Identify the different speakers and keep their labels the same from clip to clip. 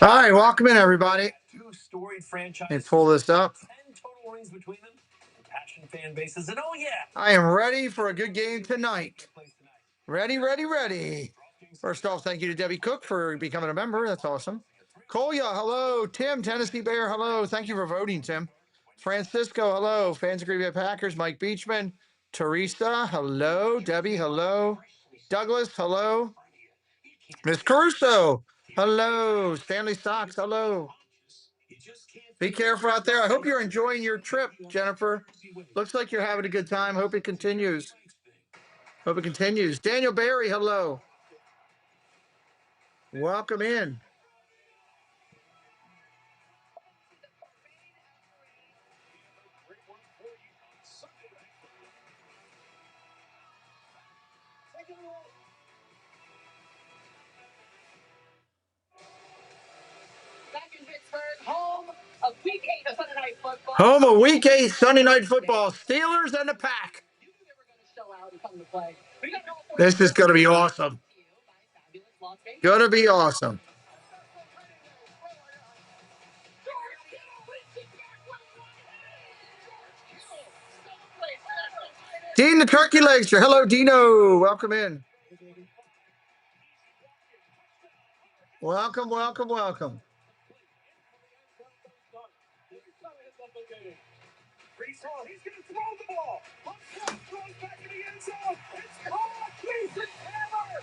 Speaker 1: All right, welcome in, everybody. Two storied franchises. Let me pull this up. 10 total rings between them. Passionate fan bases. And oh, yeah. I am ready for a good game tonight. Ready, ready, ready. First off, thank you to Debbie Cook for becoming a member. That's awesome. Kolya, hello. Tim, Tennessee Bear, hello. Thank you for voting, Tim. Francisco, hello. Fans of Green Bay Packers, Mike Beachman. Teresa, hello. Debbie, hello. Douglas, hello. Miss Caruso, hello. Stanley Stocks, hello. Be careful out there. I hope you're enjoying your trip, Jennifer. Looks like you're having a good time. Hope it continues. Hope it continues. Daniel Barry, hello. Welcome in. Back in Pittsburgh, home of Week 8 of Sunday Night Football. Home of Week 8 Sunday Night Football. Steelers and the Pack. This is going to be awesome. Going to be awesome. Dean the Turkey Legster. Hello, Dino. Welcome in. Welcome, welcome, welcome. He's going to throw the ball. Throws back in the end zone. It's caught. Jason Hammer.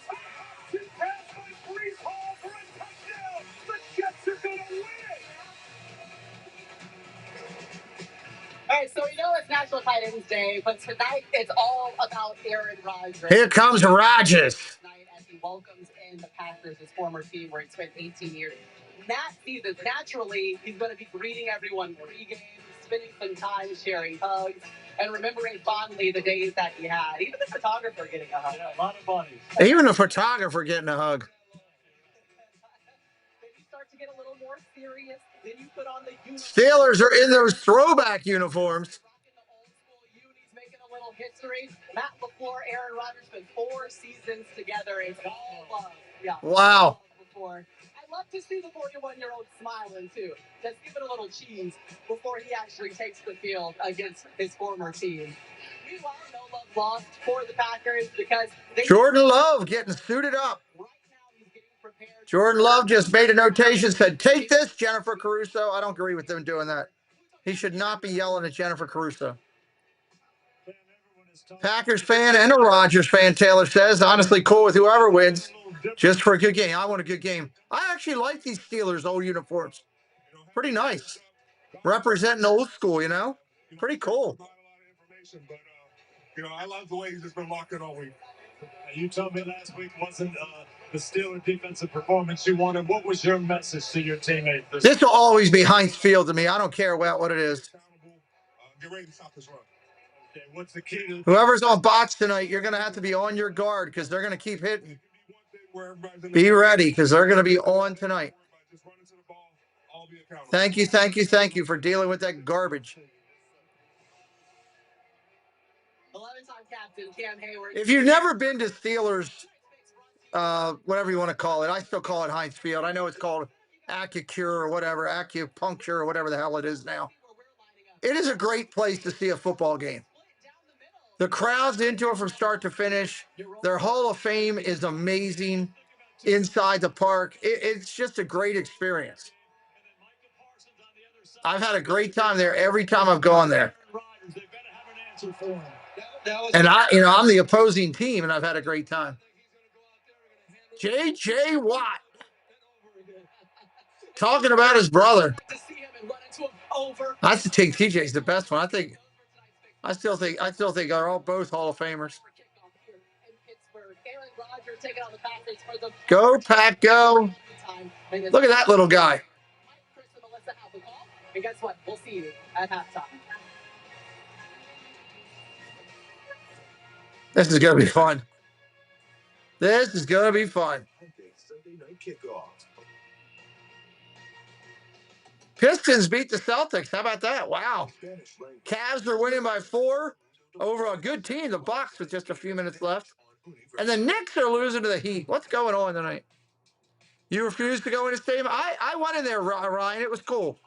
Speaker 1: Touchdown pass by Brees Hall for a touchdown. The Jets are going to win. All right, so we know it's National Tight Ends Day, but tonight it's all about Aaron Rodgers. Here comes Rodgers. Tonight as he welcomes in the Packers, his former team where he spent 18 years. That season, naturally, he's going to be greeting everyone pre-game, spending some time sharing hugs, and remembering fondly the days that he had. Even the photographer getting a hug. Yeah, a lot of buddies. Even the photographer getting a hug. Then you start to get a little more serious. Then you put on the Steelers are in those throwback uniforms. He's making a little history. Matt LaFleur, Aaron Rodgers spent 4 seasons together. It's all love. Yeah. Wow. I love to see the 41-year-old smiling too. Just give it a little cheese before he actually takes the field against his former team. Meanwhile, no love lost for the Packers because Jordan Love getting suited up. Right now he's getting prepared. Jordan Love just made a notation, said, "Take this, Jennifer Caruso." I don't agree with them doing that. He should not be yelling at Jennifer Caruso. Packers fan and a Rodgers fan, Taylor says. Honestly, cool with whoever wins. Just for a good game. I want a good game. I actually like these Steelers old uniforms. Pretty nice. Representing old school, you know? Pretty cool. I love the way he's just been locking all week. You told me last week wasn't the Steelers defensive performance you wanted. What was your message to your teammate? This will always be Heinz Field to me. I don't care what it is. Get ready to stop this run. Okay, what's the key to whoever's on bots tonight, you're going to have to be on your guard because they're going to keep hitting. Be ready because they're going to be on tonight. Thank you, thank you, thank you for dealing with that garbage. 11-time captain Cam Hayward. If you've never been to Steelers, whatever you want to call it, I still call it Heinz Field. I know it's called Acacure or whatever, acupuncture or whatever the hell it is now. It is a great place to see a football game. The crowd's into it from start to finish. Their Hall of Fame is amazing inside the park. It's just a great experience. I've had a great time there every time I've gone there. And I'm the opposing team, and I've had a great time. J.J. Watt. Talking about his brother. I still think TJ's the best one. I still think they're all both Hall of Famers. Go, Pack, go. Look at that little guy. And guess what? We'll see you at halftime. This is going to be fun. This is going to be fun. Sunday night kickoff. Pistons beat the Celtics. How about that? Wow. Cavs are winning by 4 over a good team, the Bucks, with just a few minutes left. And the Knicks are losing to the Heat. What's going on tonight? You refused to go in the stadium? I went in there, Ryan. It was cool.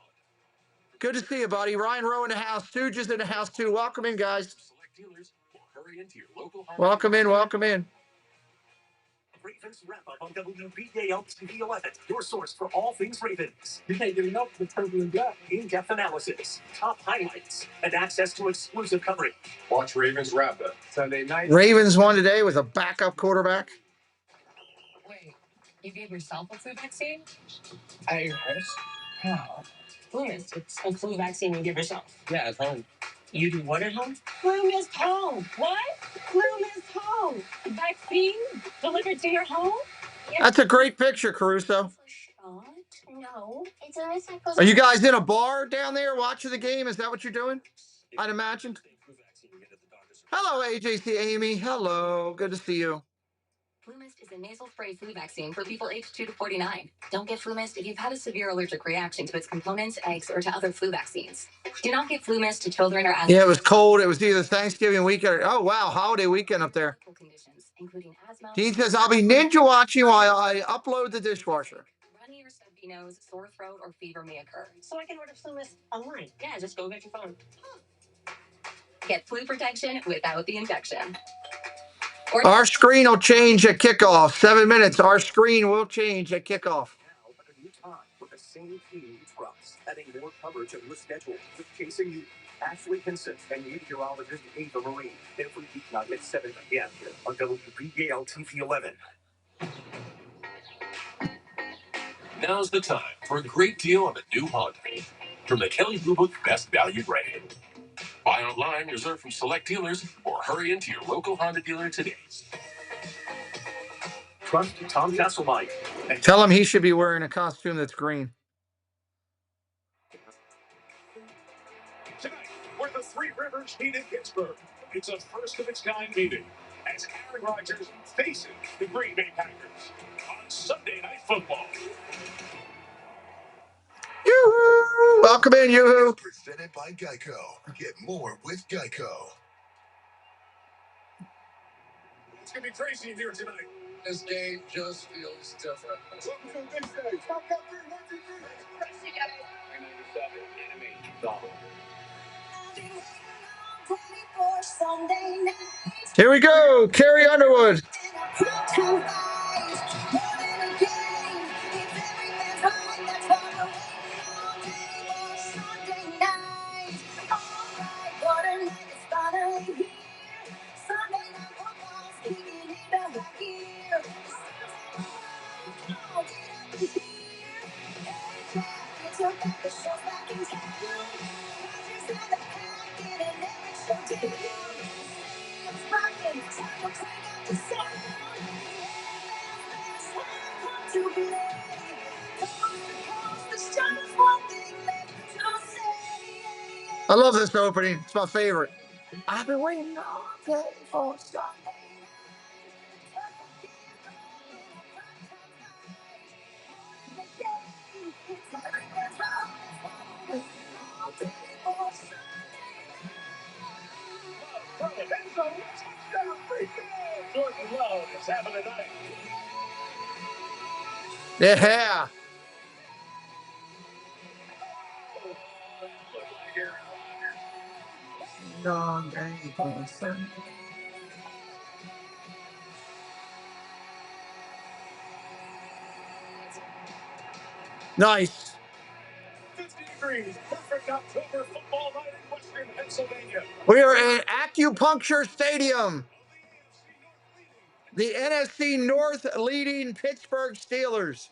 Speaker 1: Good to see you, buddy. Ryan Rowe in the house. Stooges in the house, too. Welcome in, guys. Welcome in. Welcome in.
Speaker 2: Ravens wrap up on WBAL TV 11, your source for all things Ravens. You can't get enough of the turbulent in-depth analysis, top highlights, and access to exclusive coverage. Watch Ravens wrap up Sunday night.
Speaker 1: Ravens won today with a backup quarterback.
Speaker 2: Wait, you gave yourself a flu vaccine? I heard. Oh, flu mist. It's a flu vaccine you give yourself. Yeah, at home. You do what at home? Flu mist home. What? Flu mist home. Vaccine delivered to your home?
Speaker 1: That's a great picture, Caruso.
Speaker 2: No.
Speaker 1: Are you guys in a bar down there watching the game? Is that what you're doing? I'd imagine. Hello, AJC Amy. Hello. Good to see you.
Speaker 2: Flu mist is a nasal spray flu vaccine for people aged 2 to 49. Don't get flu mist if you've had a severe allergic reaction to its components, eggs, or to other flu vaccines. Do not give flu mist to children or adults.
Speaker 1: Yeah, it was cold. It was either Thanksgiving weekend or, oh, wow, holiday weekend up there. Dean says, I'll be ninja watching while I upload the dishwasher.
Speaker 2: Runny or stuffy nose, sore throat, or fever may occur. So I can order flu mist online. Yeah, just go get your phone. Get flu protection without the injection.
Speaker 1: Our screen will change at kickoff. 7 minutes. Our screen will change at kickoff.
Speaker 3: A new time with the same team you trust, adding more coverage on your schedule with Chasing You, Ashley Vincent, and meteorologist Ava Marie. Every weeknight at 7 p.m. on WBAL TV 11.
Speaker 4: Now's the time for a great deal on a new Honda from the Kelley Blue Book Best Value brand. Buy online, reserve from select dealers, or hurry into your local Honda dealer today.
Speaker 3: Trust Tom Kesselmite.
Speaker 1: Tell him he should be wearing a costume that's green.
Speaker 4: Tonight, we're the Three Rivers meet in Pittsburgh. It's a first-of-its-kind meeting as Aaron Rodgers faces the Green Bay Packers on Sunday Night Football.
Speaker 1: Yoo-hoo! Welcome in, Yoo-hoo.
Speaker 5: Presented by Geico. Get more with Geico.
Speaker 4: It's going to be crazy in here tonight.
Speaker 6: This game just feels different.
Speaker 4: Welcome to the big stage. Count 3, 1, 2, 3. 397 enemy.
Speaker 1: Here we go. Carrie Underwood. I love this opening. It's my favorite. I've been waiting all day for Sunday. Yeah. Long day for Sunday. Nice.
Speaker 4: 50 degrees. Perfect October football night in Western Pennsylvania.
Speaker 1: We are in Acupuncture Stadium. The NFC North leading Pittsburgh Steelers.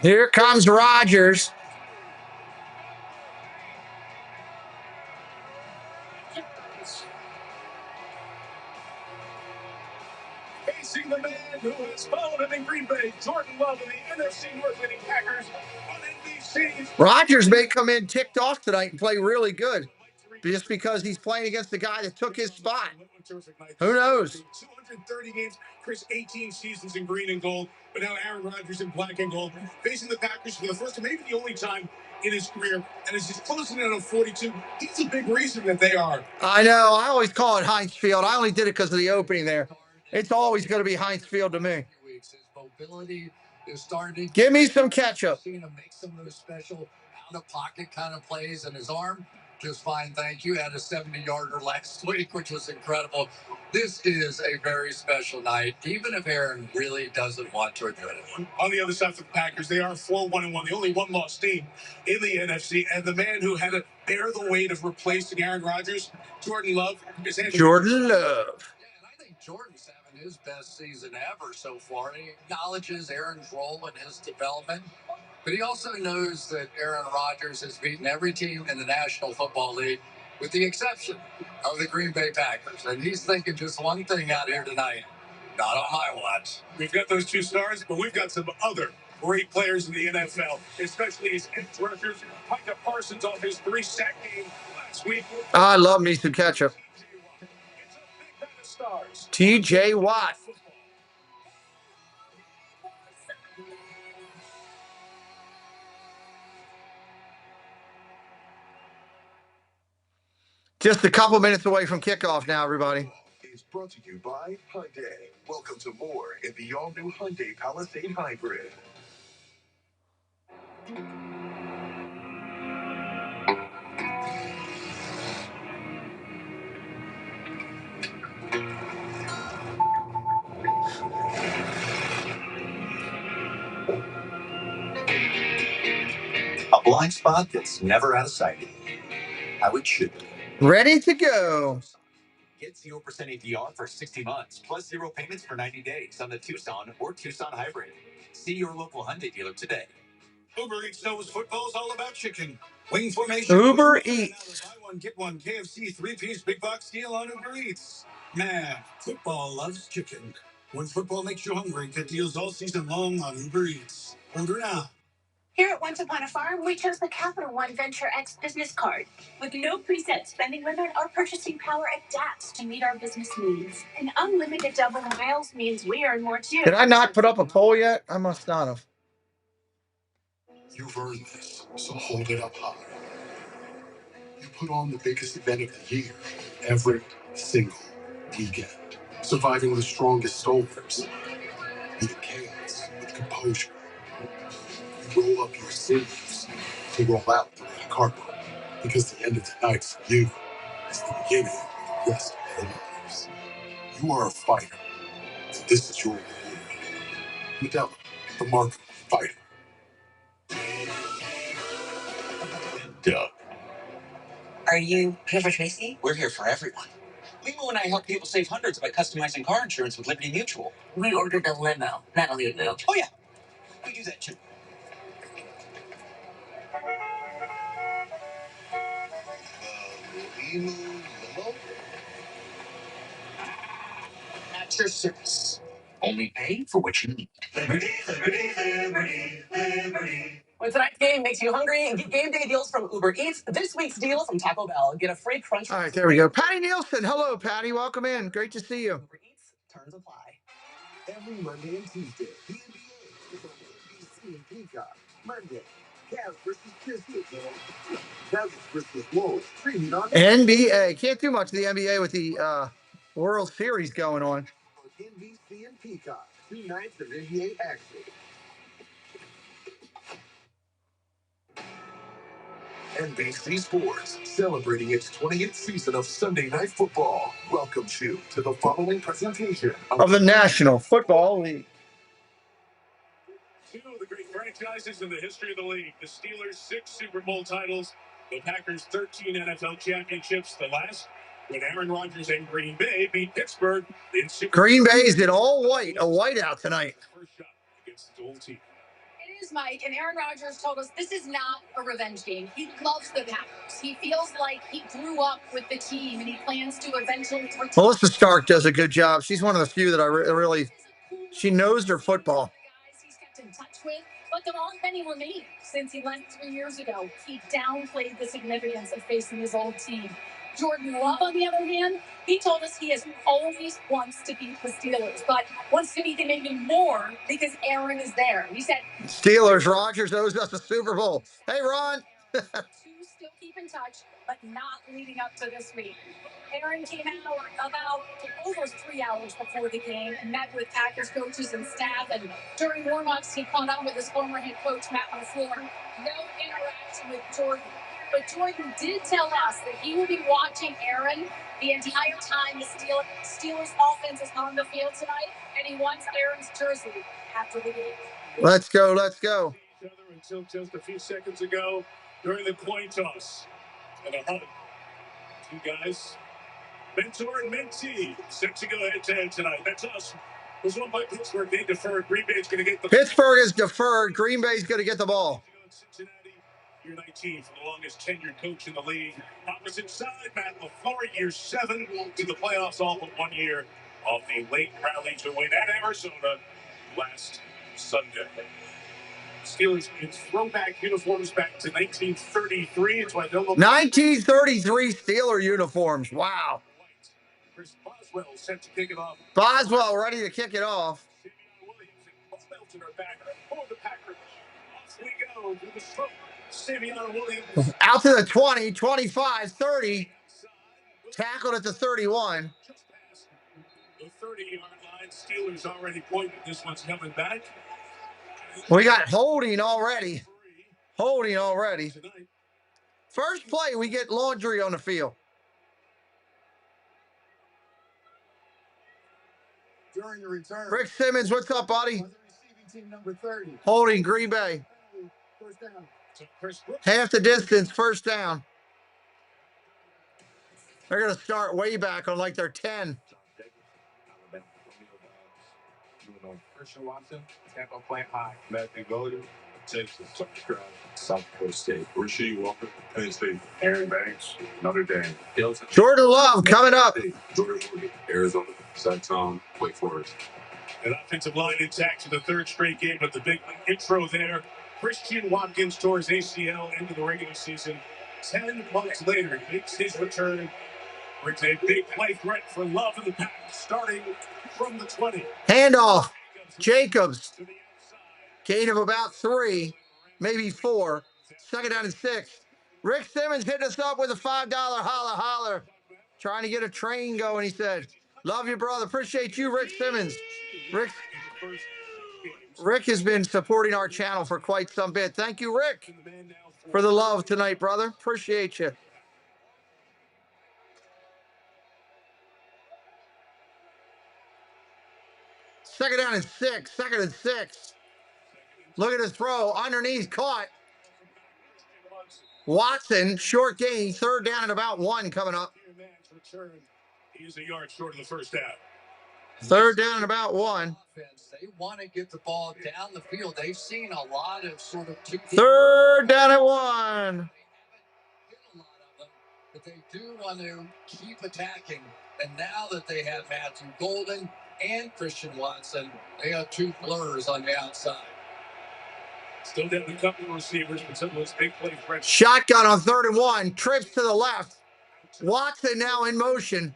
Speaker 1: Here comes Rodgers.
Speaker 4: Facing the man who has followed him in Green Bay, Jordan Love and the NFC North leading Packers on NBC.
Speaker 1: Rodgers may come in ticked off tonight and play really good, just because he's playing against the guy that took his spot. Who knows?
Speaker 4: 230 games, Chris, 18 seasons in green and gold, but now Aaron Rodgers in black and gold, facing the Packers for the first and maybe the only time in his career, and as he's closing in on 42, he's a big reason that they are.
Speaker 1: I know. I always call it Heinz Field. I only did it because of the opening there. It's always going to be Heinz Field to me.
Speaker 6: His mobility is starting.
Speaker 1: Give me some ketchup.
Speaker 6: Seen him make some of those special out-of-pocket kind of plays, and his arm just fine. Thank you. Had a 70-yarder last week, which was incredible. This is a very special night, even if Aaron really doesn't want to admit it.
Speaker 4: On the other side for the Packers, they are 4-1-1, the only one-loss team in the NFC, and the man who had to bear the weight of replacing Aaron Rodgers, Jordan Love, is
Speaker 1: Jordan Love.
Speaker 6: Yeah, and I think Jordan's having his best season ever so far. He acknowledges Aaron's role in his development, but he also knows that Aaron Rodgers has beaten every team in the National Football League, with the exception of the Green Bay Packers. And he's thinking just one thing out here tonight: not on my watch.
Speaker 4: We've got those two stars, but we've got some other great players in the NFL, especially his edge rushers. Micah Parsons off his 3-sack game last week.
Speaker 1: I love me some ketchup. TJ Watt. Just a couple minutes away from kickoff now, everybody.
Speaker 5: Is brought to you by Hyundai. Welcome to more in the all-new Hyundai Palisade Hybrid.
Speaker 3: A blind spot that's never out of sight. How it should be.
Speaker 1: Ready to go.
Speaker 3: Get 0% APR for 60 months, plus 0 payments for 90 days on the Tucson or Tucson Hybrid. See your local Hyundai dealer today.
Speaker 4: Uber Eats knows football's all about chicken. Wing formation.
Speaker 1: Uber Eats.
Speaker 4: Buy one, get one KFC 3-piece big box deal on Uber Eats. Man, football loves chicken. When football makes you hungry, get deals all season long on Uber Eats. Order now.
Speaker 2: Here at Once Upon a Farm, we chose the Capital One Venture X business card. With no preset spending limit, our purchasing power adapts to meet our business needs. And unlimited double miles means we earn more too.
Speaker 1: Did I not put up a poll yet? I must not have.
Speaker 7: You've earned this, so hold it up high. You put on the biggest event of the year every single weekend, surviving the strongest storms. Meet chaos with composure. You roll up your sleeves to roll out the red carpet, because the end of the night for you is the beginning of the rest of their lives. You are a fighter, and this is your reward. Medella, the mark of a fighter.
Speaker 3: Doug.
Speaker 2: Are you here for Tracy?
Speaker 3: We're here for everyone. Limo and I help people save hundreds by customizing car insurance with Liberty Mutual.
Speaker 2: We ordered a limo, not a limo.
Speaker 3: Oh, yeah. We do that too. At your service. Only pay for what you need.
Speaker 2: Liberty, liberty, liberty, liberty. When tonight's game makes you hungry, get game day deals from Uber Eats. This week's deal from Taco Bell. Get a free crunch.
Speaker 1: All right, there we go. Patty Nielsen. Hello, Patty. Welcome in. Great to see you.
Speaker 2: Uber Eats, terms apply.
Speaker 5: Every Monday and Tuesday, the NBA is on NBC and Peacock. Monday, Cavs versus Pistons. Cavs versus Wolves. Streaming on
Speaker 1: NBA. Can't do much of the NBA with the World Series going on.
Speaker 5: NBC and Peacock. 2 nights of NBA action. NBC Sports, celebrating its 20th season of Sunday Night Football. Welcome to the following presentation
Speaker 1: Of the National Football League.
Speaker 4: Two of the great franchises in the history of the league. The Steelers, 6 Super Bowl titles. The Packers, 13 NFL championships. The last, when Aaron Rodgers and Green Bay beat Pittsburgh in Super Bowl.
Speaker 1: Green Bay is in all white, a whiteout tonight.
Speaker 4: First shot against his old team.
Speaker 8: It is, Mike, and Aaron Rodgers told us this is not a revenge game. He loves the Packers. He feels like he grew up with the team, and he plans to eventually retire.
Speaker 1: Melissa Stark does a good job. She's one of the few that I really, she knows her football.
Speaker 8: Guys he's kept in touch with, but there aren't many remaining. Since he left 3 years ago, he downplayed the significance of facing his old team. Jordan Love, on the other hand, he told us he has always wants to beat the Steelers, but wants to beat them even more because Aaron is there. He said,
Speaker 1: Steelers, Rodgers owes us a Super Bowl. Hey, Ron.
Speaker 8: Two still keep in touch, but not leading up to this week. Aaron came out about over 3 hours before the game and met with Packers coaches and staff. And during warm-ups, he caught up with his former head coach, Matt LaFleur. No interaction with Jordan. But Jordan did tell us that he will be watching Aaron the entire time the Steelers offense is on the field tonight, and he wants Aaron's jersey after the game.
Speaker 1: Let's go, let's go.
Speaker 4: Until just a few seconds ago during the coin toss. And a hug. Two guys, mentor and mentee, set to go head-to-head tonight. That's us. It was won by Pittsburgh. They deferred. Green Bay's going to get the
Speaker 1: Pittsburgh is deferred. Green Bay's going to get the ball.
Speaker 4: Cincinnati, year 19 for the longest tenured coach in the league. Opposite side, Matt LaFleur, year 7 to the playoffs, all but 1 year of the late rally to win at Arizona last Sunday. Steelers in throwback uniforms back to 1933. It's why they'll look
Speaker 1: 1933 Steeler uniforms. Wow.
Speaker 4: Chris Boswell set to kick it off.
Speaker 1: Boswell ready to kick it off.
Speaker 4: Williams and Paul Melton are back for the Packers. Off we go to the slope. Savion Williams.
Speaker 1: Out to the 20, 25, 30. Tackled at the 31.
Speaker 4: Just past the 30-yard line. Steelers already pointed. This one's coming back.
Speaker 1: We got holding already. Holding already. First play, we get laundry on the field.
Speaker 5: During the return,
Speaker 1: Rick Simmons, what's up, buddy?
Speaker 5: on the receiving team, number 30.
Speaker 1: Holding Green Bay.
Speaker 5: First down.
Speaker 1: Half the distance, first down. They're going to start way back on like their 10.
Speaker 3: Christian Watson, Tampa Plant High. Matthew Golden, Texas. Subscribe. South Dakota State. Rasheed Walker, Penn State. Aaron Banks, Notre Dame.
Speaker 1: Jordan Love coming up.
Speaker 3: Jordan Morgan, Arizona. Saxon, Wake Forest.
Speaker 4: An offensive line intact for the third straight game, but the big intro there. Christian Watkins tore his ACL into the regular season. 10 months later, makes his return. Brings a big play threat for Love in the pack, starting from the 20.
Speaker 1: Handoff. Jacobs. Gain of about 3, maybe 4. Second down and 6. Rick Simmons hit us up with a $5 holla holler. Trying to get a train going, he said. Love you, brother. Appreciate you, Rick Simmons. Rick has been supporting our channel for quite some bit. Thank you, Rick, for the love tonight, brother. Appreciate you. Second down and 6. Second and 6. Look at his throw. Underneath, caught. Watson, short gain. Third down and about 1 coming up.
Speaker 4: He's a yard short of the first down.
Speaker 1: Third down and about 1.
Speaker 6: They want to get the ball down the field. They've seen a lot of sort of
Speaker 1: Third down and 1.
Speaker 6: But they do want to keep attacking. And now that they have Matthew Golden and Christian Watson, they have 2 blurs on the outside.
Speaker 4: Still down a couple of receivers, but some of those big play threats.
Speaker 1: Shotgun on 3rd and 1. Trips to the left. Watson now in motion.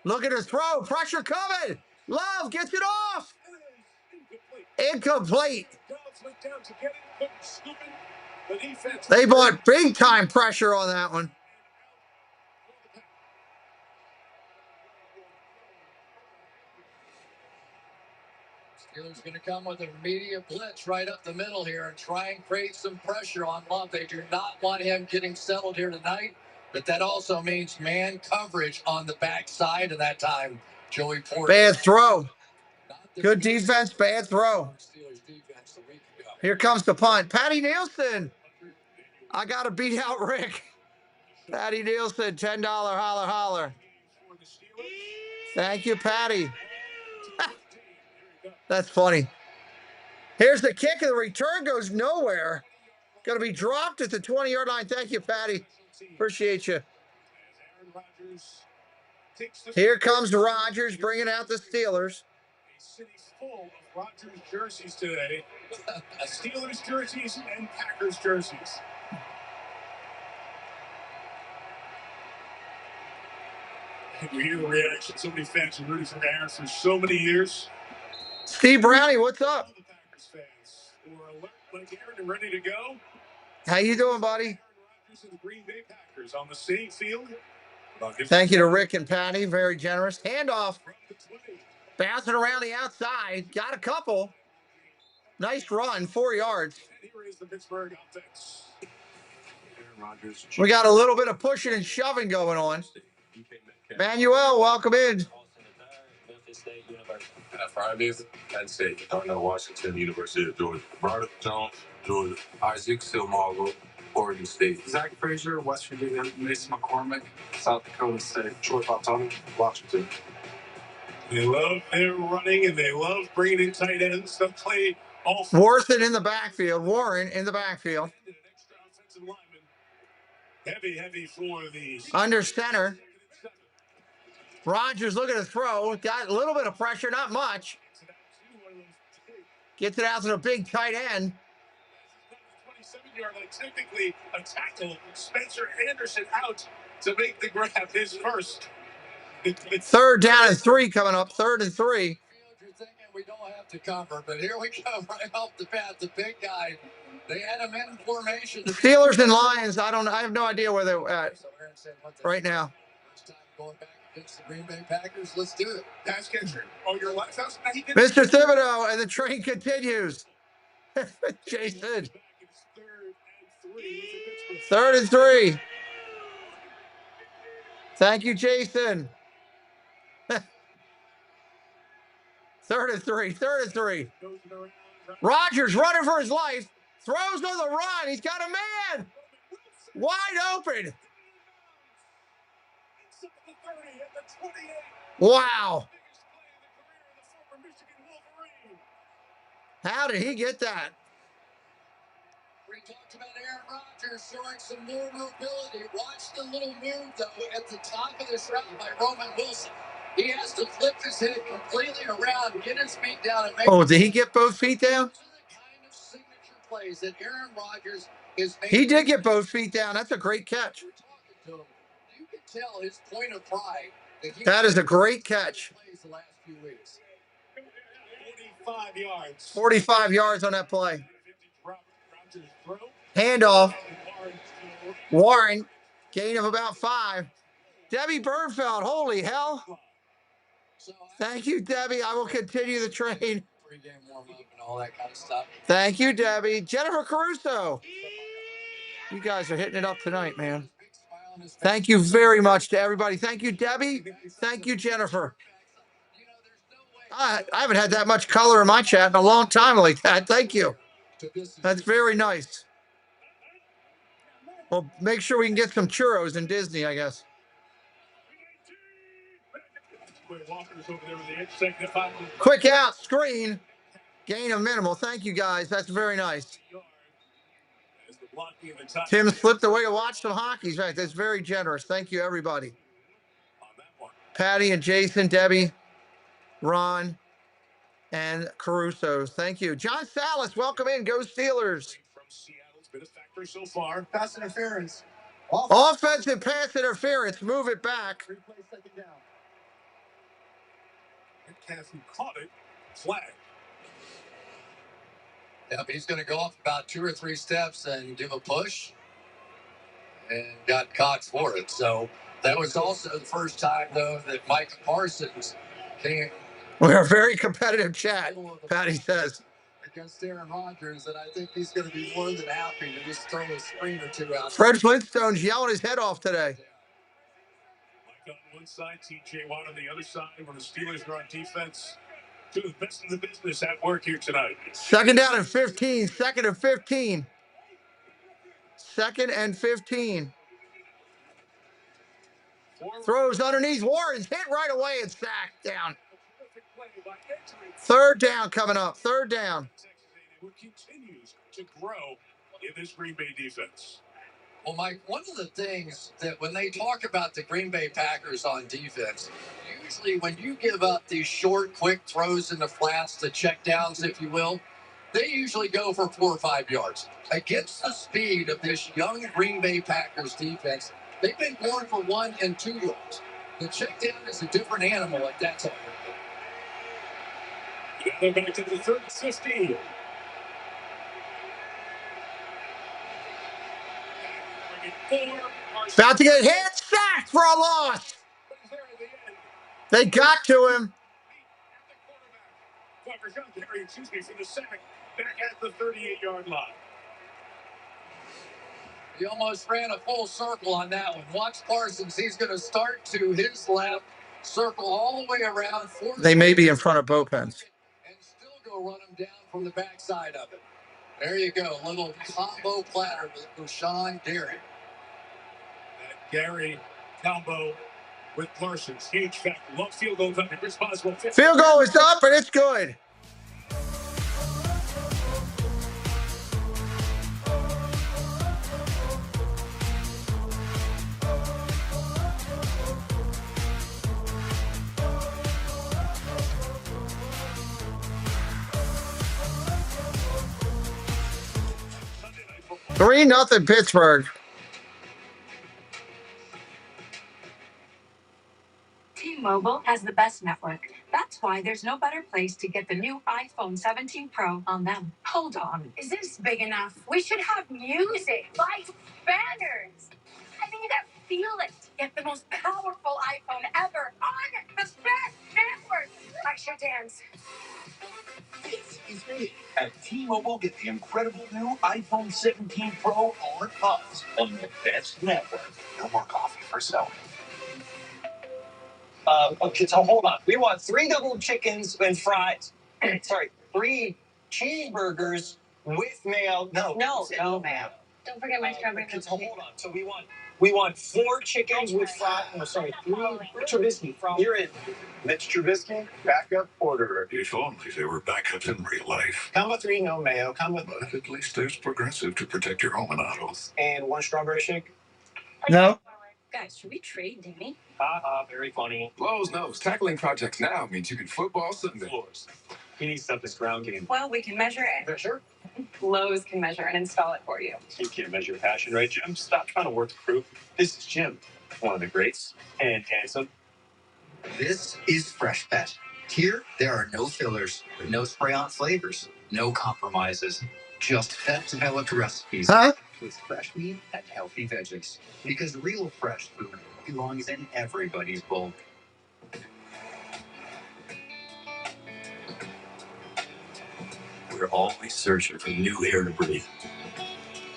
Speaker 1: Look at his throw. Pressure coming. Love gets it off. Incomplete. They bought big time pressure on that one.
Speaker 6: Steelers going to come with an immediate blitz right up the middle here and try and create some pressure on Love. They do not want him getting settled here tonight, but that also means man coverage on the backside of that time. Joey Porter.
Speaker 1: Bad throw. Good defense, bad throw. Here comes the punt. Patty Nielsen. I got to beat out Rick. Patty Nielsen, $10 holler holler. Thank you, Patty. That's funny. Here's the kick, and the return goes nowhere. Going to be dropped at the 20-yard line. Thank you, Patty. Appreciate you. Here comes Rodgers bringing out the Steelers.
Speaker 4: A city full of Rodgers jerseys today. Steelers jerseys and Packers jerseys. We hear the reaction. So many fans have rooted for Aaron for so many years.
Speaker 1: Steve Brownie, what's up?
Speaker 4: All the Packers fans who are alert like Aaron and ready to go.
Speaker 1: How you doing, buddy?
Speaker 4: Aaron Rodgers and the Green Bay Packers on the same field.
Speaker 1: Thank you to Rick and Patty. Very generous. Handoff.
Speaker 4: From the 20.
Speaker 1: Bouncing around the outside. Got a couple. Nice run. 4 yards.
Speaker 4: And here is the Pittsburgh offense. Aaron Rodgers.
Speaker 1: We got a little bit of pushing and shoving going on. Manuel, welcome in.
Speaker 9: Fridays, Penn State, Darnell Washington, University of Georgia. Robert Jones, Georgia. Isaac Silmago, Oregon State.
Speaker 10: Zach Frazier, West Virginia. Mason McCormick, South Dakota State. Troy Fontana, Washington.
Speaker 4: They love their running and they love bringing in tight ends. They'll play all
Speaker 1: Worthen in the backfield. Warren in the backfield.
Speaker 4: an extra offensive lineman. Heavy for the
Speaker 1: Under center. Rodgers looking to throw. Got a little bit of pressure, not much. Gets it out to the big tight end.
Speaker 4: 27-yard line, technically a tackle. Spencer Anderson out to make the grab, his first.
Speaker 1: Third down and 3 coming up. 3rd and 3.
Speaker 6: You're thinking we don't have to cover, but here we go right off the bat. The big guy, they had him in formation.
Speaker 1: Steelers and Lions. I have no idea where they're at right now.
Speaker 6: First time going back against the Green Bay Packers. Let's do it.
Speaker 4: Pass catcher. Oh, your left house.
Speaker 1: Mr. Thibodeau, and the train continues. Jason. 3rd and 3. Thank you, Jason. 3rd and 3. 3rd and 3. Rodgers running for his life. Throws on the run. He's got a man. Wide open. Wow. How did he get that?
Speaker 6: We talked about Aaron Rodgers showing some more mobility. Watch the little move, though, at the top of this route by Roman Wilson. He has to flip his head completely around, get his feet down, and make.
Speaker 1: Oh, did he get both feet down?
Speaker 6: Those are the kind of signature plays that Aaron Rodgers is making.
Speaker 1: He did get both feet down. That's a great catch.
Speaker 6: We're talking to him. You can tell his point of pride.
Speaker 1: That is a great catch.
Speaker 6: The last few weeks.
Speaker 4: 45 yards.
Speaker 1: 45 yards on that play. Handoff. Warren, gain of about 5. Debbie Bernfeld, holy hell. Thank you, Debbie. I will continue the train.
Speaker 6: Pre-game warm-up and all that kind of stuff.
Speaker 1: Thank you, Debbie. Jennifer Caruso. You guys are hitting it up tonight, man. Thank you very much to everybody. Thank you, Debbie. Thank you, Jennifer. I haven't had that much color in my chat in a long time like that. Thank you. That's very nice. Well, make sure we can get some churros in Disney, I guess. Quick out, screen. Gain of minimal. Thank you, guys. That's very nice. Tim slipped away to watch some hockey. Right. That's very generous. Thank you, everybody. Patty and Jason, Debbie, Ron, and Caruso. Thank you. John Salas, welcome in. Go Steelers.
Speaker 4: From Seattle's been a factor so far.
Speaker 10: Pass interference.
Speaker 1: Offensive pass interference. Move it back.
Speaker 10: Replay second down.
Speaker 4: Metcalf caught it. Flag.
Speaker 6: Yep, he's going to go off about 2 or 3 steps and give a push, and got caught for it. So that was also the first time, though, that Micah Parsons came.
Speaker 1: We're a very competitive chat, Patty says.
Speaker 6: Against Aaron Rodgers, and I think he's going to be more than happy to just throw a screen or 2 out.
Speaker 1: Fred Flintstone's yelling his head off today.
Speaker 4: Mike on one side, TJ Watt on the other side. When the Steelers are on defense, 2 of the best in the business at work here tonight.
Speaker 1: 2nd down and 15. 2nd and 15. 2nd and 15. Throws underneath. Warren's hit right away and sacked down. 3rd down coming up. 3rd down.
Speaker 4: Who continues to grow in this Green Bay defense.
Speaker 6: Well, Mike, one of the things that when they talk about the Green Bay Packers on defense, usually when you give up these short, quick throws in the flats, the check downs, if you will, they usually go for 4 or 5 yards. Against the speed of this young Green Bay Packers defense, they've been going for 1 and 2 yards. The check down is a different animal at that time.
Speaker 4: They're back to the third 15.
Speaker 1: About to get hit, sacked for a loss. They got to him.
Speaker 4: For the second, back at the 38-yard line.
Speaker 6: He almost ran a full circle on that one. Watch Parsons. He's going to start to his left, circle all the way around.
Speaker 1: They may be in front of Bopens.
Speaker 6: And still go run him down from the backside of it. There you go. A little combo platter with Rashawn Gary.
Speaker 4: That Gary combo with Parsons. Huge factor. Long field goal responsible.
Speaker 1: Field goal is up, and it's good. Three nothing Pittsburgh.
Speaker 8: T-Mobile has the best network. That's why there's no better place to get the new iPhone 17 Pro on them. Hold on. Is this big enough? We should have music, lights, banners. I mean, you gotta feel it. Get the most powerful iPhone ever on the best network. I should dance.
Speaker 3: This is big. At T-Mobile, get the incredible new iPhone 17 Pro on us on the best network. No more coffee for self. Okay, so hold on. We want 3 double chickens and fries. Sorry, 3 cheeseburgers with mayo. No mayo.
Speaker 8: Don't forget my strawberry.
Speaker 3: So hold on. So we want 4 chickens with fries. No, sorry, 3 Trubisky. You're in. Mitch Trubisky, backup order.
Speaker 9: If only there were backups in real life.
Speaker 3: Combo 3, no mayo. Combo
Speaker 9: But at least there's Progressive to protect your home and autos.
Speaker 3: and 1 strawberry shake.
Speaker 1: No.
Speaker 8: Guys, should we trade Danny?
Speaker 3: Very funny.
Speaker 9: Lowe's knows tackling projects now means you can football Sunday.
Speaker 3: Floors. He needs stuff this ground game.
Speaker 8: Well, we can measure it.
Speaker 3: Measure?
Speaker 8: Lowe's can measure and install it for you.
Speaker 3: You can't measure passion, right, Jim? Stop trying to work the crew. This is Jim, one of the greats, and handsome.
Speaker 11: This is Fresh Pet. Here, there are no fillers, no spray-on flavors, no compromises. Just pet-developed recipes with fresh meat and healthy veggies. Because real fresh food belongs in everybody's bowl.
Speaker 9: We're always searching for new air to breathe.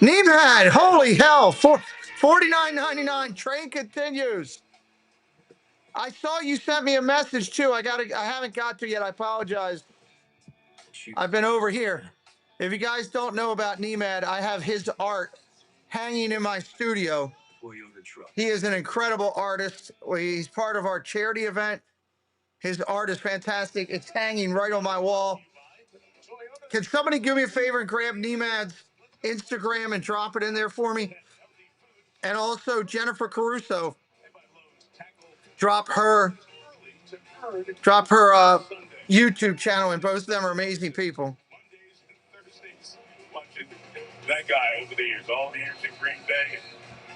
Speaker 1: Nemad, holy hell. $49.99. Train continues. I saw you sent me a message too. I haven't got to yet. I apologize. I've been over here. If you guys don't know about Nemad, I have his art hanging in my studio. He is an incredible artist. He's part of our charity event. His art is fantastic. It's hanging right on my wall. Can somebody do me a favor and grab Nemad's Instagram and drop it in there for me? And also Jennifer Caruso. Drop her YouTube channel, and both of them are amazing people.
Speaker 4: That guy over the years, all the years in Green Bay,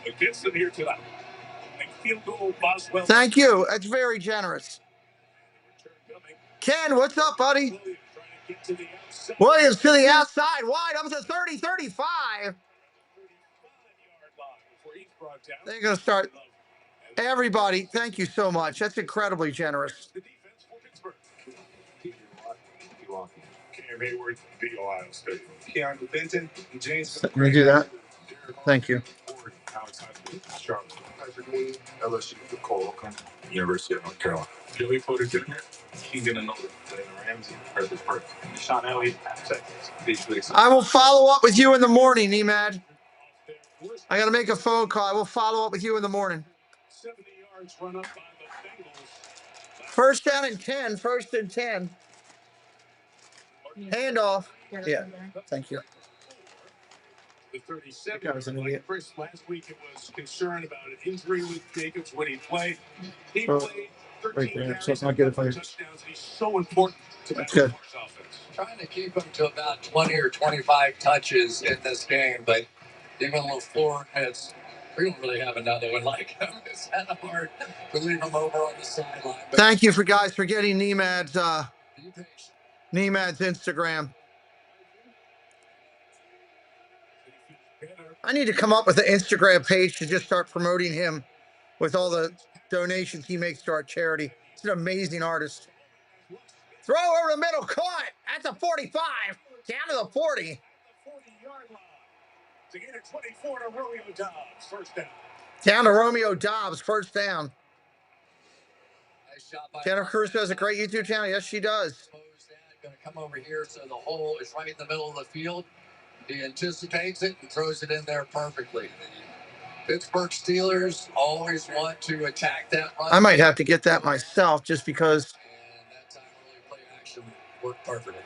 Speaker 4: against them here tonight. Field goal, Boswell.
Speaker 1: Thank you. That's very generous. Ken, what's up, buddy? Williams to the outside, wide up to 30-35. They're going to start. Everybody, thank you so much. That's incredibly generous.
Speaker 4: Cam Hayward, the Ohio State.
Speaker 10: Keanu Benton, James.
Speaker 1: Let me do that. Thank you.
Speaker 9: LSU, Cole, University of North Carolina. Joey Porter Jr. He's gonna know that Ramsey is perfect.
Speaker 3: Sean Elliott, Texas.
Speaker 1: I will follow up with you in the morning, Nemad. I got to make a phone call. I will follow up with you in the morning.
Speaker 4: 70 yards run up by the Bengals.
Speaker 1: First down and 10. First and 10. Handoff. Yeah. Thank you.
Speaker 4: The 37. Chris, last week it was concern about an injury with Jacobs when he played. He played 13
Speaker 1: right there. So it's not good if I.
Speaker 4: touchdowns. He's so important to that
Speaker 1: good.
Speaker 4: offense.
Speaker 6: Trying to keep him to about 20 or 25 touches in this game, but even LaFleur has We don't really have another one like him. It's kind of hard to leave him over on the sideline.
Speaker 1: Thank you for guys for getting Nemad's Instagram. I need to come up with an Instagram page to just start promoting him with all the donations he makes to our charity. He's an amazing artist. Throw over the middle, caught. That's a 45. Down to the 40.
Speaker 4: 40-yard line. To get a 24 to Romeo Dobbs. First down.
Speaker 1: Down to Romeo Dobbs, first down. Jennifer Cruz has a great YouTube channel. Yes, she does.
Speaker 6: Going to come over here, so the hole is right in the middle of the field. He anticipates it and throws it in there perfectly. The Pittsburgh Steelers always want to attack that run.
Speaker 1: I might have to get that myself just because.
Speaker 6: And that time early play action worked perfectly.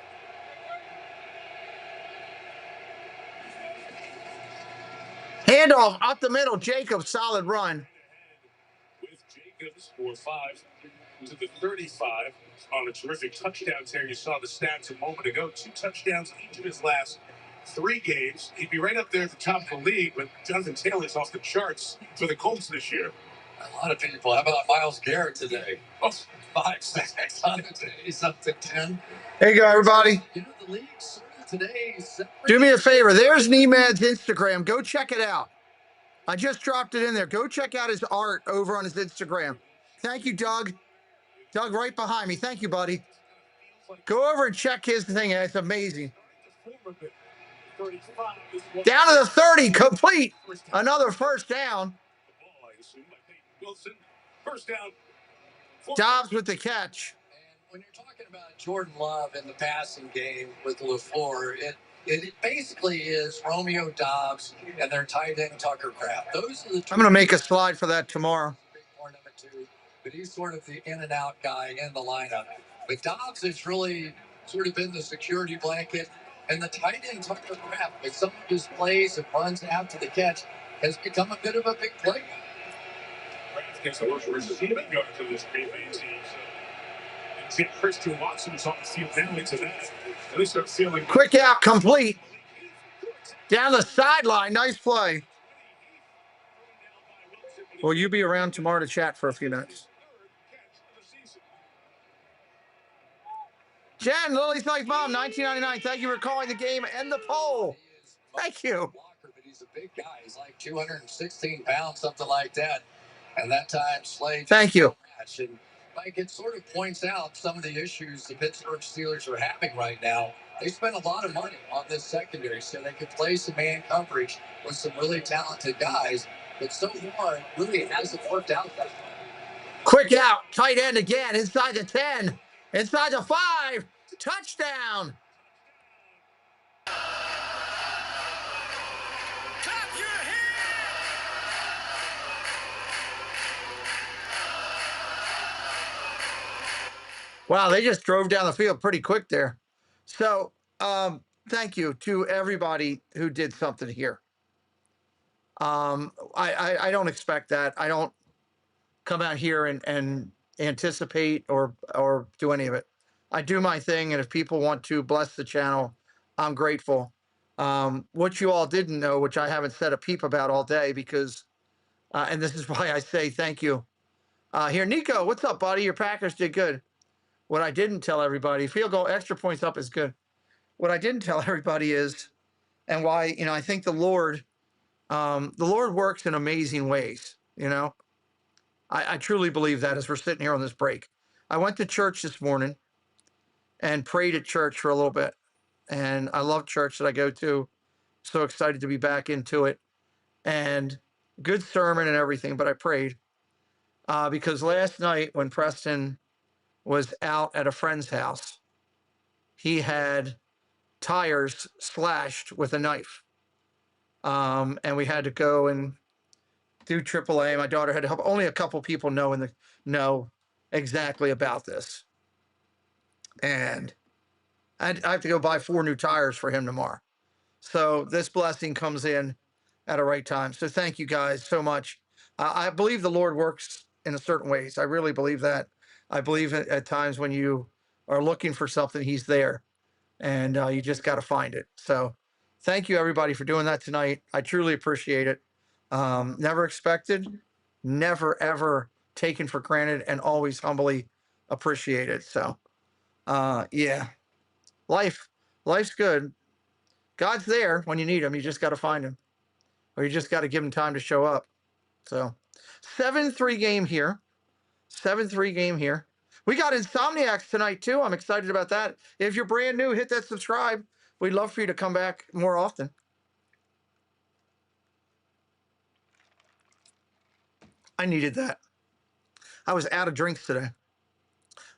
Speaker 1: Handoff up the middle. Jacobs, solid run.
Speaker 4: With Jacobs for 5 to the 35 on a terrific touchdown tear. You saw the stats a moment ago. 2 touchdowns in each of his last 3 games. He'd be right up there at the top of the league, but Jonathan Taylor's off the charts for the Colts this year.
Speaker 6: A lot of people. How about Myles Garrett today? Oh, 5 sacks on the day. He's up to 10.
Speaker 1: There you go, everybody.
Speaker 6: You know, the league today.
Speaker 1: Do me a favor. There's Nemad's Instagram. Go check it out. I just dropped it in there. Go check out his art over on his Instagram. Thank you, Doug. Doug, right behind me. Thank you, buddy. Go over and check his thing. It's amazing. Down to the 30, complete. Another first down.
Speaker 4: First down.
Speaker 1: Dobbs with the catch.
Speaker 6: And when you're talking about Jordan Love in the passing game with LaFleur, it basically is Romeo Dobbs and their tight end Tucker Kraft. Those are the two.
Speaker 1: I'm going to make a slide for that tomorrow.
Speaker 6: But he's sort of the in and out guy in the lineup. But Dobbs has really sort of been the security blanket. And the tight end Tucker Kraft, with some of his plays and runs after the catch, has become a bit of a big play.
Speaker 4: Kraft gets a rush receiving yard to this Green Bay team. So Christian Watson's on the field now into that. At least they're feeling
Speaker 1: quick out, complete. Down the sideline. Nice play. Will you be around tomorrow to chat for a few minutes? Jen, Lily's Life Mom, 1999. Thank you for calling the game and the poll. Thank you.
Speaker 6: But he's a big guy. He's like 216 pounds, something like that. And that time, Slade.
Speaker 1: Thank you.
Speaker 6: And Mike, it sort of points out some of the issues the Pittsburgh Steelers are having right now. They spent a lot of money on this secondary so they could play some man coverage with some really talented guys. But so far, it really hasn't worked out that way.
Speaker 1: Quick out, tight end again, inside the 10, inside the 5, touchdown. Wow, they just drove down the field pretty quick there. So, thank you to everybody who did something here. I don't expect that. I don't come out here and anticipate or do any of it. I do my thing, and if people want to bless the channel, I'm grateful. What you all didn't know, which I haven't said a peep about all day, because, and this is why I say thank you. Here, Nico, what's up, buddy? Your Packers did good. What I didn't tell everybody, field goal, extra points up is good. What I didn't tell everybody is, and why, I think the Lord works in amazing ways, I truly believe that as we're sitting here on this break. I went to church this morning and prayed at church for a little bit. And I love church that I go to. So excited to be back into it. And good sermon and everything, but I prayed. Because last night when Preston was out at a friend's house, he had tires slashed with a knife. And we had to go and do AAA. My daughter had to help. Only a couple people know exactly about this. And I have to go buy 4 new tires for him tomorrow. So this blessing comes in at a right time. So thank you guys so much. I believe the Lord works in a certain ways. I really believe that. I believe at times when you are looking for something, he's there. And you just got to find it. So thank you, everybody, for doing that tonight. I truly appreciate it. Never expected, never ever taken for granted, and always humbly appreciated. So, yeah, life's good. God's there when you need him. You just got to find him, or you just got to give him time to show up. So, 7-3 game here. 7-3 game here. We got Insomniacs tonight too. I'm excited about that. If you're brand new, hit that subscribe. We'd love for you to come back more often. I needed that. I was out of drinks today.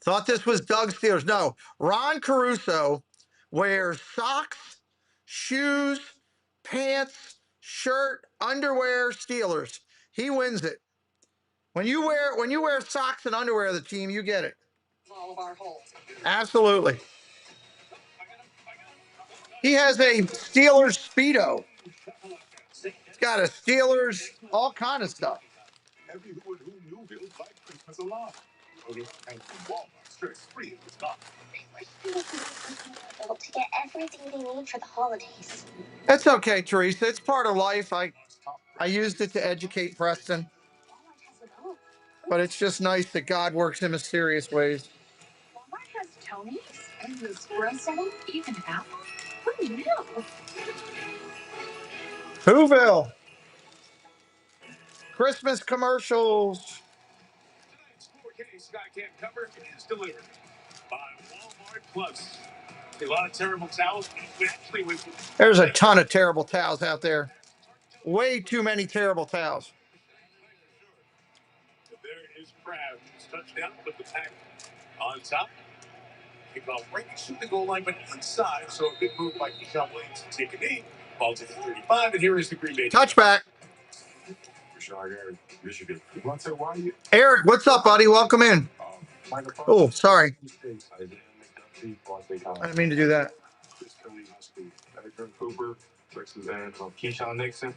Speaker 1: Thought this was Doug Steelers. No, Ron Caruso wears socks, shoes, pants, shirt, underwear, Steelers. He wins it. When you wear socks and underwear of the team, you get it.
Speaker 8: All of our holes.
Speaker 1: Absolutely. He has a Steelers Speedo. It's got a Steelers, all kind of stuff.
Speaker 4: Everyone who knew feels like Christmas a lot. And Walmart stress free is not.
Speaker 8: To get everything they need for the holidays.
Speaker 1: That's okay, Teresa. It's part of life. I used it to educate Preston. But it's just nice that God works in mysterious ways.
Speaker 8: Walmart has Tony's and espresso, even apple. Who knew?
Speaker 1: Whoville. Christmas commercials.
Speaker 4: Tonight's 4K Sky Can't Cover is delivered by Walmart Plus. A lot of terrible towels.
Speaker 1: There's a ton of terrible towels out there. Way too many terrible towels.
Speaker 4: There is Crab. Touchdown with the pack on top. Kickoff right to the goal line, but inside. So a big move by Keyshawn Williams to take a knee. Ball to the 35, and here is the Green Bay.
Speaker 1: Touchback.
Speaker 10: Michigan. You want to say why?
Speaker 1: Eric, what's up, buddy? Welcome in. Oh, sorry. I didn't mean to do that.
Speaker 10: Cooper versus Keyshawn Nixon,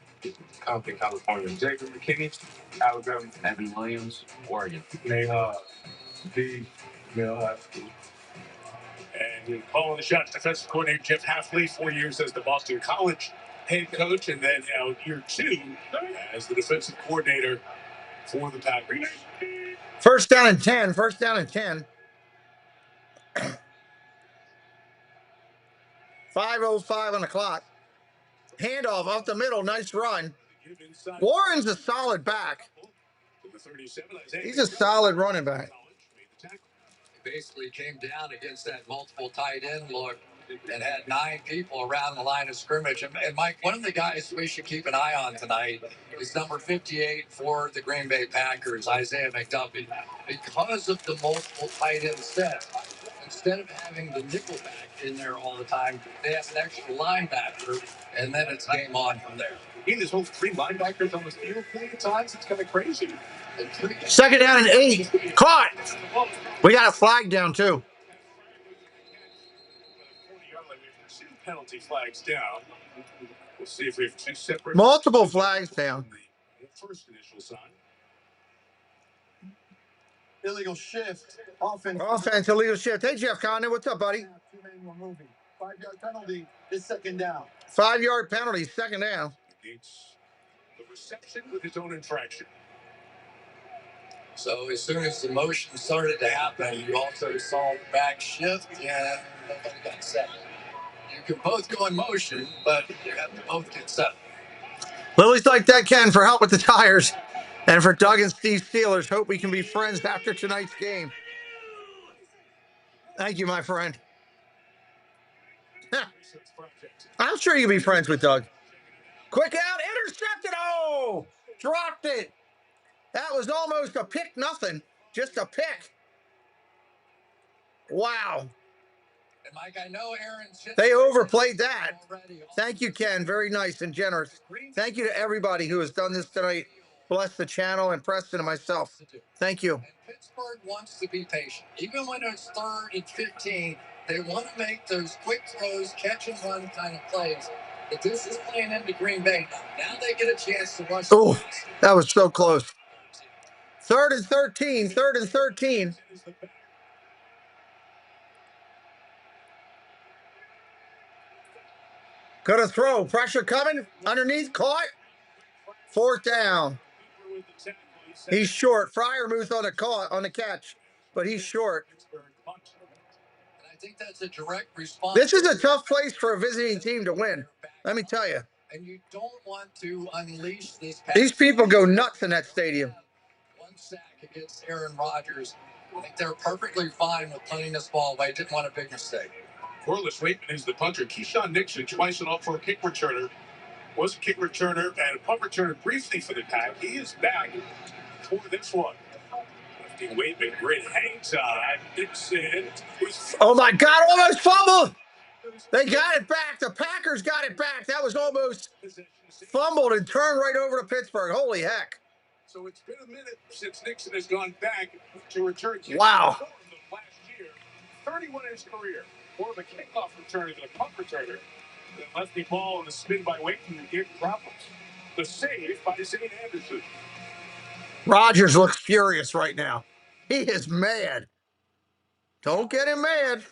Speaker 10: Compton, California. Jacob McKinney, Alabama. Evan Williams, Oregon.
Speaker 4: And he's calling the shots. Defensive coordinator Jeff Halfley, 4 years as the Boston College head coach, and then now year 2 as the defensive coordinator for the Packers.
Speaker 1: First down and 10. First down and 10. 5:05 on the clock. Handoff off the middle. Nice run. Warren's a solid back. He's a solid running back.
Speaker 6: Basically came down against that multiple tight end look and had 9 people around the line of scrimmage. And Mike, one of the guys we should keep an eye on tonight is number 58 for the Green Bay Packers, Isaiah McDuffie. Because of the multiple tight end set, instead of having the nickel back in there all the time, they have an extra linebacker, and then it's game on from there.
Speaker 4: There's whole 3 linebackers on the field 3 times. It's kind of crazy.
Speaker 1: Second down and 8. Caught. We got a flag down, too.
Speaker 4: 2 penalty flags down. We'll see if we have 2 separate.
Speaker 1: Multiple flags down.
Speaker 4: First initial sign.
Speaker 5: Illegal shift. Offense.
Speaker 1: Illegal shift. Hey, Jeff Condon, what's up, buddy?
Speaker 5: 5-yard penalty is second down.
Speaker 1: 5-yard penalty, second down.
Speaker 4: It's the reception with his own infraction.
Speaker 6: So as soon as the motion started to happen, you also saw the back shift, and nobody got set. You can both go in motion, but you have to both get set.
Speaker 1: Lily's like that, Ken, for help with the tires. And for Doug and Steve Steelers, hope we can be friends after tonight's game. Thank you, my friend. I'm sure you'll be friends with Doug. Quick out, intercepted. Oh, dropped it. That was almost a pick, nothing. Just a pick. Wow.
Speaker 6: And Mike, I know Aaron.
Speaker 1: They overplayed that. Thank you, Ken. Very nice and generous. Thank you to everybody who has done this tonight. Bless the channel and Preston and myself. Thank you.
Speaker 6: And Pittsburgh wants to be patient. Even when it's 3rd and 15, they want to make those quick throws, catch and run kind of plays. But this is playing into Green Bay. Now they get a chance to rush.
Speaker 1: Oh, that was so close. 3rd and 13. 3rd and 13. Gonna throw. Pressure coming. Underneath. Caught. 4th down. He's short. Fryermuth on the catch, but he's short.
Speaker 6: I think that's a direct response.
Speaker 1: This is a tough place for a visiting team to win. Let me tell you.
Speaker 6: And you don't want to unleash this.
Speaker 1: These people go nuts in that stadium.
Speaker 6: One sack against Aaron Rodgers. I think they're perfectly fine with punting this ball away. Didn't want a big mistake.
Speaker 4: Corliss Waitman is the punter. Keyshawn Nixon twice and all for a kick returner. Was a kick returner and a punt returner briefly for the Pack. He is back for this one. Waitman, great hang time. Nixon.
Speaker 1: Oh my God! Almost fumbled. They got it back. The Packers got it back. That was almost fumbled and turned right over to Pittsburgh. Holy heck!
Speaker 4: So it's been a minute since Nixon has gone back to return.
Speaker 1: Wow.
Speaker 4: Last year, 31 in his career. More of a kickoff returner than a punt returner. The lefty ball and the spin by Waitman gave problems. The save by St. Anderson.
Speaker 1: Rodgers looks furious right now. He is mad. Don't get him mad.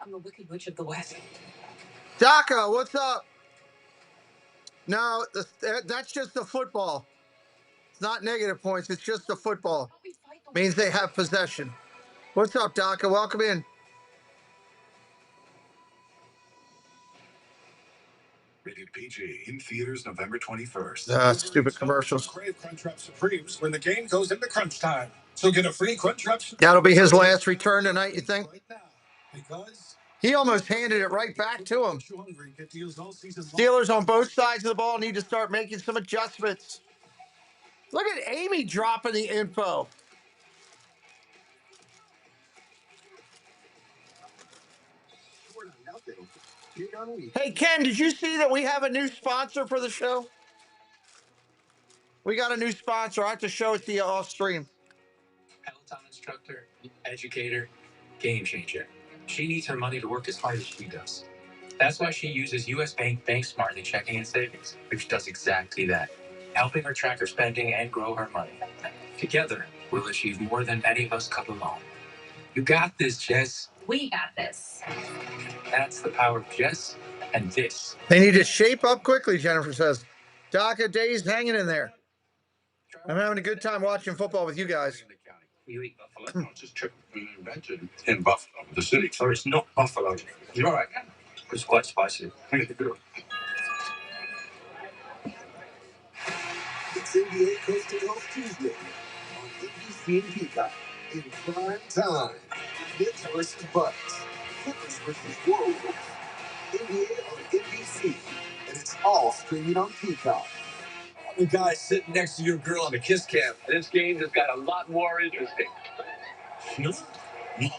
Speaker 2: I'm a wicked witch of the West.
Speaker 1: Daka, what's up? No, that's just the football. It's not negative points. It's just the football. Means they have possession. What's up, Daka? Welcome in.
Speaker 5: Rated PG in theaters November 21st.
Speaker 1: Stupid commercials.
Speaker 4: Crave Crunchwrap Supremes when the game goes into crunch time. So get a free Crunchwrap.
Speaker 1: That'll be his last return tonight, you think?
Speaker 4: Right now, because
Speaker 1: He almost handed it right back to him. Steelers on both sides of the ball need to start making some adjustments. Look at Amy dropping the info. Hey, Ken, did you see that we have a new sponsor for the show? We got a new sponsor. I have to show it to you off stream.
Speaker 11: Peloton instructor, educator, game changer. She needs her money to work as hard as she does. That's why she uses U.S. Bank Smartly Checking and Savings, which does exactly that, helping her track her spending and grow her money. Together, we'll achieve more than any of us could alone. You got this, Jess.
Speaker 2: We got this.
Speaker 11: That's the power of Jess and this.
Speaker 1: They need to shape up quickly, Jennifer says. Daka Day's hanging in there. I'm having a good time watching football with you guys.
Speaker 9: You eat buffalo. Not just chicken invented in Buffalo, the city. So it's not buffalo. You're all right. It's quite spicy.
Speaker 5: It's NBA Coast to Coast Tuesday on NBC and Peacock in prime time. Knicks versus Bucks, Clippers versus Warriors. NBA on NBC, and it's all streaming on Peacock.
Speaker 3: The guy sitting next to your girl on the kiss cam. This game has got a lot more interesting.
Speaker 4: no.
Speaker 3: If you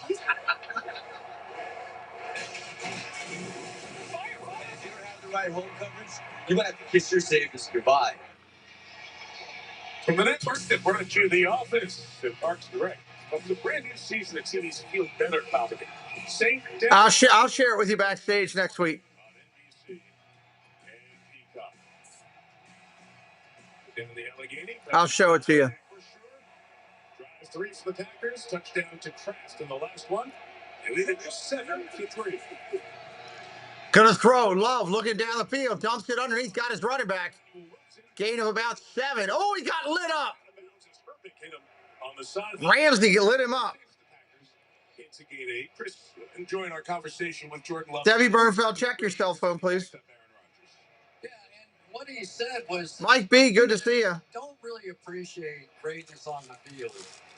Speaker 3: don't have the right home coverage, you might have to kiss your safest goodbye.
Speaker 4: From the network that brought you The Office and Parks Direct, comes a brand new season of TV's Feel Better comedy. St.
Speaker 1: I'll share it with you backstage next week.
Speaker 4: On NBC and Peacock. In the Allegheny,
Speaker 1: I'll show it to you.
Speaker 4: Drive 3 for the Packers, touchdown to Trask in the last one. And lead it 7-3.
Speaker 1: Gonna throw. Love looking down the field. Dumps it underneath. Got his running back. Gain of about 7. Oh, he got lit up. Ramsey lit him up.
Speaker 4: It's a gain 8. Chris, enjoying our conversation with Jordan Love.
Speaker 1: Debbie Bernfeld, check your cell phone, please.
Speaker 6: Yeah, and what he said was,
Speaker 1: Mike B, good to see you.
Speaker 6: don't really appreciate greatness on the field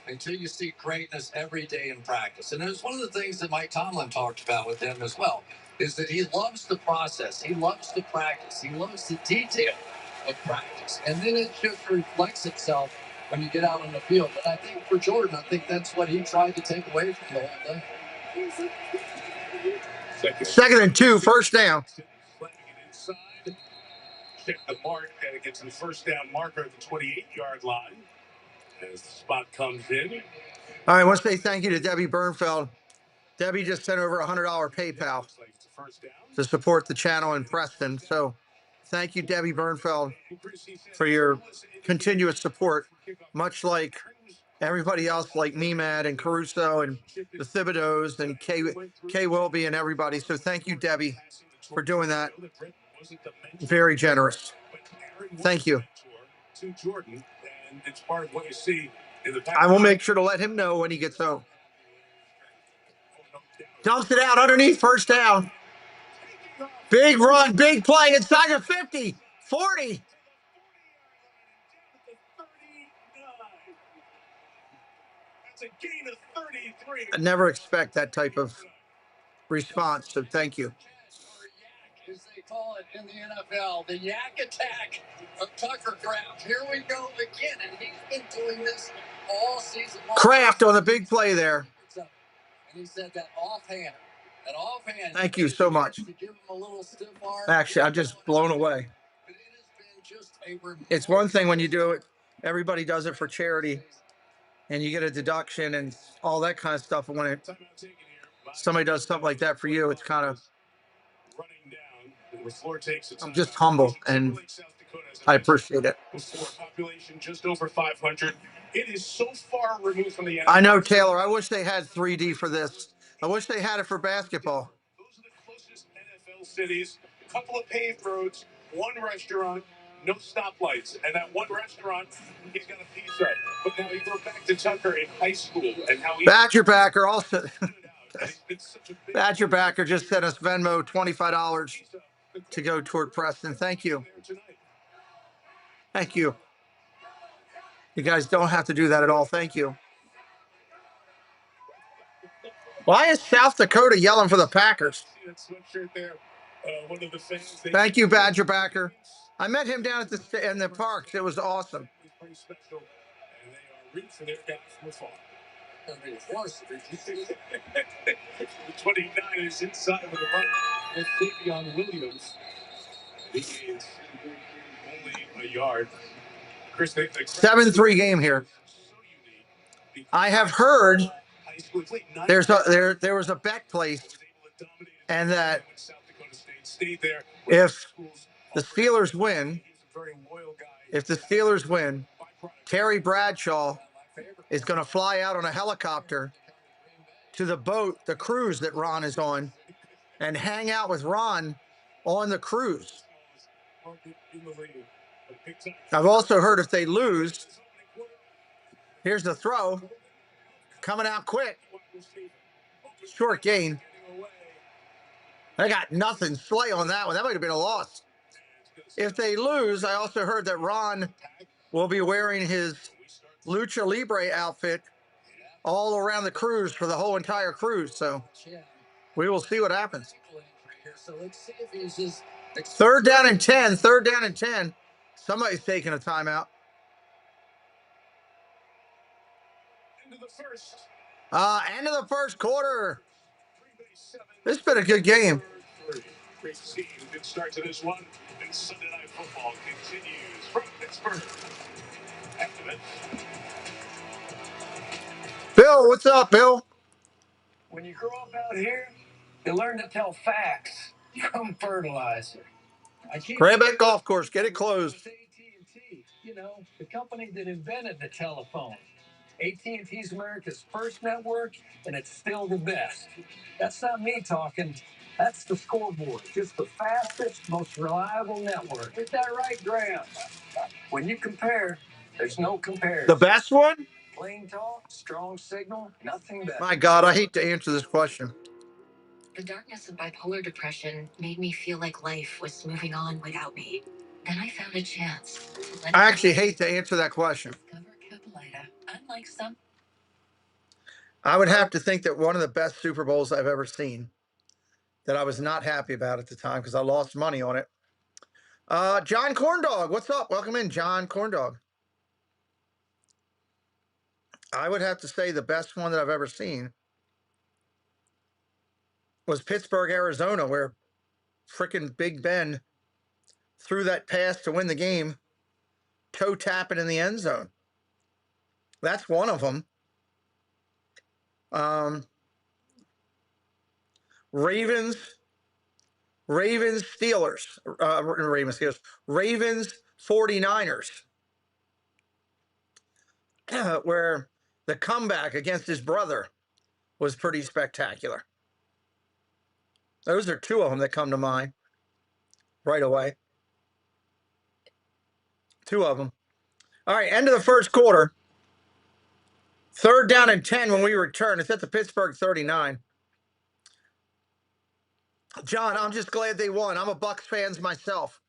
Speaker 6: until you see greatness every day in practice. And it was one of the things that Mike Tomlin talked about with him as well, is that he loves the process. He loves the practice. He loves the detail of practice. And then it just reflects itself when you get out on the field. But I think for Jordan, I think that's what he tried to take away from the whole thing.
Speaker 1: 2nd and 2, first down.
Speaker 4: Check the mark and it gets the first down marker at the 28-yard line. As the spot comes in.
Speaker 1: All right, I want to say thank you to Debbie Bernfeld. Debbie just sent over a $100 PayPal to support the channel in Preston. So thank you, Debbie Bernfeld, for your continuous support. Much like Everybody else like Nemad and Caruso and the Thibodeaux and K Wilby and everybody. So thank you, Debbie, for doing that. Very generous. Thank you. I will make sure to let him know when he gets home. Dumps it out underneath, first down. Big run, big play inside of 50, 40. I never expect that type of response, so thank you.
Speaker 6: As they call it in the NFL, the yak attack of Tucker Kraft. Here we go again, and he's been doing this all season long.
Speaker 1: Kraft on the big play there.
Speaker 6: And he said that offhand.
Speaker 1: Thank you so much. Actually, I'm just blown away. It's one thing when you do it, everybody does it for charity, and you get a deduction and all that kind of stuff. And when somebody does something like that for you, it's kind of, I'm just humble, and I appreciate it.
Speaker 4: Population just over 500. It is so far removed from the NFL.
Speaker 1: I know, Taylor. I wish they had 3D for this. I wish they had it for basketball.
Speaker 4: Those are the closest NFL cities. A couple of paved roads, one restaurant, no stoplights. And that one restaurant, he's got a piece of. But now he goes back to Tucker in high school and how he...
Speaker 1: Badger Backer also. Badger Backer just sent us Venmo $25 to go toward Preston. Thank you. Thank you. You guys don't have to do that at all. Thank you. Why is South Dakota yelling for the Packers? Thank you, Badger Backer. I met him down at in the parks. It was awesome.
Speaker 4: The 29 is inside of the run with Savion Williams. He gains only a yard.
Speaker 1: 7-3 game here. I have heard there was a bet placed, and that if the Steelers win, Terry Bradshaw is going to fly out on a helicopter to the boat, the cruise that Ron is on, and hang out with Ron on the cruise. I've also heard if they lose, here's the throw, coming out quick, short gain. They got nothing. Slay on that one. That might have been a loss. If they lose, I also heard that Ron will be wearing his Lucha Libre outfit all around the cruise for the whole entire cruise. So we will see what happens. Third down and 10. Somebody's taking a timeout. End of the first quarter. This has been a good game.
Speaker 4: Good start to this one, and Sunday Night Football continues from Pittsburgh.
Speaker 1: Bill, what's up, Bill?
Speaker 12: When you grow up out here, you learn to tell facts from fertilizer.
Speaker 1: Grab that golf course, get it closed.
Speaker 12: AT&T, the company that invented the telephone. AT&T's America's first network, and it's still the best. That's not me talking. That's the scoreboard. Just the fastest, most reliable network. Is that right, Graham? When you compare, there's no comparison.
Speaker 1: The best one?
Speaker 12: Plain talk, strong signal, nothing better.
Speaker 1: My God, I hate to answer this question.
Speaker 13: The darkness of bipolar depression made me feel like life was moving on without me. Then I found a chance.
Speaker 1: I actually hate to answer that question.
Speaker 13: Unlike some.
Speaker 1: I would have to think that one of the best Super Bowls I've ever seen, that I was not happy about at the time because I lost money on it. John Corndog, what's up? Welcome in, John Corndog. I would have to say the best one that I've ever seen was Pittsburgh, Arizona, where frickin' Big Ben threw that pass to win the game, toe tapping in the end zone. That's one of them. Ravens, Steelers, 49ers, where The comeback against his brother was pretty spectacular. Those are two of them that come to mind right away. Two of them. All right, end of the first quarter. 3rd down and 10 when we return. It's at the Pittsburgh 39. John, I'm just glad they won. I'm a Bucks fan myself.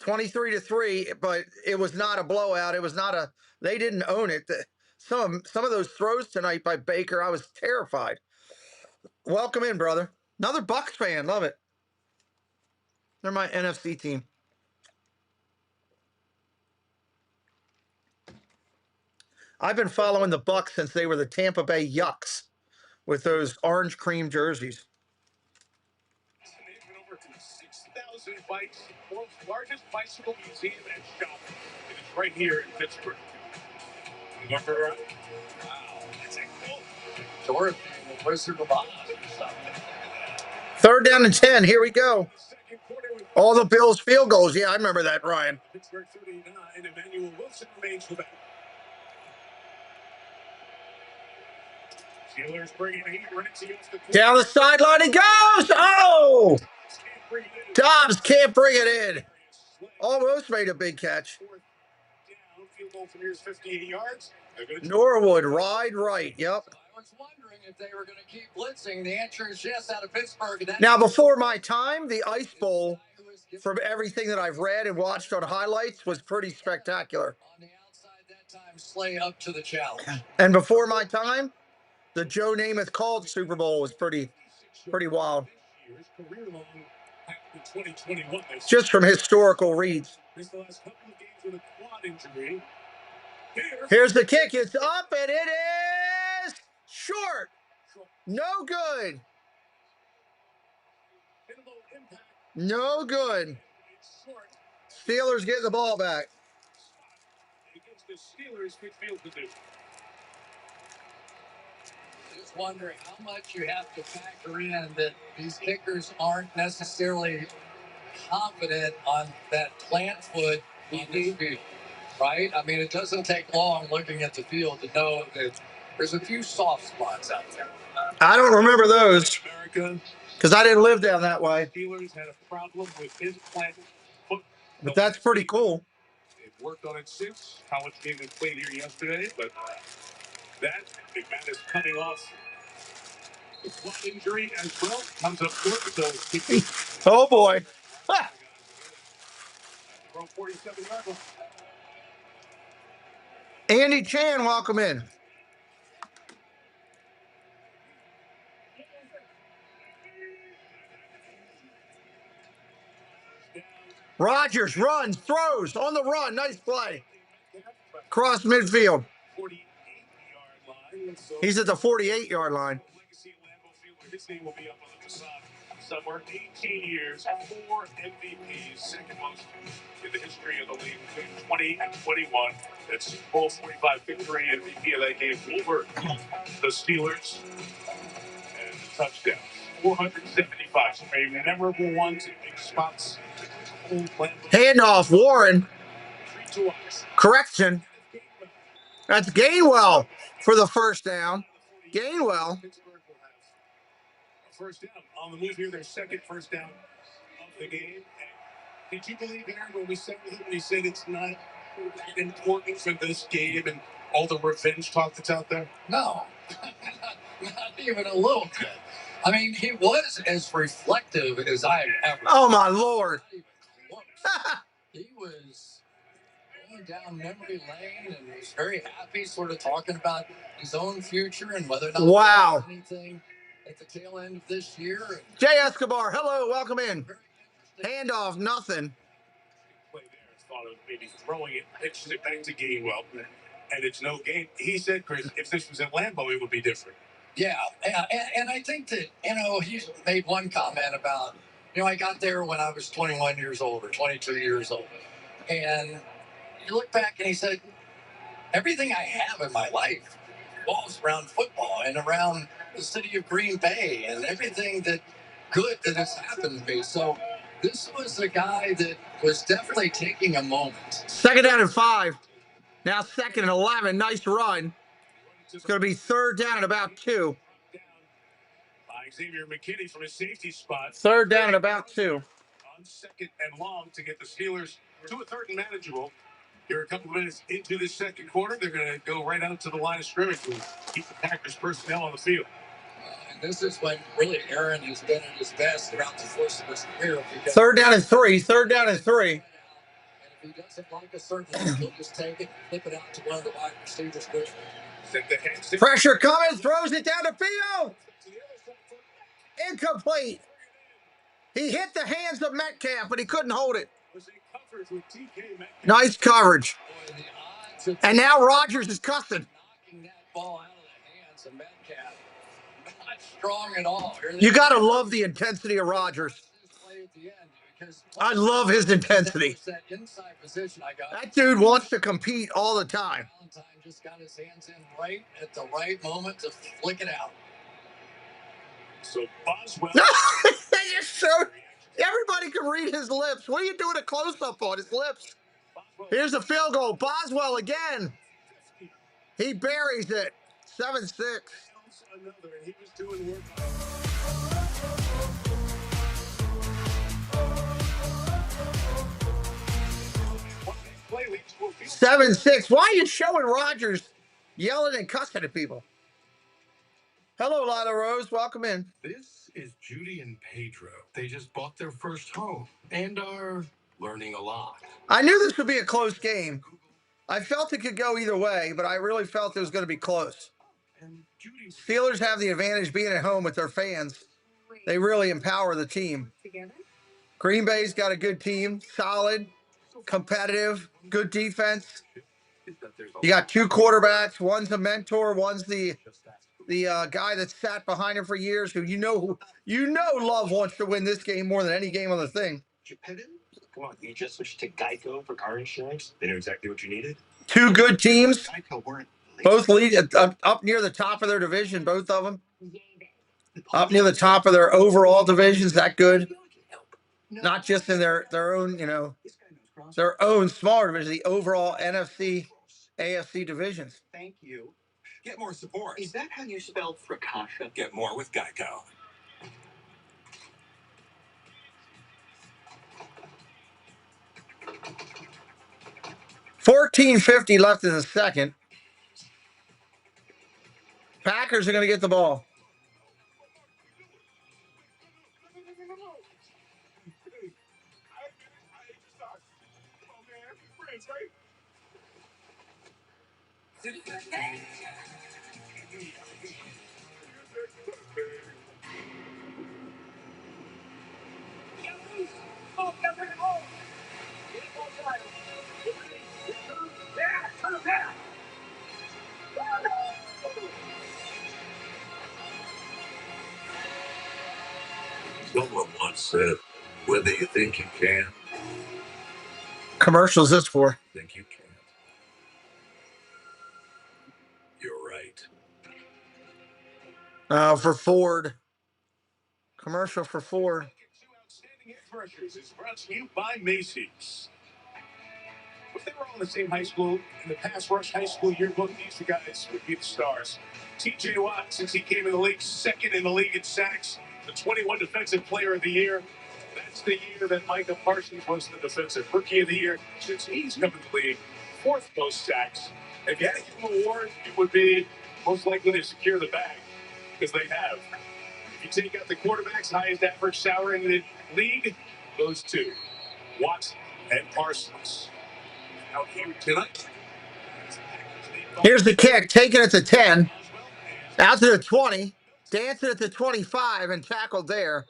Speaker 1: 23-3, but it was not a blowout. It was not a. They didn't own it. Some of those throws tonight by Baker, I was terrified. Welcome in, brother. Another Bucks fan. Love it. They're my NFC team. I've been following the Bucks since they were the Tampa Bay Yucks with those orange cream jerseys.
Speaker 4: Over 6,000 bikes, world's largest bicycle museum and shop. It is right here in Pittsburgh. Remember? Wow, that's a cool.
Speaker 6: Dorothy, the Wizard of Oz.
Speaker 1: 3rd down and 10. Here we go. All the Bills field goals. Yeah, I remember that, Ryan.
Speaker 4: Pittsburgh 39, Emmanuel Wilson remains the back. Steelers bringing the heat.
Speaker 1: Down the sideline it goes. Oh! Dobbs can't bring it in. Almost made a big catch. Norwood, ride right. Yep.
Speaker 6: I was wondering if they were going to keep blitzing. The answer is yes out of Pittsburgh.
Speaker 1: Now, before my time, the Ice Bowl, from everything that I've read and watched on highlights, was pretty spectacular.
Speaker 6: On the outside that time, Slay up to the challenge.
Speaker 1: And before my time, the Joe Namath called Super Bowl was pretty wild. Just from historical reads. Here's the kick. It's up, and it is short. No good. No good. Steelers getting the ball back.
Speaker 6: Just wondering how much you have to factor in that these kickers aren't necessarily confident on that plant foot on this field, right? I mean, it doesn't take long looking at the field to know that there's a few soft spots out there.
Speaker 1: I don't remember those because I didn't live down that way.
Speaker 4: Steelers had a problem with his plant foot.
Speaker 1: But that's pretty cool.
Speaker 4: They've worked on it since. College game they played here yesterday, but that big man is coming off the foot injury as well. Comes up short, so
Speaker 1: oh boy. Ah.
Speaker 4: 47-yard line.
Speaker 1: Andy Chan, welcome in. Rodgers runs, throws on the run. Nice play. Cross midfield. He's at the 48-yard line.
Speaker 4: His name will be up on the facade somewhere. 18 years, 4 MVPs, second most in the history of the league, between 20 and 21. That's full 45 victory MVP of that game over the Steelers. And touchdowns. 475. Some very memorable ones in big spots.
Speaker 1: Handoff, Warren. Correction. That's Gainwell for the first down. Gainwell.
Speaker 4: First down on the move here, their second first down of the game. And did you believe, Aaron, when we said with him, he said it's not important for this game and all the revenge talk that's out there?
Speaker 6: No, not even a little bit. I mean, he was as reflective as I've ever.
Speaker 1: Oh my Lord!
Speaker 6: He was going down memory lane and was very happy, sort of talking about his own future and whether or not
Speaker 1: wow.
Speaker 6: anything at the tail end of this year.
Speaker 1: Jay Escobar, hello, welcome in. Handoff, nothing.
Speaker 4: Play there, thought of maybe throwing it, pitches it back to Gainwell, and it's no gain. He said, Chris, if this was at Lambeau, it would be different.
Speaker 6: Yeah, and I think that, he made one comment about, I got there when I was 21 years old or 22 years old. And you look back and he said, everything I have in my life revolves around football and around the city of Green Bay and everything that good that has happened to me. So this was a guy that was definitely taking a moment.
Speaker 1: 2nd down and 5. Now 2nd and 11. Nice run. It's going to be third down at about 2.
Speaker 4: Xavier McKinney from his safety spot.
Speaker 1: Third down at about 2.
Speaker 4: On second and long to get the Steelers to a third and manageable. Here a couple of minutes into the second quarter. They're going to go right out to the line of scrimmage and keep the Packers personnel on the field.
Speaker 6: And this is when really Aaron has been at his best throughout the course of his career.
Speaker 1: Third down and 3. Third down and 3.
Speaker 6: And if he doesn't like a certain look, he'll just take it and flip it out to one of the wide receivers.
Speaker 1: Pressure coming, throws it down the field. Incomplete. He hit the hands of Metcalf, but he couldn't hold it. Nice coverage. And now Rodgers is cussing.
Speaker 6: Knocking that ball out of the hands of Metcalf. Not strong at all.
Speaker 1: You got to love the intensity of Rodgers. I love his intensity. That dude wants to compete all the time.
Speaker 6: Valentine just got his hands in right at the right moment to flick it out.
Speaker 4: So Boswell.
Speaker 1: Everybody can read his lips. What are you doing a close-up on his lips? Here's a field goal. Boswell again. He buries it. 7-6.
Speaker 4: He was doing work.
Speaker 1: 7-6. Why are you showing Rodgers yelling and cussing at people? Hello, Lila Rose. Welcome in.
Speaker 7: This is Judy and Pedro. They just bought their first home and are learning a lot.
Speaker 1: I knew this would be a close game. I felt it could go either way, but I really felt it was going to be close. Steelers have the advantage being at home with their fans. They really empower the team. Green Bay's got a good team, solid, competitive, good defense. You got 2 quarterbacks. One's a mentor. One's the guy that sat behind him for years, who Love wants to win this game more than any game on the thing.
Speaker 3: Come on, you just switched to Geico for car insurance. They knew exactly what you needed.
Speaker 1: 2 good teams.
Speaker 3: Geico weren't late.
Speaker 1: Both lead up near the top of their division, both of them. Up near the top of their overall divisions, that good. Not just in their own, their own smaller division, the overall NFC, AFC divisions.
Speaker 3: Thank you. Get more support. Is that how you spell Fracasha? Get more with Geico.
Speaker 1: $14.50 left in the second. Packers are going to get the ball.
Speaker 9: Someone once said, whether you think you can,
Speaker 1: Commercials this for?
Speaker 9: think you can't. You're right.
Speaker 1: For Ford. Commercial for Ford.
Speaker 4: Outstanding commercials is brought to you by Macy's. If they were all in the same high school in the past Rush High School yearbook, these two guys would be the stars. TJ Watt, since he came in the league, second in the league in sacks, the 21 Defensive Player of the Year. That's the year that Micah Parsons was the Defensive Rookie of the Year. Since he's come in the league, 4th most sacks. If you had to give him an award, it would be most likely to secure the bag, because they have. If you take out the quarterback's highest average salary in the league, those two, Watt and Parsons. Out here tonight.
Speaker 1: Here's the kick. Taking it to 10. Out to the 20. Dancing at the 25 and tackled there.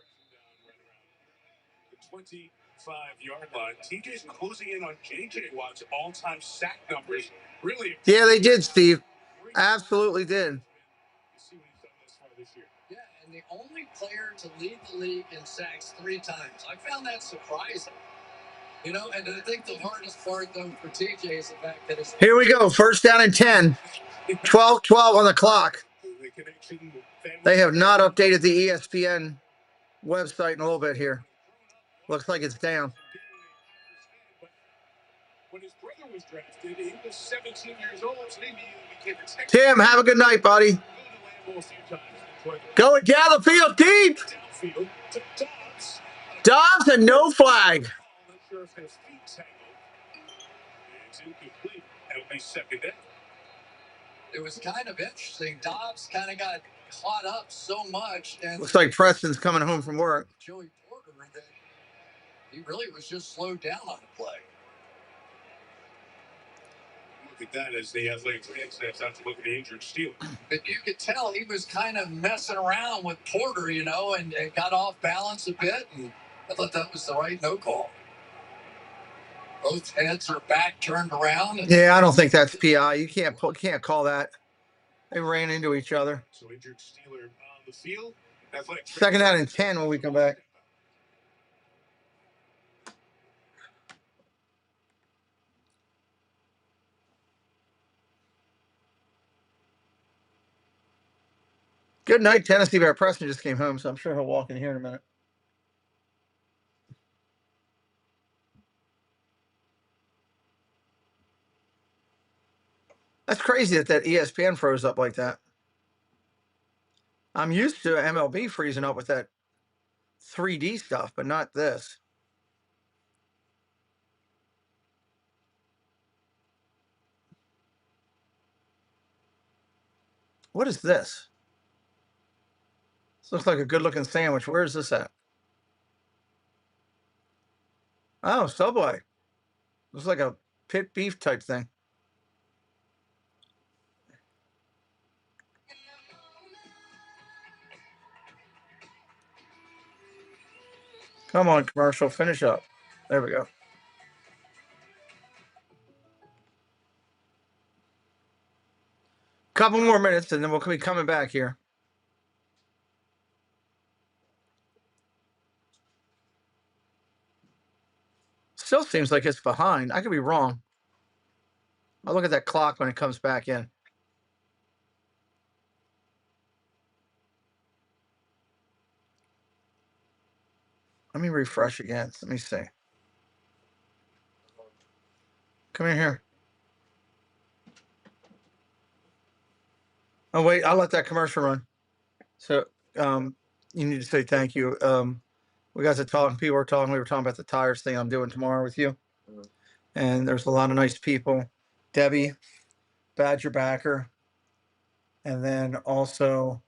Speaker 4: The 25-yard line. TJ's closing in on J.J. Watt's all-time sack numbers. Really?
Speaker 1: Yeah, they did, Steve. Absolutely did.
Speaker 6: Yeah, and the only player to lead the league in sacks 3 times. I found that surprising. And I think the hardest part, though, for TJ is the fact that it's...
Speaker 1: Here we go. First down and 10. 12-12 on the clock. They have not updated the ESPN website in a little bit here. Looks like it's down.
Speaker 4: When his brother was drafted, he was 17 years old, so he became a tech.
Speaker 1: Tim, have a good night, buddy. Go down the field deep.
Speaker 4: Downfield to Dobbs.
Speaker 1: Dobbs and no flag.
Speaker 4: Not sure if his feet tangled. It's incomplete. That'll be second down.
Speaker 6: It was kind of interesting. Dobbs kind of got caught up so much, and
Speaker 1: Looks like Preston's coming home from work.
Speaker 6: Joey Porter, that he really was just slowed down on the play.
Speaker 4: Look at that as the athletic steps out to look at the injured Steeler.
Speaker 6: But you could tell he was kind of messing around with Porter, you know, and got off balance a bit. And I thought that was the right no call. Both heads are back turned around.
Speaker 1: Yeah, I don't think that's PI. You can't call that. They ran into each other.
Speaker 4: So injured Steeler on the field.
Speaker 1: Second down and 10 when we come back. Good night, Tennessee Bear. Preston just came home, so I'm sure he'll walk in here in a minute. That's crazy that ESPN froze up like that. I'm used to MLB freezing up with that 3D stuff, but not this. What is this? This looks like a good-looking sandwich. Where is this at? Oh, Subway. Looks like a pit beef type thing. Come on, commercial. Finish up. There we go. Couple more minutes, and then we'll be coming back here. Still seems like it's behind. I could be wrong. I'll look at that clock when it comes back in. Let me refresh again. Let me see. Come here. Oh, wait. I'll let that commercial run. So you need to say thank you. We got to talking. People were talking. We were talking about the tires thing I'm doing tomorrow with you. And there's a lot of nice people. Debbie, Badger Backer. And then also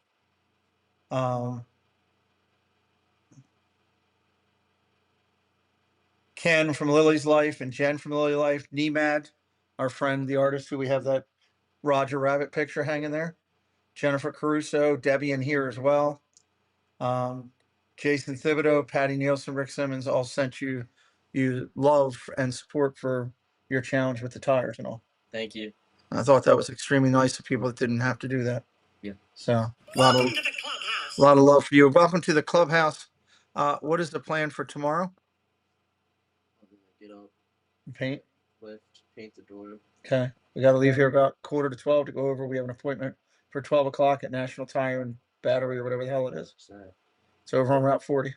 Speaker 1: Ken from Lily's Life and Jen from Lily Life. Nemad, our friend, the artist who we have that Roger Rabbit picture hanging there. Jennifer Caruso, Debbie in here as well. Jason Thibodeau, Patty Nielsen, Rick Simmons all sent you love and support for your challenge with the tires and all.
Speaker 14: Thank you.
Speaker 1: I thought that was extremely nice of people that didn't have to do that.
Speaker 14: Yeah.
Speaker 1: So a lot of love for you. Welcome to the clubhouse. What is the plan for tomorrow?
Speaker 14: I'm gonna get up,
Speaker 1: Paint.
Speaker 14: lift, paint the door.
Speaker 1: Okay. We got to leave here about 11:45 to go over. We have an appointment for 12 o'clock at National Tire and Battery or whatever the hell it is. It's over on Route 40.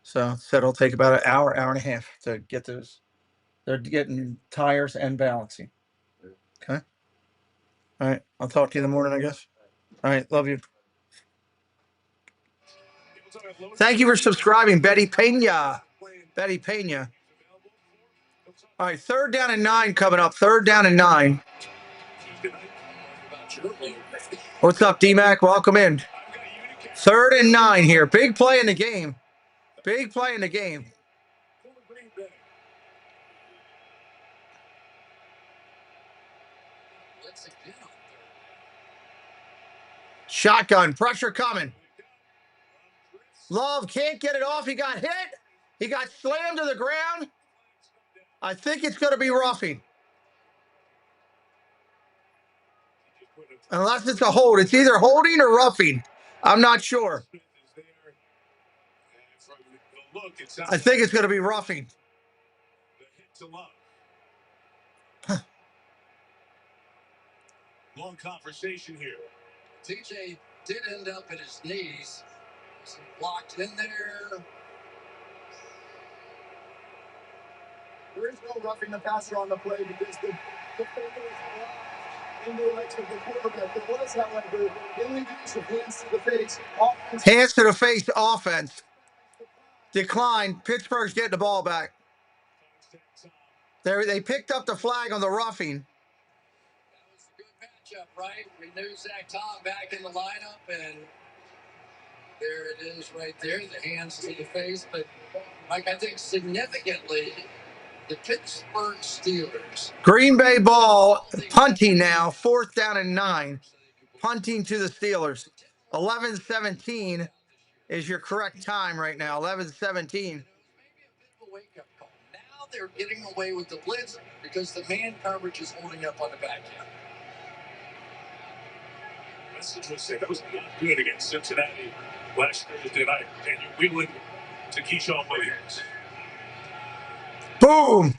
Speaker 1: So said it'll take about an hour, hour and a half to get those. They're getting tires and balancing. Okay. All right. I'll talk to you in the morning, I guess. All right. Love you. Thank you for subscribing, Betty Pena. Betty Pena. All right. 3rd down and 9 coming up. 3rd down and 9. What's up, D-Mac? Welcome in. 3rd and 9 here. Big play in the game. Big play in the game. Shotgun. Pressure coming. Love can't get it off. He got hit. He got slammed to the ground. I think it's going to be roughing. Unless it's a hold. It's either holding or roughing. I'm not sure. I think it's going to be roughing.
Speaker 4: Long conversation here.
Speaker 6: TJ did end up at his knees. Blocked in there.
Speaker 5: There is no roughing the passer on the play because the defender is in the legs of the quarterback. There was, however, illegal use of hands to the face.
Speaker 1: Hands to the face offense. Declined. Pittsburgh's getting the ball back. They picked up the flag on the roughing.
Speaker 6: That was a good matchup, right? We knew Zach Tom back in the lineup, and there it is right there, the hands to the face. But, Mike, I think significantly, the Pittsburgh Steelers.
Speaker 1: Green Bay ball, punting now, 4th down and 9. Punting to the Steelers. 11-17 is your correct time right now, 11-17.
Speaker 6: Wake-up call. Now they're getting away with the blitz because the man coverage is holding up on the back end.
Speaker 4: Message would say that was not good against Cincinnati last Thursday night. Daniel Wheeling to Keyshawn Williams.
Speaker 1: Boom!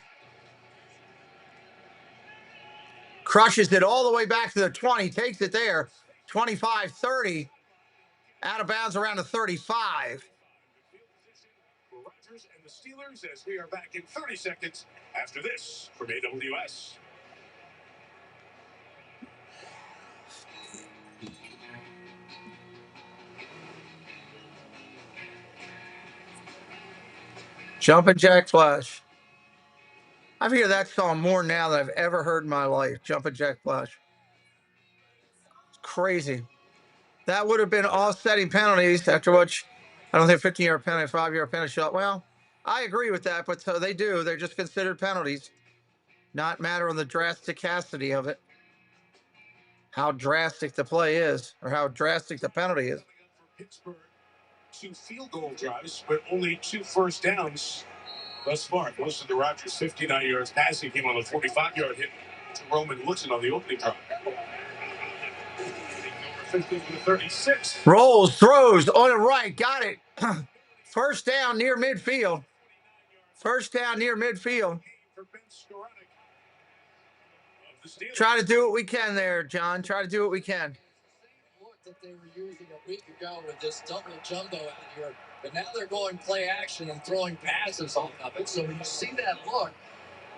Speaker 1: Crushes it all the way back to the 20. Takes it there. 25-30. Out of bounds around the 35.
Speaker 4: For Rodgers and the Steelers as we are back in 30 seconds after this from AWS.
Speaker 1: Jumpin' Jack Flash. I've heard that song more now than I've ever heard in my life. Jumpin' Jack Flash. It's crazy. That would have been offsetting penalties, after which I don't think 15-yard penalty, 5-yard penalty shot. Well, I agree with that, but so they do. They're just considered penalties. Not matter on the drasticity of it. How drastic the play is, or how drastic the penalty is.
Speaker 4: Pittsburgh, 2 field goal drives, but only 2 first downs thus far. Most of the Rodgers 59 yards passing came on a 45-yard hit to Roman Woodson on the opening drive. 15-36.
Speaker 1: Rolls, throws on the right, got it. First down near midfield. First down near midfield. Try to do what we can there, John. Try to do what we can.
Speaker 6: Look that they were using a week ago with this double jumbo out here, but now they're going play action and throwing passes off of it. So when you see that look,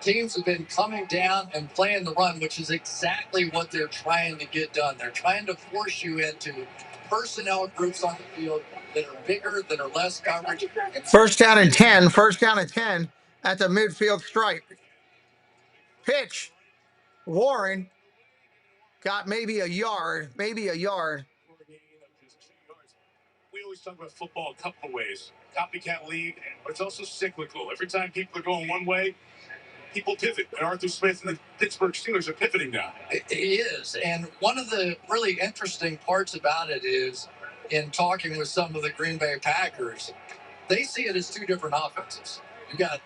Speaker 6: teams have been coming down and playing the run, which is exactly what they're trying to get done. They're trying to force you into personnel groups on the field that are bigger, that are less coverage.
Speaker 1: First down and 10. First down and 10 at the midfield stripe. Pitch. Warren got maybe a yard. Maybe a yard.
Speaker 4: We always talk about football a couple of ways. Copycat league, but it's also cyclical. Every time people are going one way, people pivot. And Arthur Smith and the Pittsburgh Steelers are pivoting now.
Speaker 6: It is. And one of the really interesting parts about it is, in talking with some of the Green Bay Packers, they see it as 2 different offenses. You got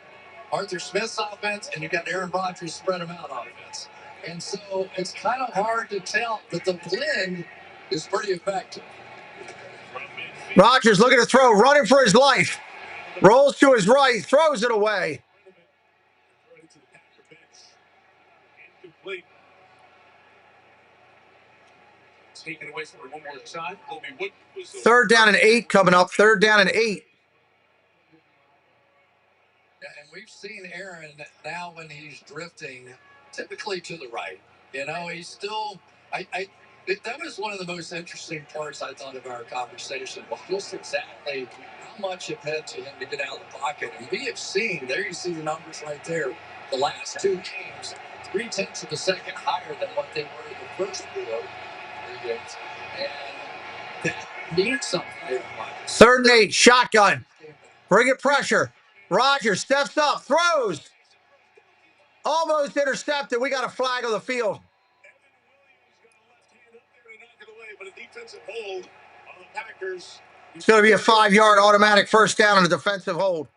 Speaker 6: Arthur Smith's offense, and you got Aaron Rodgers spread them out offense. And so it's kind of hard to tell, but the blend is pretty effective.
Speaker 1: Rodgers looking to throw, running for his life. Rolls to his right, throws it away.
Speaker 4: Taken away from one more time.
Speaker 1: 3rd down and 8 coming up. 3rd down and 8.
Speaker 6: And we've seen Aaron now when he's drifting, typically to the right. You know, he's still. That was one of the most interesting parts I thought of our conversation. Was just exactly how much it meant to him to get out of the pocket. And we have seen, there you see the numbers right there, the last 2 games, 0.3 of a second higher than what they were in the first 4 games. And that means something.
Speaker 1: 3rd and 8, shotgun. Bring it pressure. Rodgers steps up, throws. Almost intercepted. We got a flag on the field. It's going to be a 5-yard automatic first down on a defensive hold.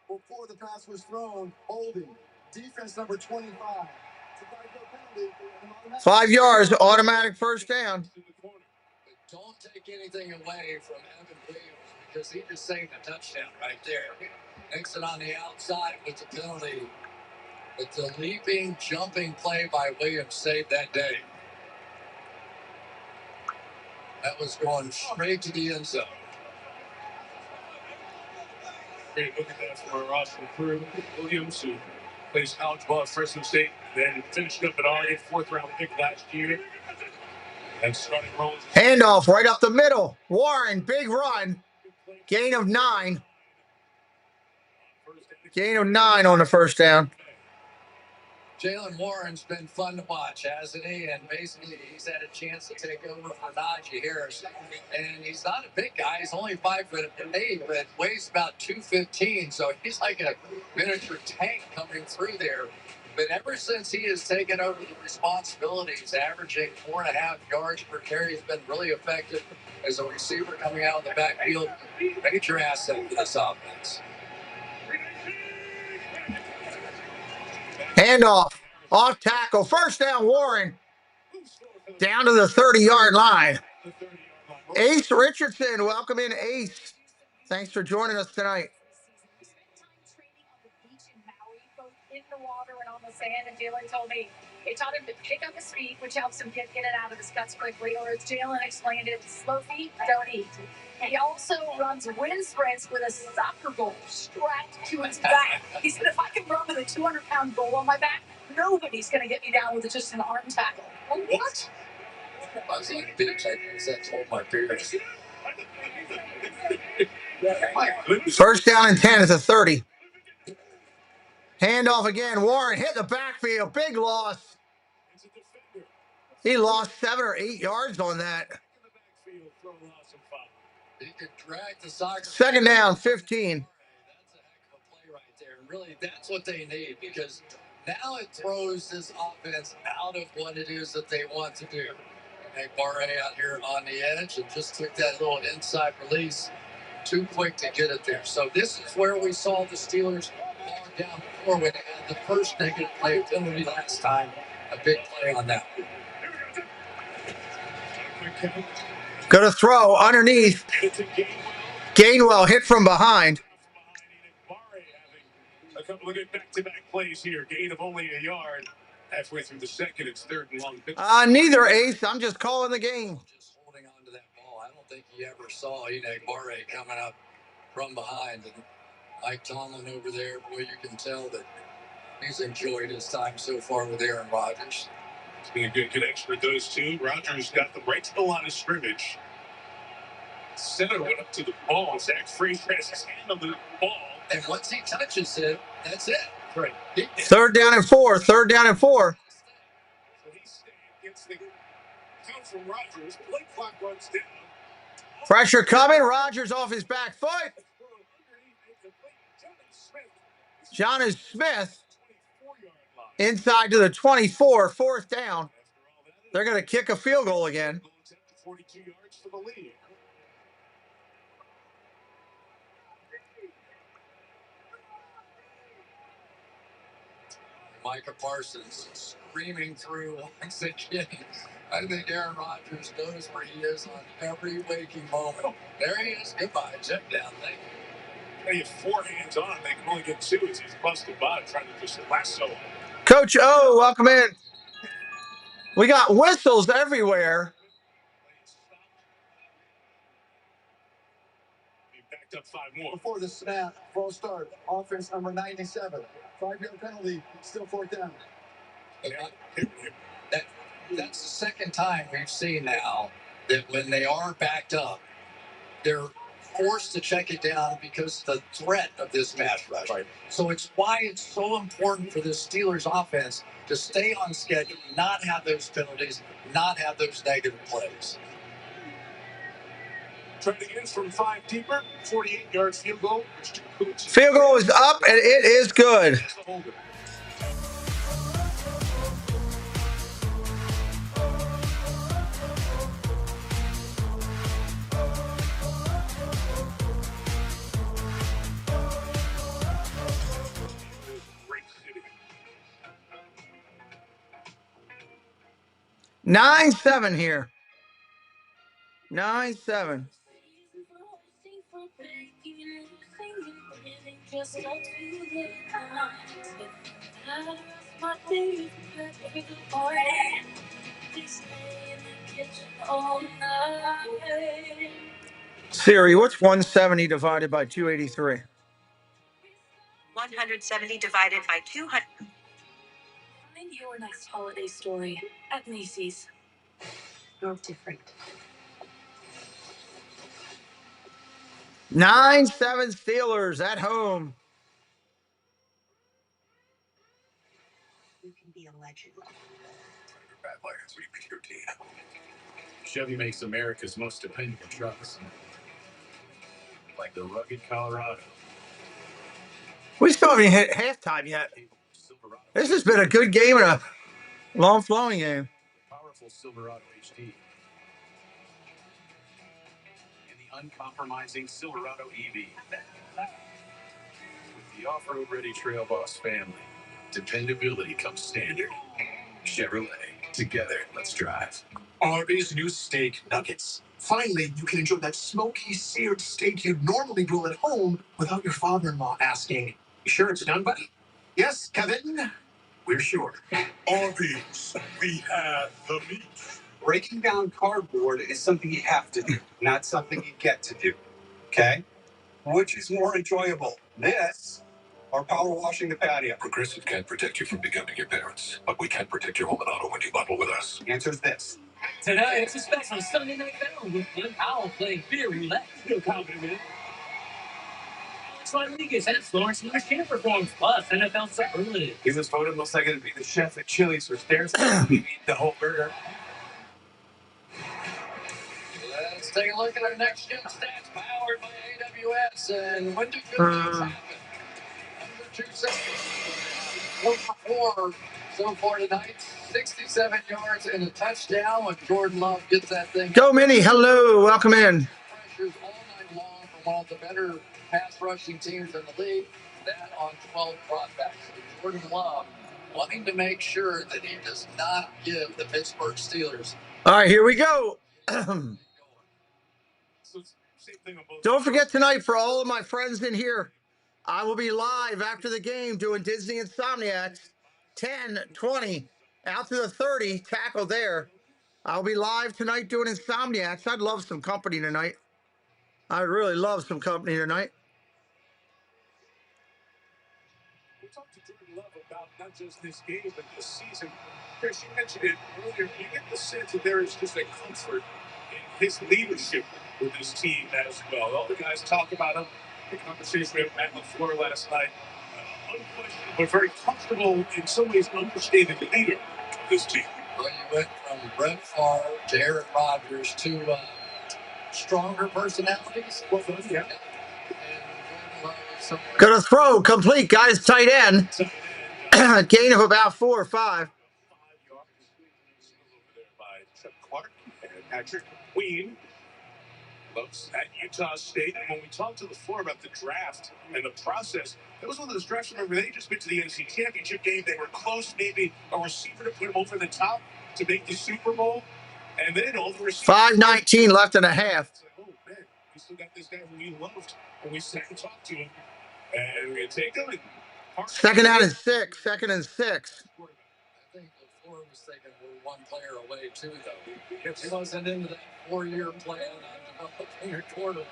Speaker 5: Before the pass was thrown, holding. Defense number 25.
Speaker 1: 5 yards, automatic first down.
Speaker 6: Don't take anything away from Evan Williams because he just saved a touchdown right there. Makes it on the outside with the penalty. But the leaping, jumping play by Williams saved that day. That was going straight to the end zone.
Speaker 4: Great look at that from our Austin crew. Williams, who plays college ball at Fresno State, then finished up at Oregon, 4th-round pick last year. And starting roles.
Speaker 1: Handoff right up the middle. Warren, big run. Gain of 9. Gain of 9 on the first down.
Speaker 6: Jalen Warren's been fun to watch, hasn't he? And basically, he's had a chance to take over for Najee Harris. And he's not a big guy. He's only 5'8", but weighs about 215. So he's like a miniature tank coming through there. But ever since he has taken over the responsibilities, averaging 4.5 yards per carry, he's been really effective as a receiver coming out of the backfield. Major asset for this offense.
Speaker 1: Handoff. Off tackle. First down, Warren. Down to the 30-yard line. Ace Richardson. Welcome in, Ace. Thanks for joining us tonight.
Speaker 8: In the water and on the sand, and Jalen told me it taught him to pick up his feet, which helps him get in and out of his guts quickly. Or as Jalen explained it, slow feet don't eat. He also runs wind sprints with a soccer goal strapped to his back. He said, if I can run with a 200-pound goal on my back, nobody's going to get me down with just an arm tackle. What?
Speaker 6: I was like, bitch, I said, told my parents.
Speaker 1: First down and 10 is a 30. Handoff again. Warren hit the backfield. Big loss. He lost 7 or 8 yards on that.
Speaker 6: He could drag the soccer.
Speaker 1: Second down, 15.
Speaker 6: That's a heck of a play right there. And really, that's what they need, because now it throws this offense out of what it is that they want to do. And Barre out here on the edge and just took that little inside release. Too quick to get it there. So this is where we saw the Steelers fall down before when they had the first negative play penalty last time. A big play on that.
Speaker 1: Going to throw underneath. Gainwell hit from behind.
Speaker 4: A couple of good back-to-back plays here. Gain of only a yard. Halfway through the second, it's 3rd and long.
Speaker 1: Neither, Ace. I'm just calling the game.
Speaker 6: Just holding on to that ball. I don't think he ever saw Barre coming up from behind. And Mike Tomlin over there, boy, you can tell that he's enjoyed his time so far with Aaron Rodgers.
Speaker 4: It's been a good connection with those two. Rodgers got them right to the line of scrimmage. Center went up to the ball. Zach Freeze has his hand on the ball.
Speaker 6: And once he touches it, that's it.
Speaker 4: Right.
Speaker 1: 3rd down and 4. 3rd down and 4.
Speaker 4: So he's staying against the count from Rodgers. Play clock runs down.
Speaker 1: Pressure coming. Rodgers off his back foot. Jonnu Smith inside to the 24. 4th down. They're going to kick a field goal again.
Speaker 4: 42 yards for the lead.
Speaker 6: Micah Parsons screaming through once again. I think Aaron Rodgers knows where he is on every waking moment. There he is. Goodbye. Check down. Thank you.
Speaker 4: They have 4 hands on. They can only get 2 as he's busted by trying to just lasso him.
Speaker 1: Coach O, welcome in. We got whistles everywhere.
Speaker 4: Backed up 5 more.
Speaker 12: Before the snap, false start, offense number 97. 5-yard penalty, still 4th down.
Speaker 6: That's the second time we've seen now that when they are backed up, they're forced to check it down because of the threat of this pass rush. Right. So it's why it's so important for the Steelers offense to stay on schedule, not have those penalties, not have those negative plays.
Speaker 4: Trying to get from 5 deeper, 48-yard field goal.
Speaker 1: Field goal is up, and it is good. Nine seven here. 9-7. Siri, what's 170 divided by 283?
Speaker 13: 170 divided by 200.
Speaker 8: Find your next holiday story at Macy's. You're different.
Speaker 1: 9-7 Steelers at home.
Speaker 13: You can be a legend.
Speaker 4: Chevy makes America's most dependable trucks, like the rugged Colorado.
Speaker 1: We still haven't hit halftime yet. This has been a good game and a long flowing game.
Speaker 4: Powerful Silverado HD. And the uncompromising Silverado EV. With the off-road ready Trail Boss family, dependability comes standard. Chevrolet. Together, let's drive.
Speaker 5: Arby's new steak nuggets. Finally, you can enjoy that smoky, seared steak you'd normally grill at home without your father-in-law asking, "You sure it's done, buddy?" "Yes, Kevin. We're sure."
Speaker 4: Arby's, we have the meat.
Speaker 15: Breaking down cardboard is something you have to do, not something you get to do. Okay? Which is more enjoyable, this or power washing the patio?
Speaker 4: Progressive can't protect you from becoming your parents, but we can protect your home and auto when you bundle with us.
Speaker 15: Answer's this.
Speaker 12: Tonight, it's a special Sunday Night Battle with Glenn Powell playing beer roulette. Feel confident in it. Alex Rodriguez has Florence Lewis Camp performs, plus NFL superlatives.
Speaker 10: He was voted most likely to be the chef at Chili's for stairs. We eat the whole burger.
Speaker 6: Let's take a look at our next gen stats powered by AWS. And when do good things happen? Under 2 seconds. 1-4 so far tonight. 67 yards and a touchdown when Jordan Love gets that thing.
Speaker 1: Go Minnie, hello, welcome in.
Speaker 6: Pressures all night long from one of the better pass rushing teams in the league. That on 12 dropbacks. Jordan Love wanting to make sure that he does not give the Pittsburgh Steelers.
Speaker 1: All right, here we go. Don't forget tonight, for all of my friends in here, I will be live after the game doing Disney Insomniacs. 10, 20, out to the 30, tackle there. I'll be live tonight doing Insomniacs. I'd love some company tonight. I'd really love some company tonight.
Speaker 4: We talked to Jordan Love about not just this game, but this season. Chris, you mentioned it earlier. You get the sense that there is just a comfort in his leadership with this team as well. All the guys talk about him. The conversation we had on the floor last night. Unquestionable, but very comfortable, in some ways, understated leader of this team.
Speaker 6: Well, you went from Brett Favre to Aaron Rodgers to stronger personalities.
Speaker 4: Well, yeah.
Speaker 1: Gonna throw, complete, guys, tight end. Gain of about 4 or 5.
Speaker 4: By Clark and Patrick Queen. Loves at Utah State. And when we talked to the floor about the draft and the process, that was one of those drafts. Remember, they just been to the NFC Championship game. They were close, maybe a receiver to put him over the top to make the Super Bowl. And then all the receivers.
Speaker 1: 5:19 left and a half.
Speaker 4: It's like, oh, man, we still got this guy who we loved. And we sat and talked to him. And we're going to take him.
Speaker 1: Second down and 6. Second and 6.
Speaker 6: I think the floor was thinking we're one player away, too, though. He wasn't into that 4-year plan on developing a quarterback.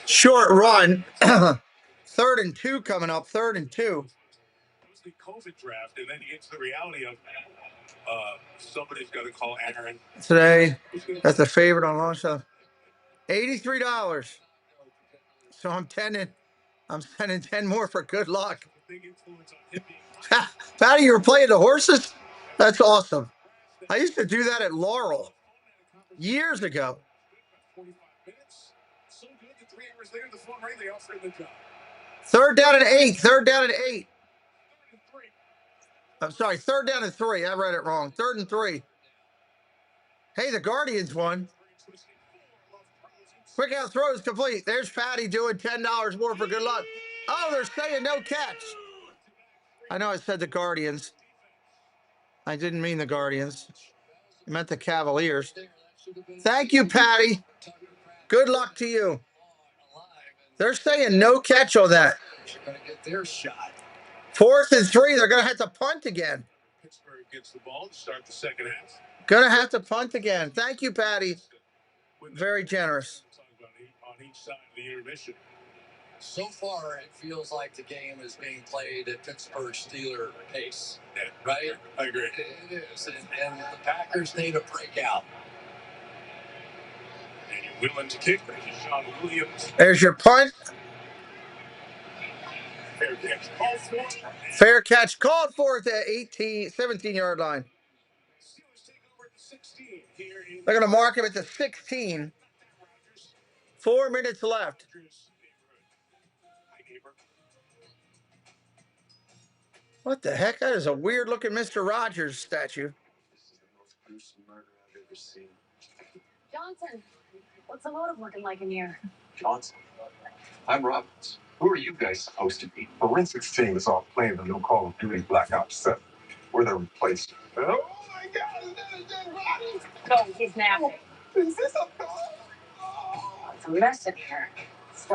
Speaker 1: Short run. 3rd and 2 coming up. 3rd and 2.
Speaker 4: It was the COVID draft, and then you get to the reality of somebody's got to call Aaron.
Speaker 1: Today, that's a favorite on launch stuff. $83. So I'm sending 10 more for good luck. Patty, you were playing the horses? That's awesome. I used to do that at Laurel years ago.
Speaker 4: 45 minutes. So good that 3 hours later, the phone rang, they offered the job.
Speaker 1: 3rd down and 8. 3rd down and 8. I'm sorry, 3rd down and 3. I read it wrong. 3rd and 3. Hey, the Guardians won. Quick out throws complete. There's Patty doing $10 more for good luck. Oh, they're saying no catch. I know I said the Guardians. I didn't mean the Guardians. I meant the Cavaliers. Thank you, Patty. Good luck to you. They're saying no catch on that. 4th and 3. They're going to have to punt again.
Speaker 4: Pittsburgh gets the ball to start the second half.
Speaker 1: Going to have to punt again. Thank you, Patty. Very generous.
Speaker 4: On each side of the intermission.
Speaker 6: So far, it feels like the game is being played at Pittsburgh Steeler pace, right?
Speaker 4: I agree.
Speaker 6: It is, and the Packers need a breakout.
Speaker 4: And you're willing to kick. Sean Williams.
Speaker 1: There's your punt.
Speaker 4: Fair catch called for.
Speaker 1: Fair catch called for at the 17-yard line.
Speaker 4: Steelers take over at the 16 here in
Speaker 1: They're going to mark him at the 16. 4 minutes left. What the heck? That is a weird-looking Mr. Rodgers statue.
Speaker 14: This is the most gruesome murder I've ever seen.
Speaker 8: Johnson, what's the motive looking like in here?
Speaker 3: Johnson. I'm Roberts. Who are you guys supposed to be? Forensics team is off playing the new Call of Duty Black Ops 7. We're the replacement. Oh my God, is that a dead body?
Speaker 8: No, he's napping.
Speaker 3: Is this a dog? Oh.
Speaker 8: It's a mess in here. It's,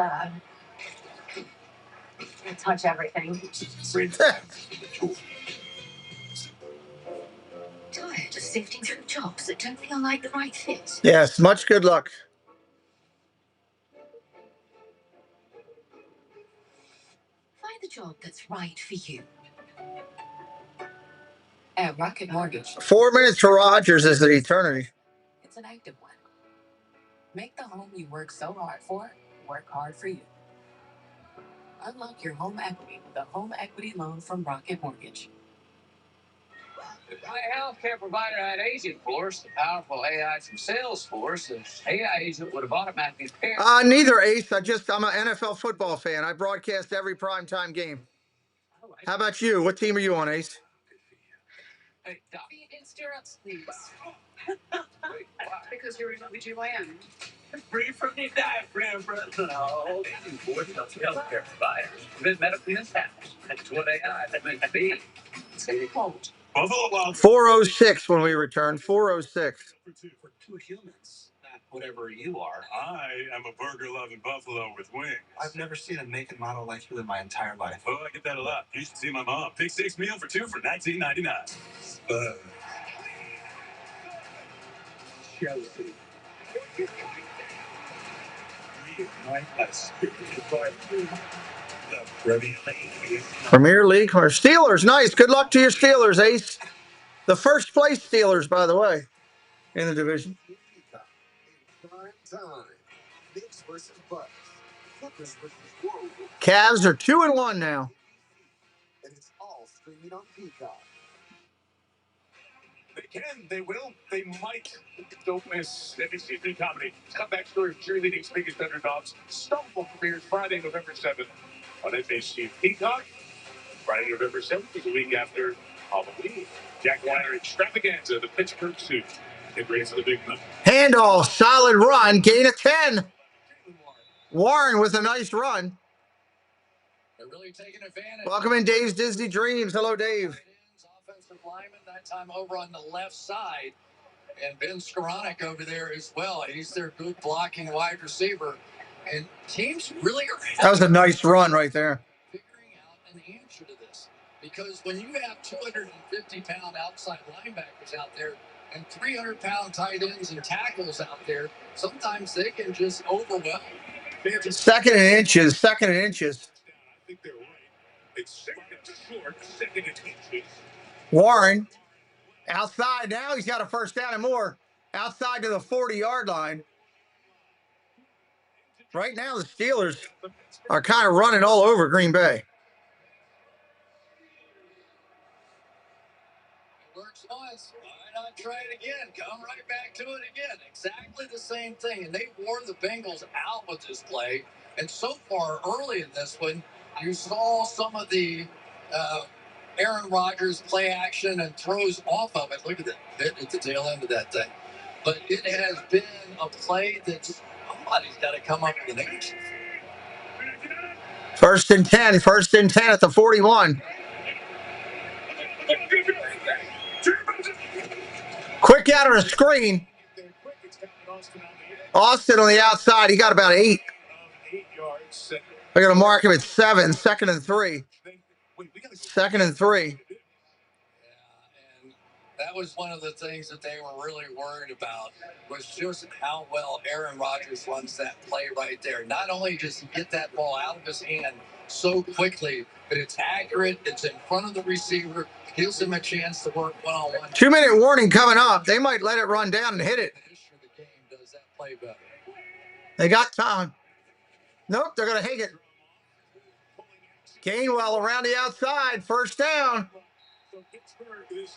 Speaker 8: I touch everything.
Speaker 13: Tired of sifting through jobs that don't feel like the right fit.
Speaker 1: Yes, much good luck.
Speaker 13: Find the job that's right for you.
Speaker 2: At Rocket Mortgage,
Speaker 1: 4 minutes for Rodgers is an eternity.
Speaker 2: it's an active one. Make the home you work so hard for work hard for you. Unlock your home equity with a home equity loan from Rocket Mortgage.
Speaker 12: If my healthcare provider had agent force, the powerful AI from Salesforce, an AI agent would have automatically paired.
Speaker 1: Neither, Ace. I'm an NFL football fan. I broadcast every primetime game. How about you? What team are you on, Ace?
Speaker 12: Hey, Doc.
Speaker 2: Feet in stirrups, please.
Speaker 12: Wait, why?
Speaker 2: Because you're an OBGYN.
Speaker 12: Free from the diaphragm, brother. No, agent force helps healthcare providers prevent medical mishaps. That's what AI is meant to be. Say the quote.
Speaker 4: Buffalo Wild
Speaker 1: 4:06 when we return. 4:06.
Speaker 12: For two humans, not whatever you are.
Speaker 4: I am a burger-loving buffalo with wings.
Speaker 15: I've never seen a naked model like you in my entire life.
Speaker 4: Oh, I get that a lot. You should see my mom. Pick 6 meal for 2 for $19.99.
Speaker 12: Chelsea.
Speaker 1: Premier League or Steelers. Nice. Good luck to your Steelers, Ace. The first place Steelers, by the way, in the division.
Speaker 5: Prime time. Knicks versus Bucks. Clippers versus Warriors.
Speaker 1: Cavs are 2-1 now.
Speaker 5: And it's all streaming on Peacock.
Speaker 4: They can, they will, they might. Don't miss NBC3 comedy. Comeback story of cheerleading's biggest underdogs. Stumble premieres Friday, November 7th on NBC Peacock. Friday, November 7th is a week after Halloween. Jack Weiner extravaganza, the Pittsburgh suit. It brings the big number.
Speaker 1: Handoff, solid run, gain of 10. Warren with a nice run.
Speaker 6: They're really taking advantage.
Speaker 1: Welcome in Dave's Disney Dreams. Hello, Dave.
Speaker 6: Offensive lineman, that time over on the left side. And Ben Skoranek over there as well. He's their good blocking wide receiver. And teams really are...
Speaker 1: That was a nice run right there.
Speaker 6: Figuring out an answer to this. Because when you have 250-pound outside linebackers out there and 300-pound tight ends and tackles out there, sometimes they can just overwhelm.
Speaker 1: Second and inches.
Speaker 4: I think they're right. It's second short, second and inches.
Speaker 1: Warren outside now. He's got a first down and more. Outside to the 40-yard line. Right now, the Steelers are kind of running all over Green Bay.
Speaker 6: It works once. Why not try it again? Come right back to it again. Exactly the same thing. And they wore the Bengals out with this play. And so far, early in this one, you saw some of the Aaron Rodgers play action and throws off of it. Look at that bit at the tail end of that thing. But it has been a play that somebody's got to come up with an answer.
Speaker 1: First and 10 at the 41. Quick out on a screen. Austin on the outside. He got about 8. They're going to mark him at 7. Second and 3.
Speaker 6: That was one of the things that they were really worried about, was just how well Aaron Rodgers runs that play right there. Not only does he get that ball out of his hand so quickly, but it's accurate. It's in front of the receiver. Gives him a chance to work one-on-one.
Speaker 1: 2-minute warning coming up. They might let it run down and hit it.
Speaker 6: The game does that play better.
Speaker 1: They got time. Nope, they're going to hang it. Gainwell around the outside. First down.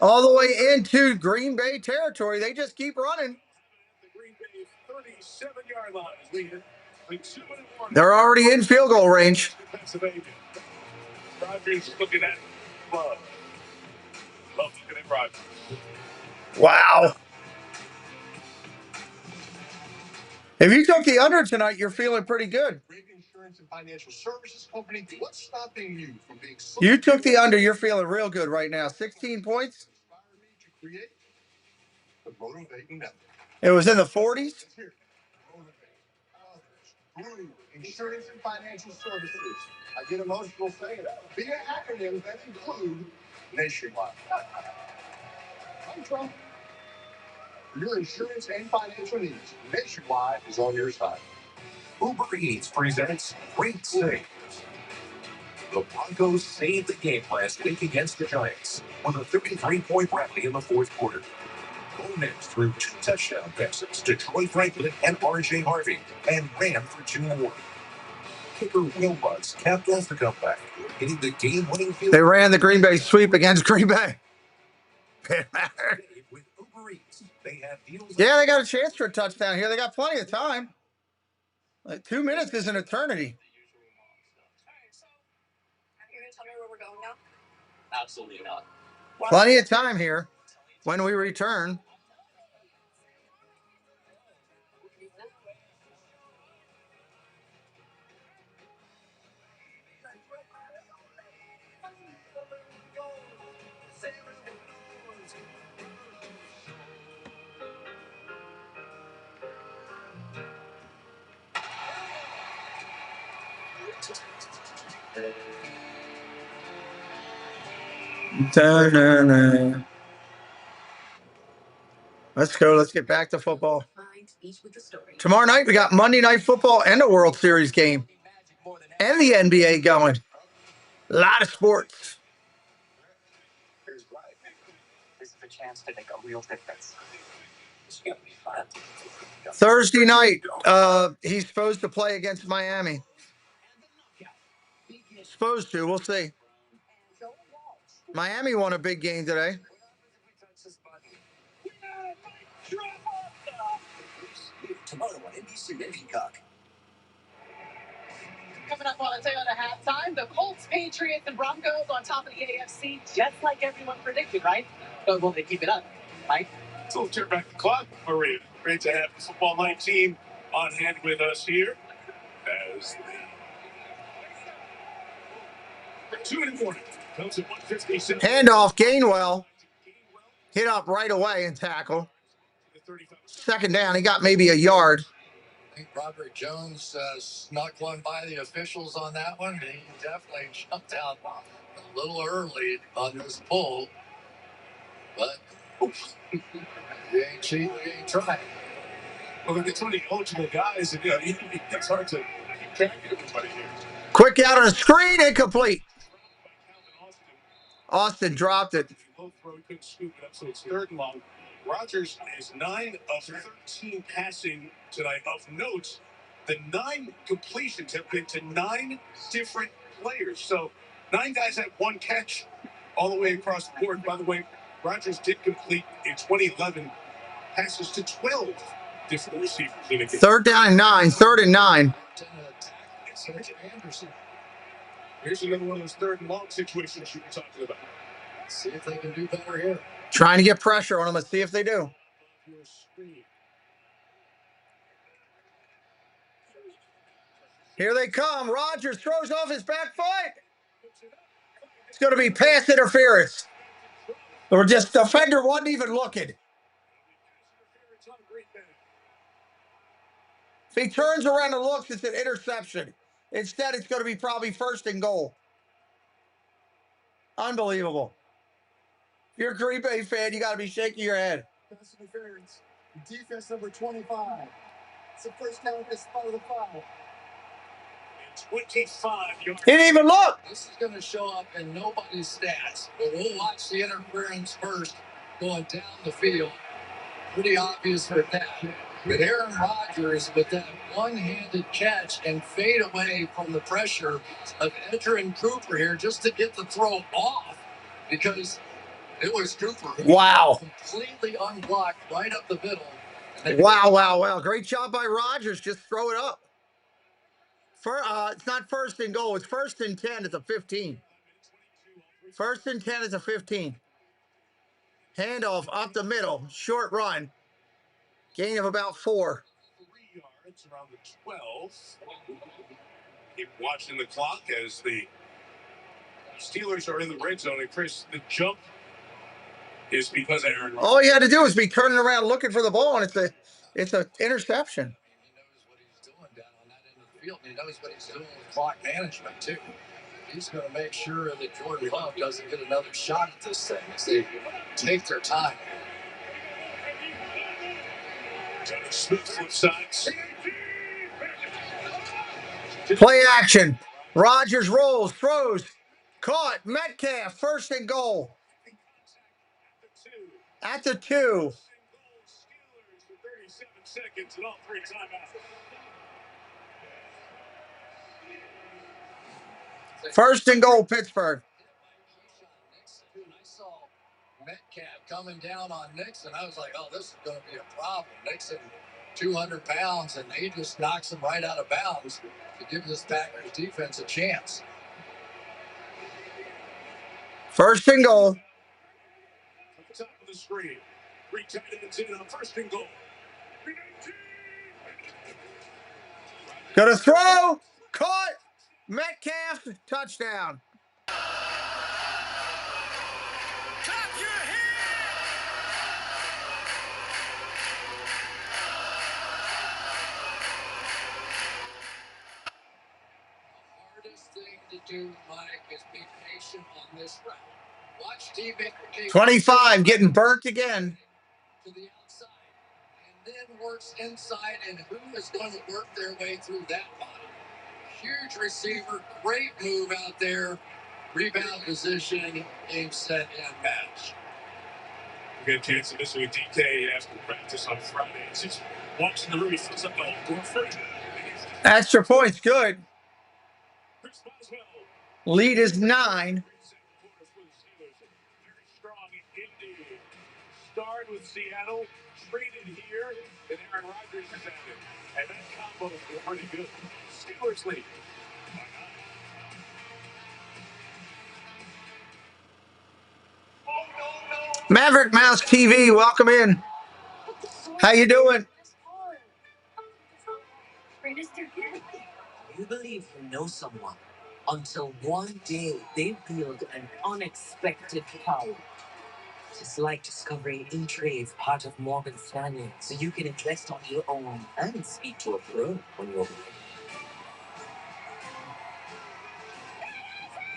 Speaker 1: All the way into Green Bay territory. They just keep running. They're already in field goal range.
Speaker 4: Rodgers looking at Love. Love looking at Rodgers.
Speaker 1: Wow. If you took the under tonight, you're feeling pretty good.
Speaker 7: Insurance and financial services company. What's stopping you from being so
Speaker 1: You took the under. You're feeling real good right now. 16 points. It was in the 40s.
Speaker 7: Insurance and financial services. I get emotional saying that. Via acronyms that include Nationwide. I'm Trump. For your insurance and financial needs, Nationwide is on your side.
Speaker 3: Uber Eats presents Great Saves. The Broncos saved the game last week against the Giants with a 33-point rally in the fourth quarter. Gomez threw 2 touchdown passes to Troy Franklin and R.J. Harvey and ran for 2 more. Kicker Will Butts capped off the comeback, hitting the game-winning field.
Speaker 1: They ran the Green Bay sweep against Green Bay.
Speaker 3: With Uber Eats, they have deals.
Speaker 1: Yeah, they got a chance for a touchdown here. They got plenty of time. Like 2 minutes is an eternity.
Speaker 8: Are you going to tell me where we're going now?
Speaker 2: Absolutely not.
Speaker 1: Plenty of time here when we return. Let's go. Let's get back to football. Tomorrow night, we got Monday Night Football and a World Series game. And the NBA going. A lot of sports.
Speaker 2: This is a chance to make a real difference. It's going to be fun.
Speaker 1: Thursday night, he's supposed to play against Miami. Supposed to. We'll see. Miami won a big game today.
Speaker 3: Tomorrow on NBC and Peacock.
Speaker 8: Coming up on Toyota halftime, the Colts, Patriots, and Broncos on top of the AFC, just like everyone predicted, right? But will they keep it up, right?
Speaker 4: So we'll turn back the clock, Maria. Great to have the football night team on hand with us here as the 2 in the morning comes at 1:56.
Speaker 1: Handoff, Gainwell. Hit up right away and tackle. Second down, he got maybe a yard.
Speaker 6: I think Robert Jones snuck one by the officials on that one. He definitely jumped out a little early on this pull. But you ain't cheating, you ain't trying.
Speaker 4: Well, there's so many eligible guys, and it's hard to keep track of everybody here.
Speaker 1: Quick out on a screen, incomplete. Austin dropped it.
Speaker 4: Both throw, couldn't scoop it up, so it's 3rd and long. Rodgers is 9 of 13 passing tonight. Of note, the 9 completions have been to 9 different players. So 9 guys had 1 catch all the way across the board. By the way, Rodgers did complete in 2011 passes to 12 different receivers.
Speaker 1: 3rd down and 9. 3rd and 9.
Speaker 4: Here's another one of those 3rd and long situations you were talking about.
Speaker 6: See if they can do better here.
Speaker 1: Trying to get pressure on them. Let's see if they do. Here they come. Rodgers throws off his back foot. It's going to be pass interference. Or just defender wasn't even looking. If he turns around and looks, it's an interception. Instead, it's going to be probably 1st and goal. Unbelievable. You're a Green Bay fan. You got to be shaking your head.
Speaker 7: Pass interference. Defense number 25. It's the first down at the spot of the foul.
Speaker 4: 25 yards.
Speaker 1: He didn't even look.
Speaker 6: This is going to show up in nobody's stats, but we'll watch the interference first going down the field. Pretty obvious with that. But Aaron Rodgers, with that one-handed catch and fade away from the pressure of Edgerrin Cooper here just to get the throw off, because it was Cooper.
Speaker 1: Wow.
Speaker 6: Completely unblocked right up the middle.
Speaker 1: Wow. Great job by Rodgers. Just throw it up. It's not first and goal. It's first and 10 at the 15. First and 10 at the 15. Handoff up the middle. Short run. Gain of about 4.
Speaker 4: 3 yards around the 12. Keep watching the clock as the Steelers are in the red zone. And Chris, the jump is because Aaron Rodgers.
Speaker 1: All he had to do was be turning around looking for the ball, and it's an interception.
Speaker 6: He knows what he's doing down on that end of the field. He knows what he's doing with clock management, too. He's going to make sure that Jordan Love doesn't get another shot at this thing as they take their time.
Speaker 4: Smith flip sides.
Speaker 1: Play action. Rodgers rolls, throws, caught. Metcalf, first and goal. At the 2. First and goal, Pittsburgh.
Speaker 6: I saw Metcalf coming down on Nixon. I was like, oh, this is going to be a problem. Nixon, 200 pounds, and he just knocks him right out of bounds to give this Packers defense a chance.
Speaker 1: First and goal.
Speaker 4: Top of the screen. 3 tight ends in on first and goal.
Speaker 1: Gonna throw. Caught. Metcalf. Touchdown.
Speaker 6: Hardest thing to do, Mike, is be patient on this route. Watch teammate
Speaker 1: 25 getting burnt again.
Speaker 6: To the outside, and then works inside, and who is going to work their way through that body? Huge receiver, great move out there. Rebound position, game set, and match.
Speaker 4: We got a chance to visit with DK after practice on Friday. Just watching the room, he fills up the whole court for him.
Speaker 1: Extra points, good. Lead is 9.
Speaker 4: Very strong indeed. Starred with Seattle, traded here, and Aaron Rodgers is at it. And that combo is pretty good. Steelers lead.
Speaker 1: Maverick Mouse TV, welcome in. How you doing?
Speaker 11: You believe you know someone until one day they build an unexpected power. It's like discovering E-Trade is part of Morgan Stanley, so you can invest on your own and speak to a pro when you're ready.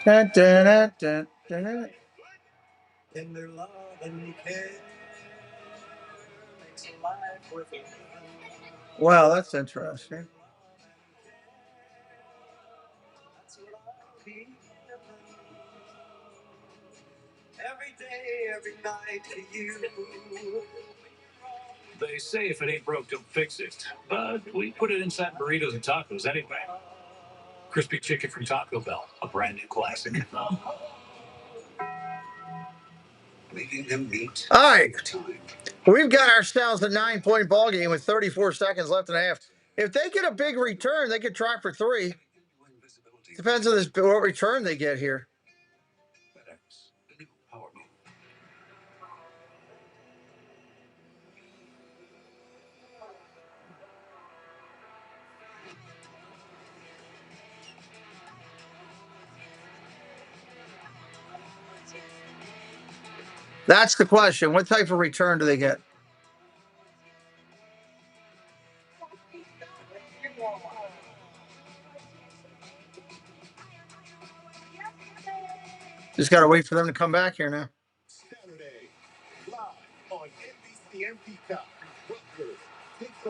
Speaker 1: Dun, dun, dun, dun, dun, dun.
Speaker 15: In their love and care makes a life worth living.
Speaker 1: Well, that's interesting.
Speaker 15: That's what I'll be. Every day, every night to you.
Speaker 4: They say if it ain't broke, don't fix it. But we put it inside burritos and tacos anyway. Crispy chicken from Taco Bell, a brand new classic.
Speaker 15: Leaving them meet.
Speaker 1: All right. We've got ourselves a 9-point ball game with 34 seconds left in the half. If they get a big return, they could try for 3. Depends on what return they get here. That's the question. What type of return do they get? Just got to wait for them to come back here now.
Speaker 7: Saturday,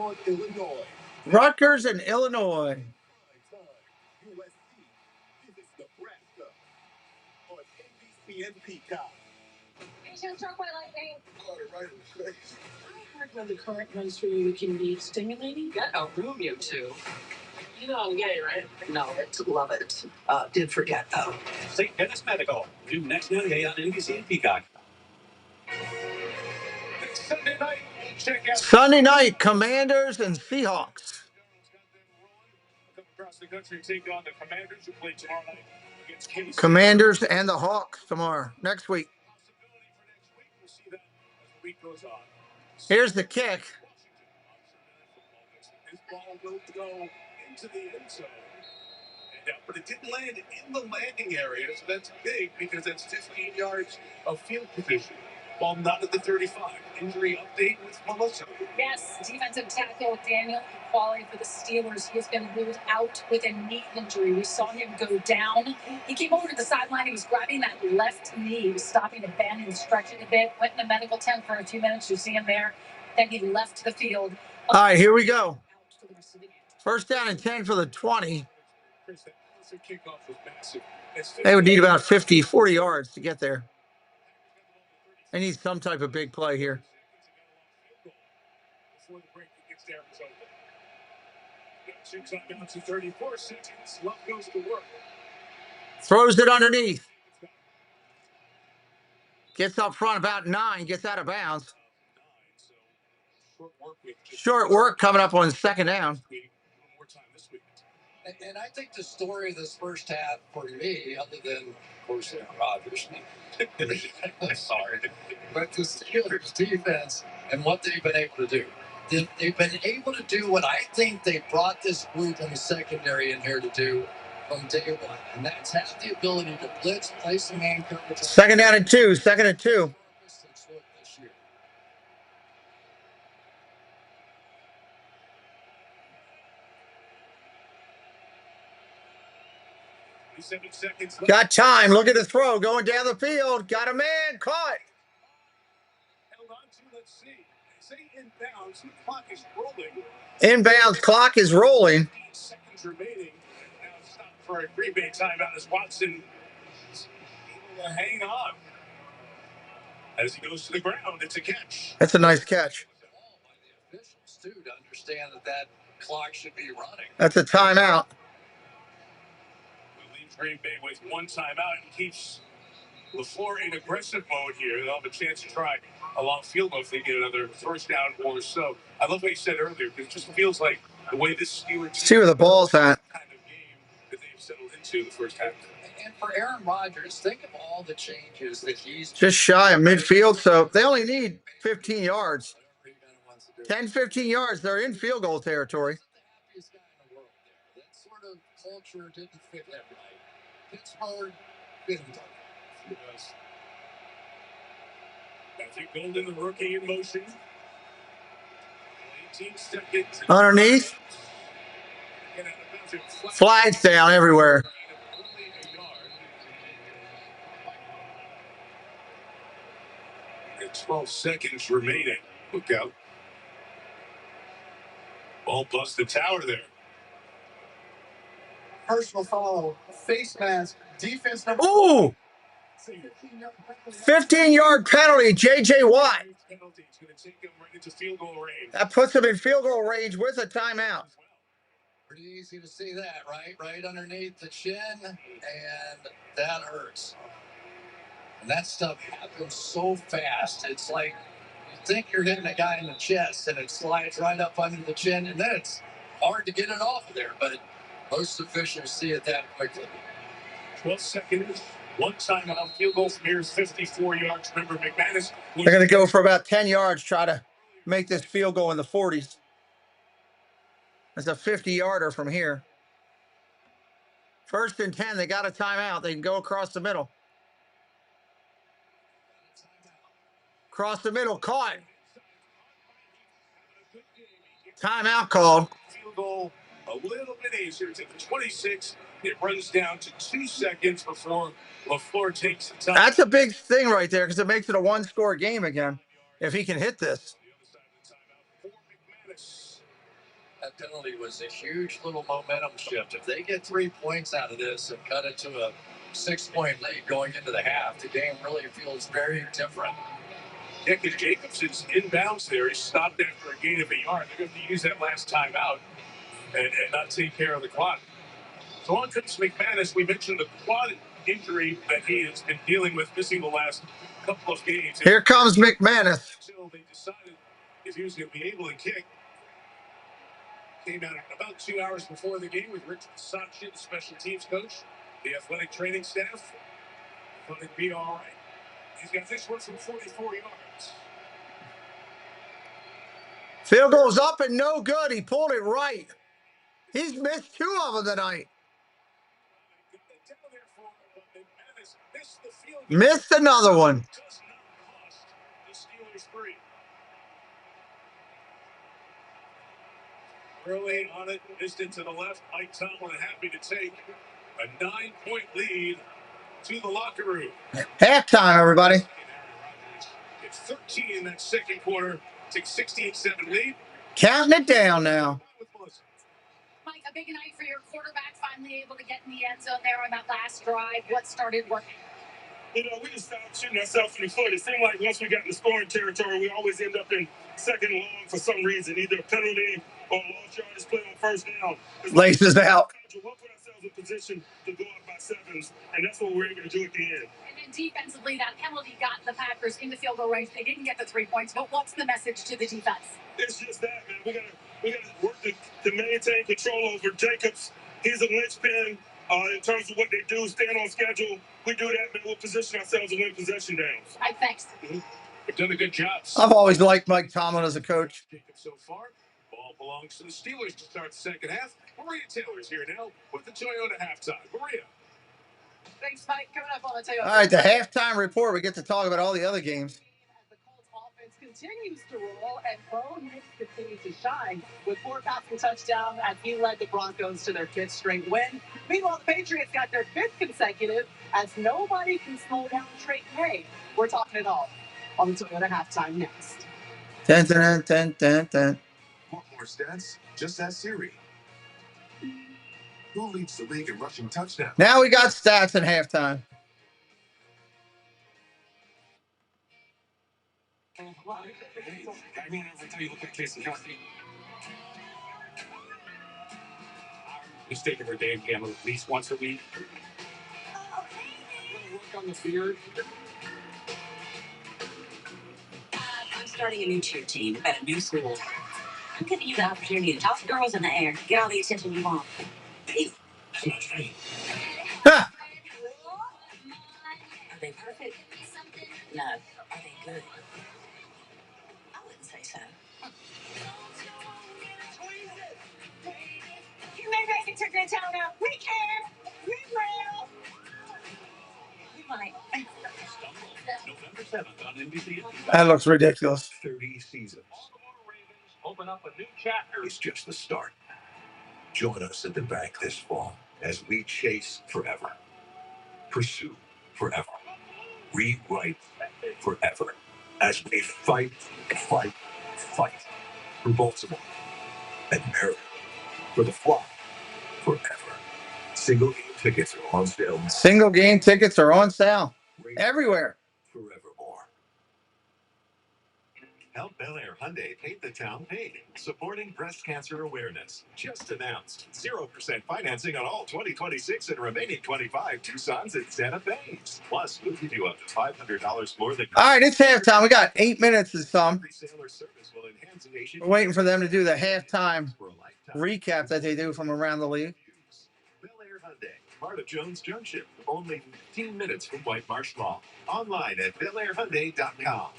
Speaker 5: on Illinois.
Speaker 1: Rutgers and Illinois.
Speaker 5: USC visits Nebraska on NBC and Peacock.
Speaker 8: Patient struck by lightning.
Speaker 5: Caught it right in the face.
Speaker 2: I heard when the current runs through you, it can be stimulating.
Speaker 16: Got a room, you two.
Speaker 2: You know I'm gay, right?
Speaker 16: Know it, love it. Did forget though.
Speaker 3: St. Dennis Medical. Due next Monday on NBC and Peacock.
Speaker 4: Sunday night, check out
Speaker 1: Sunday night, Commanders and Seahawks.
Speaker 4: come across the country and take on the Commanders who play tomorrow night against KC.
Speaker 1: Commanders and the Hawks tomorrow, next week.
Speaker 4: We'll see that as the week goes on.
Speaker 1: Here's the kick.
Speaker 4: His ball will go into the end zone. But it didn't land in the landing area, so that's big because that's 15 yards of field position. While not at the 35. Injury update with Melissa.
Speaker 8: Yes, defensive tackle Daniel Qualley for the Steelers. He has been ruled out with a knee injury. We saw him go down. He came over to the sideline. He was grabbing that left knee. He was stopping to bend and stretch it a bit. Went in the medical tent for a few minutes. You see him there. Then he left the field.
Speaker 1: All right, here we go. First down and 10 for the 20. They would need about 40 yards to get there. They need some type of big play here.
Speaker 4: Before the break, it gets there. 6 seconds to 34 seconds. Love goes to work.
Speaker 1: Throws it underneath. Gets up front about 9. Gets out of bounds. Short work coming up on second down.
Speaker 6: And I think the story of this first half for me, other than, of course, Aaron Rodgers, sorry, but the Steelers' defense and what they've been able to do. They've been able to do what I think they brought this group in the secondary in here to do from day one. And that's have the ability to blitz, play some man coverage.
Speaker 1: Second down and 2. Second and 2. Got time. Look at the throw going down the field. Got a man. Caught.
Speaker 4: Held on to, let's see. Say inbounds. The clock is rolling.
Speaker 1: Inbounds clock is rolling.
Speaker 4: 8 seconds remaining. Now it's stopped for a Green Bay timeout as Watson is able to hang on. As he goes to the ground, it's a catch.
Speaker 1: That's a nice catch.
Speaker 6: By the officials, too, to understand that clock should be running.
Speaker 1: That's a timeout.
Speaker 4: Leaves Green Bay with 1 timeout and keeps LaFleur in aggressive mode here. They'll have a chance to try a long field goal if they get another first down or so. I love what you said earlier because it just feels like the way this Steelers
Speaker 1: see where the ball's at.
Speaker 4: Kind of game that they've settled into the first half.
Speaker 6: And for Aaron Rodgers, think of all the changes that he's
Speaker 1: just shy of midfield, so they only need 15 yards. 10, 15 yards, they're in field goal territory.
Speaker 6: The happiest guy in the world there. That sort of culture didn't fit that right. Pittsburgh didn't.
Speaker 4: Matthew Golden, the rookie in motion. 18 seconds.
Speaker 1: Underneath. Flags down everywhere.
Speaker 4: 12 seconds remaining. Look out. Ball bust the tower there.
Speaker 15: Personal foul, face mask, defense number.
Speaker 1: Ooh! 15-yard penalty, J.J. Watt. That puts him in field goal range with a timeout.
Speaker 6: Pretty easy to see that, right? Right underneath the chin, and that hurts. And that stuff happens so fast. It's like you think you're hitting a guy in the chest, and it slides right up under the chin, and then it's hard to get it off of there. But most officials see it that quickly.
Speaker 4: 12 seconds. 1 timeout. Field goal from here is 54 yards. Remember, McManus.
Speaker 1: They're going to go for about 10 yards, try to make this field goal in the 40s. That's a 50-yarder from here. 1st and 10, they got a timeout. They can go across the middle. Across the middle, caught. Timeout called.
Speaker 4: Field goal a little bit easier to the 26. It runs down to 2 seconds before LaFleur takes the time.
Speaker 1: That's a big thing right there because it makes it a 1-score game again if he can hit this.
Speaker 6: That penalty was a huge little momentum shift. If they get 3 points out of this and cut it to a 6-point lead going into the half, the game really feels very different.
Speaker 4: Yeah, because Jacobs is inbounds there. He stopped after a gain of a yard. They're going to use that last time out and not take care of the clock. So on comes McManus. We mentioned the quad injury that he has been dealing with, missing the last couple of games.
Speaker 1: Here comes McManus.
Speaker 4: Until they decided if he was going to be able to kick. Came out about 2 hours before the game with Rich Sachi, the special teams coach, the athletic training staff. Thought it'd be all right. He's got this one from 44 yards.
Speaker 1: Field goes up and no good. He pulled it right. He's missed 2 of them tonight. Missed another one.
Speaker 4: Early on it, missed it to the left. Mike Tomlin happy to take a 9-point lead to the locker room.
Speaker 1: Halftime, everybody.
Speaker 4: It's 13 in that second quarter. Takes 16-7 lead.
Speaker 1: Counting it down now.
Speaker 8: Mike, a big night for your quarterback, finally able to get in the end zone there on that last drive. What started working?
Speaker 17: You know, we just started shooting ourselves in the foot. It seemed like once we got in the scoring territory, we always end up in second and long for some reason, either a penalty or a lost yardage play on first down.
Speaker 1: Laces out.
Speaker 17: We'll put ourselves in position to go up by 7s, and that's what we're able to do at the end.
Speaker 8: And then defensively, that penalty got the Packers in the field goal range. They didn't get the 3 points, but what's the message to the defense?
Speaker 17: It's just that, man. We gotta work to maintain control over Jacobs. He's a linchpin in terms of what they do, staying on schedule. We do that, man. We'll position ourselves to win possession downs.
Speaker 8: All right, thanks.
Speaker 4: They've done a good job.
Speaker 1: I've always liked Mike Tomlin as a coach.
Speaker 4: So far, ball belongs to the Steelers to start the second half. Maria Taylor's here now with the Toyota halftime. Maria.
Speaker 16: Thanks, Mike. Coming up on the Toyota.
Speaker 1: All right, the halftime report. We get to talk about all the other games.
Speaker 16: The Colts offense continues to roll, and Bo Nix continues to shine with 4 passing touchdowns as he led the Broncos to their 5th straight win. Meanwhile, the Patriots got their 5th consecutive as nobody can slow down Trey Hay. We're talking it all on the Toyota halftime next.
Speaker 1: Dun, dun, dun, dun, dun.
Speaker 5: Want more stats? Just ask Siri. Who leads the league in rushing touchdowns?
Speaker 1: Now we got stats at halftime.
Speaker 4: I mean, every time you look at Jason Kelsey, he's taking her damn camera at least once a week. Work on the beard.
Speaker 13: I'm starting a new cheer team at a new school. I'm giving you the opportunity to toss girls in the air, get all the attention you want.
Speaker 1: Ha!
Speaker 13: Are they perfect? No. Are they good? I wouldn't say so.
Speaker 16: You may make it to the town now. We can. We will.
Speaker 13: We might.
Speaker 4: November 7th on NBC.
Speaker 1: That looks ridiculous.
Speaker 4: 30 seasons. Open up a new chapter. It's just the start. Join us at the bank this fall as we chase forever, pursue forever, rewrite forever, as we fight for Baltimore and Maryland, for the flock forever. Single game tickets are on sale.
Speaker 1: Single game tickets are on sale everywhere.
Speaker 4: Forevermore.
Speaker 5: Help Bel Air Hyundai paint the town pink, supporting breast cancer awareness. Just announced 0% financing on all 2026 and remaining 25 Tucsons and Santa Fe's. Plus, we'll give you up to $500 more than.
Speaker 1: All right, it's halftime. We got 8 minutes and some.
Speaker 5: Reseller service will enhance the nation.
Speaker 1: We're waiting for them to do the halftime recap that they do from around the league.
Speaker 5: Bel Air Hyundai, part of Jones Junction, only 15 minutes from White Marsh Mall. Online at belairhyundai.com.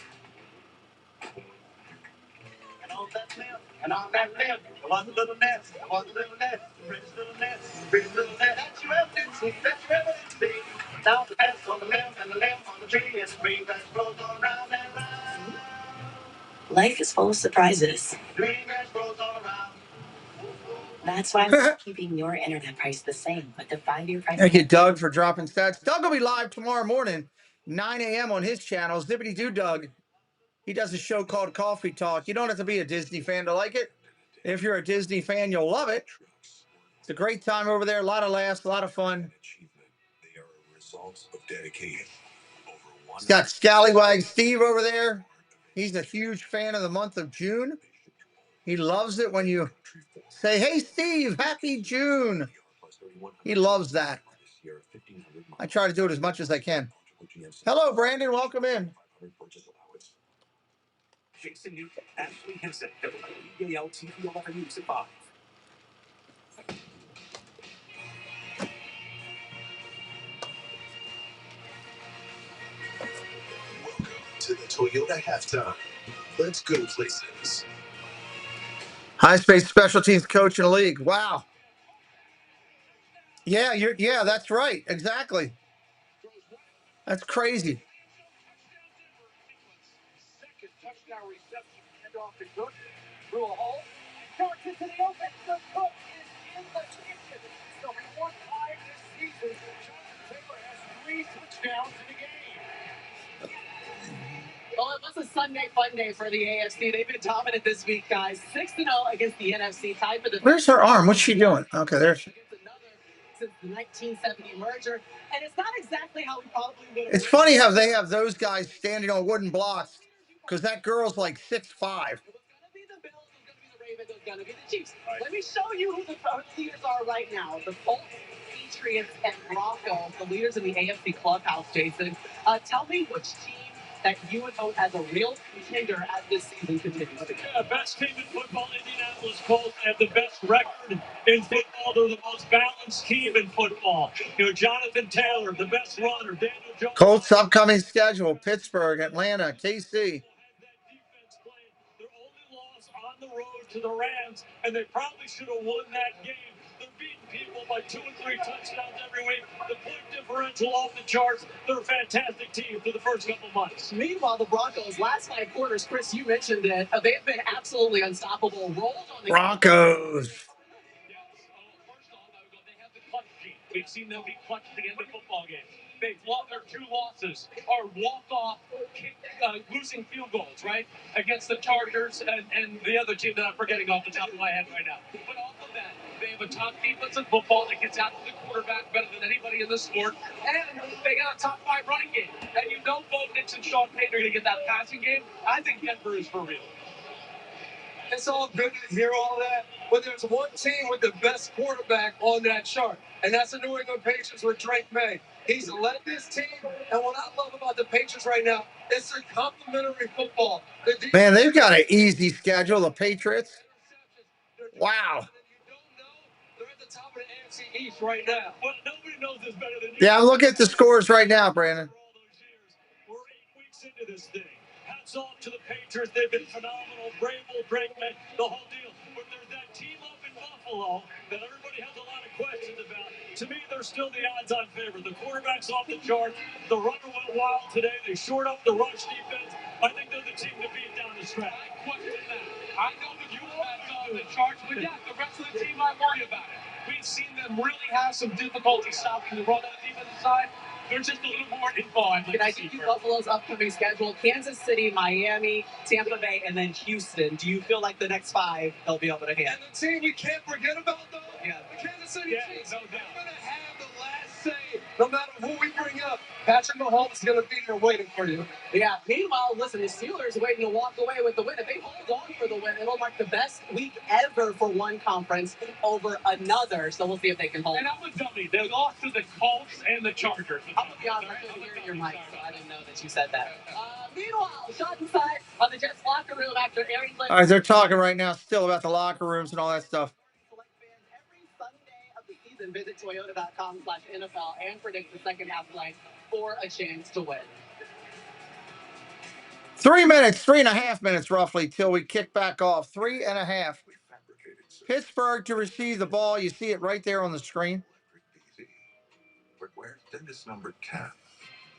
Speaker 15: And on that limb, and on that limb, there was a little nest, there was a little nest, a pretty little nest, a pretty little nest that you ever did see, that you ever did see. Now the nest on the limb and the limb on the tree, and the green grass grows all around and around.
Speaker 13: Life is full of surprises.
Speaker 15: Green grass grows all around.
Speaker 13: That's why we're keeping your internet price the same, but the 5-year price.
Speaker 1: Thank you, Doug, for dropping stats. Doug will be live tomorrow morning, 9 a.m. on his channel. Zippity Doo Doug. He does a show called Coffee Talk. You don't have to be a Disney fan to like it. If you're a Disney fan, you'll love it. It's a great time over there. A lot of laughs, a lot of fun.
Speaker 3: They are a result of dedication.
Speaker 1: He's got Scallywag Steve over there. He's a huge fan of the month of June. He loves it when you say, "Hey, Steve, happy June." He loves that. I try to do it as much as I can. Hello, Brandon. Welcome in.
Speaker 3: Jason Newton, Ashley Henson, WEAL TV 11 News at 5. Welcome to the Toyota halftime. Let's go places.
Speaker 1: High space special teams coach in the league. Wow. Yeah, that's right. Exactly. That's crazy.
Speaker 12: Second touchdown reception, hand off to Cook. Through a hole. Darts into the open. The Cook is in the kitchen. So he won 5 this season. Jonathan Taylor has 3 touchdowns in the game. Well, it was a Sunday fun day for the AFC. They've been dominant this week, guys. 6-0 against the NFC. Tied for the.
Speaker 1: Where's her arm? What's she doing? Okay, there she.
Speaker 12: Since the 1970 merger, and it's not exactly how we probably would have.
Speaker 1: It's funny how they have those guys standing on wooden blocks because that girl's like 6'5".
Speaker 12: It was going to be the Bills, it was going to be the Ravens, it was going to be the Chiefs. Right. Let me show you who the leaders are right now. The Colts, Patriots, and Broncos, the leaders in the AFC clubhouse, Jason. Tell me which team that you would vote as a real contender as this season continues.
Speaker 17: Yeah, best team in football, Indianapolis Colts have the best record in football. They're the most balanced team in football. You know, Jonathan Taylor, the best runner. Daniel Jones.
Speaker 1: Colts upcoming schedule: Pittsburgh, Atlanta, KC.
Speaker 17: Their only loss on the road to the Rams, and they probably should have won that game. They're beating people by 2 and 3 touchdowns every week. The point differential off the charts. They're a fantastic team for the first couple months.
Speaker 12: Meanwhile, the Broncos, last 5 quarters, Chris, you mentioned it, they've been absolutely unstoppable. Rolled on the
Speaker 1: Broncos.
Speaker 17: First off, they have the clutch gene. We've seen them be clutch at the end of football games. They've lost their 2 losses are walk-off, losing field goals, right, against the Chargers and the other team that I'm forgetting off the top of my head right now. But off of that, they have a top defense in football that gets out to the quarterback better than anybody in the sport, and they got a top 5 running game. And you know Bo Nix and Sean Payton are going to get that passing game. I think Denver is for real.
Speaker 12: It's all good to hear all that, but there's one team with the best quarterback on that chart, and that's the New England Patriots with Drake May. He's led this team, and what I love about the Patriots right now is their complementary football.
Speaker 1: Man, they've got an easy schedule, the Patriots. Wow.
Speaker 12: They're at the top of the AFC East right now.
Speaker 17: But nobody knows this better than you.
Speaker 1: Yeah, I'm looking at the scores right now, Brandon.
Speaker 17: We're 8 weeks into this thing. Hats off to the Patriots. They've been phenomenal. Brable, Brakeman, the whole deal. But there's that team up in Buffalo that everybody has a lot of questions about. To me, they're still the odds-on favorite. The quarterback's off the chart. The runner went wild today. They shored up the rush defense. I think they're the team to beat down the stretch.
Speaker 12: I question that. I know the quarterback's off the charts, but yeah, the rest of the team, I worry about it. We've seen them really have some difficulty stopping the run on the defensive side. There's just a little more info. Can I give you Buffalo's upcoming schedule? Kansas City, Miami, Tampa Bay, and then Houston. Do you feel like the next 5 they'll be able to handle? And the team you can't forget about, though, the Kansas City Chiefs.
Speaker 17: No doubt.
Speaker 12: They're going to have the last say no matter who we bring up. Patrick Mahomes is going to be there waiting for you. Yeah. Meanwhile, listen, the Steelers waiting to walk away with the win. If they hold on for the win, it'll mark the best week ever for one conference over another. So we'll see if they can hold.
Speaker 17: And I'm a dummy. They lost to the Colts and the Chargers.
Speaker 12: I'm going to be honest, I couldn't hear your mic, so I didn't know that you said that. Meanwhile, shot inside on the Jets locker room after Aaron Glenn.
Speaker 1: All right, they're talking right now still about the locker rooms and all that stuff.
Speaker 12: Select fans every Sunday of the season. Visit Toyota.com/NFL and predict the second half line for a chance to win.
Speaker 1: 3 minutes, 3.5 minutes roughly till we kick back off. 3.5. Pittsburgh to receive the ball. You see it right there on the screen.
Speaker 3: But where's this number 10?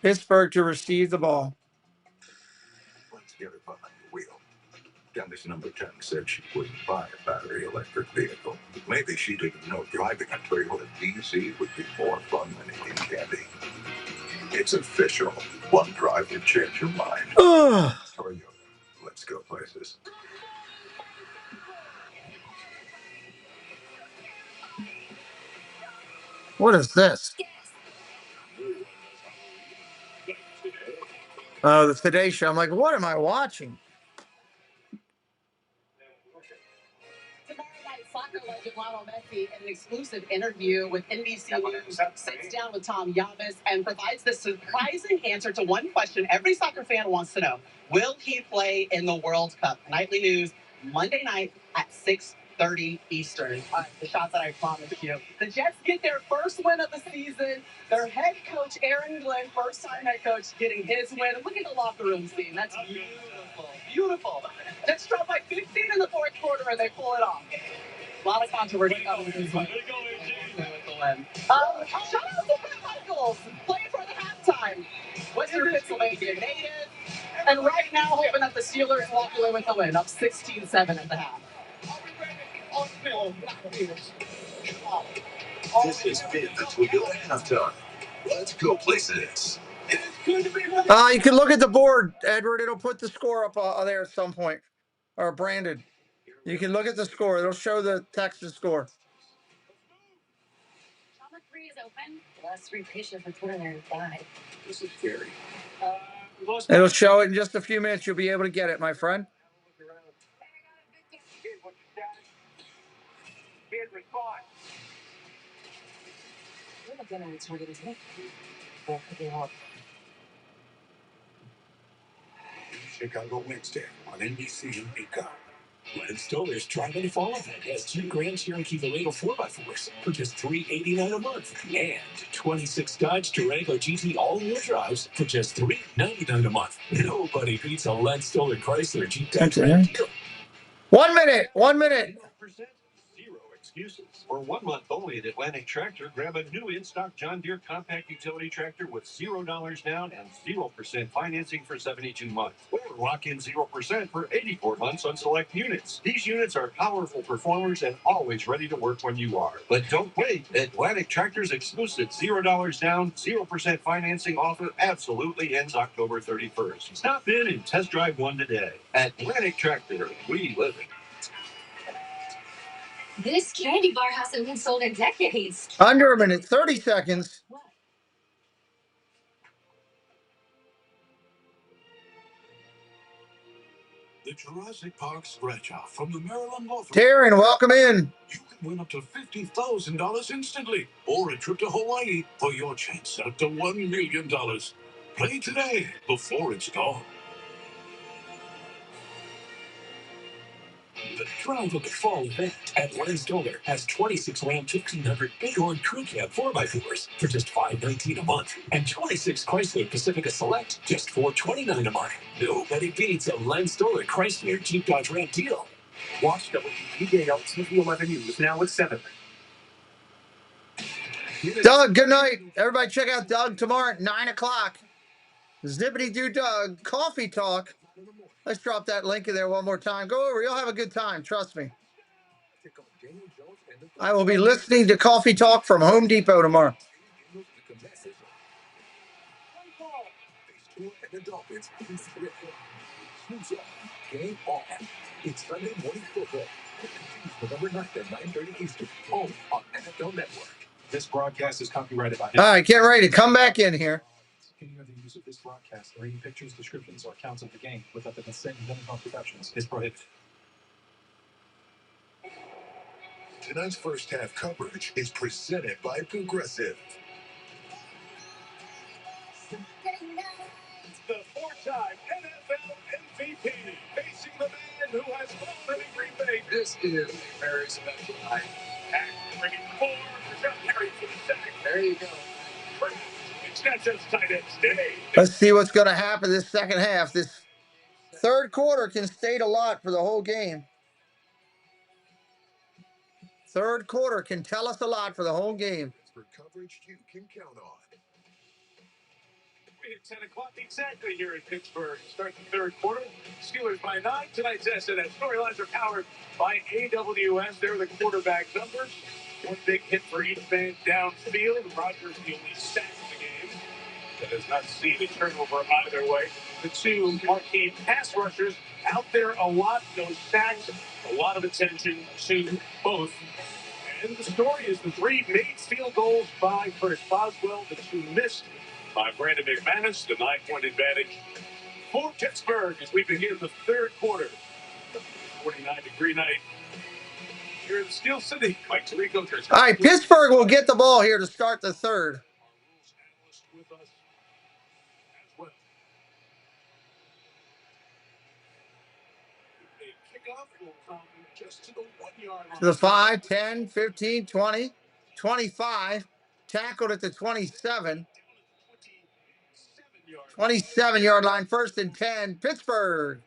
Speaker 1: Pittsburgh to receive the ball.
Speaker 3: Let's get her behind the wheel. Dennis number 10 said she wouldn't buy a battery electric vehicle. Maybe she didn't know driving a Toyota DZ would be more fun than eating candy. It's official. One drive to change your mind. Toyota. Let's go places.
Speaker 1: What is this? Oh, the Today Show. I'm like, what am I watching?
Speaker 16: Tomorrow night, soccer legend Lionel Messi, in an exclusive interview with NBC News, sits down with Tom Yavis and provides the surprising answer to one question every soccer fan wants to know. Will he play in the World Cup? Nightly News, Monday night at 6:30 Eastern. The shots that I promised you. The Jets get their first win of the season. Their head coach, Aaron Glenn, first-time head coach, getting his win. Look at the locker room scene. That's beautiful. Beautiful. Jets dropped by 15 in the fourth quarter, and they pull it off. A lot of controversy coming with this one. With the win. Shout out to Brett Michaels, playing for the halftime. Western Pennsylvania native. And right now, hoping that the Steelers walk away with the win, up 16-7 at the half.
Speaker 5: This has been the Toyota Halftime. Let's go places.
Speaker 1: You can look at the board, Edward. It'll put the score up there at some point. Or Brandon. You can look at the score. It'll show the Texas score.
Speaker 8: Trauma 3 is open. The last 3 patients reported are died.
Speaker 5: This is Gary.
Speaker 1: It'll show it in just a few minutes. You'll be able to get it, my friend.
Speaker 4: Chicago Wednesday on NBC and Peacock. Lance Stoller's driving for all of it has 2 Grand Cherokee Laredo 4x4s for just $389 a month, and 26 Dodge Durango GT all-wheel drives for just $399 a month. Nobody beats a Lance Stoller Chrysler Jeep Dodge Ram deal.
Speaker 1: 1 minute. 1 minute.
Speaker 3: Zero excuses. For 1 month only at Atlantic Tractor, grab a new in-stock John Deere compact utility tractor with $0 down and 0% financing for 72 months. Or lock in 0% for 84 months on select units. These units are powerful performers and always ready to work when you are. But don't wait. Atlantic Tractor's exclusive $0 down, 0% financing offer absolutely ends October 31st. Stop in and test drive one today. Atlantic Tractor, we live it.
Speaker 8: This candy bar hasn't been sold in decades.
Speaker 1: Under a minute, 30 seconds.
Speaker 4: The Jurassic Park scratch-off from the Maryland Law Firm.
Speaker 1: Taryn, welcome in.
Speaker 4: You can win up to $50,000 instantly, or a trip to Hawaii for your chance at up to $1 million. Play today before it's gone. The Drive of the Fall event at Lance Stoller has 26 Ram 1500 Bighorn Crew Cab 4x4s for just $519 a month, and 26 Chrysler Pacifica Select just $429 a month. Nobody beats a Lance Stoller Chrysler Jeep Dodge Ram deal.
Speaker 3: Watch WPAL TV 11 News now at 7.
Speaker 1: Doug, good night. Everybody check out Doug tomorrow at 9 o'clock. Zippity Doo Doug, Coffee Talk. Let's drop that link in there one more time. Go over. You'll have a good time. Trust me. I will be listening to Coffee Talk from Home Depot tomorrow.
Speaker 4: Game on. It's Sunday morning football. November 9th at 9:30 Eastern. Home on NFL Network. This broadcast is copyrighted by...
Speaker 1: All right, get ready to come back in here.
Speaker 4: Any other use of this broadcast or any pictures, descriptions, or accounts of the game without the consent of Democrat Productions is prohibited.
Speaker 5: Tonight's first half coverage is presented by Progressive.
Speaker 17: The 4-time NFL MVP, facing the man who has fallen in Green Bay.
Speaker 6: This is a very special night.
Speaker 17: And bringing 4 for John Harry for the sack.
Speaker 6: There you go.
Speaker 17: It's not just tight ends day.
Speaker 1: Let's see what's going to happen this second half. This third quarter can state a lot for the whole game. Third quarter can tell us a lot for the whole game.
Speaker 5: For coverage you can count on.
Speaker 17: We hit 10 o'clock exactly here in Pittsburgh. Start the third quarter. Steelers by 9. Tonight's SNS storylines are powered by AWS. They're the quarterback numbers. One big hit for each man downfield. Rodgers the only sack in the game that has not seen a turnover either way. The 2 marquee pass rushers out there a lot. No sacks. A lot of attention to both.
Speaker 4: And the story is the 3 made field goals by Chris Boswell, the 2 missed by Brandon McManus, the 9-point advantage for Pittsburgh as we begin the third quarter. 49-degree night here in Steel City. Mike Tirico.
Speaker 1: All right, Pittsburgh will get the ball here to start the third. To the 5, 10, 15, 20, 25. Tackled at the 27. 27-yard line, 1st and 10, Pittsburgh.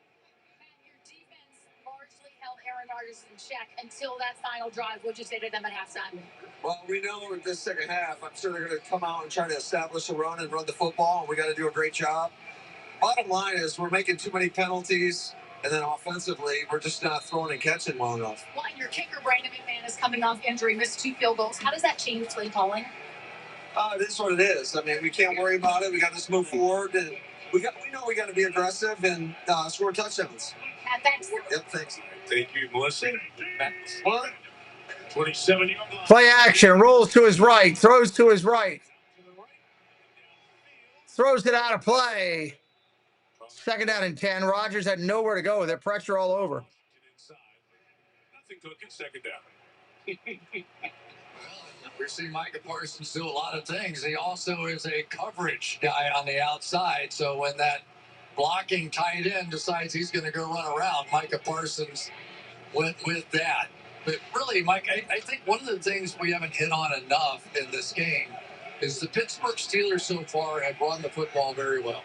Speaker 8: Your defense largely held Aaron Rodgers in check until that final drive. What'd you say to them at halftime?
Speaker 6: Well, we know in this second half, I'm sure they're going to come out and try to establish a run and run the football, and we got to do a great job. Bottom line is we're making too many penalties, and then offensively, we're just not throwing and catching well enough.
Speaker 8: Well, and your kicker, Brandon McManus, is coming off injury, missed 2 field goals. How does that change play calling?
Speaker 6: It is what it is. I mean, we can't worry about it. We got to just move forward, and we know we got to be aggressive and score touchdowns.
Speaker 8: Thanks.
Speaker 6: Yep, thanks.
Speaker 4: Thank you, Melissa. 27-yard line.
Speaker 1: Play action, rolls to his right, throws to his right. Throws it out of play. 2nd down and 10. Rodgers had nowhere to go with it. Pressure all over.
Speaker 4: Nothing cooking, 2nd down.
Speaker 6: We're seeing Micah Parsons do a lot of things. He also is a coverage guy on the outside. So when that blocking tight end decides he's going to go run around, Micah Parsons went with that. But really, Mike, I think one of the things we haven't hit on enough in this game is the Pittsburgh Steelers so far have run the football very well.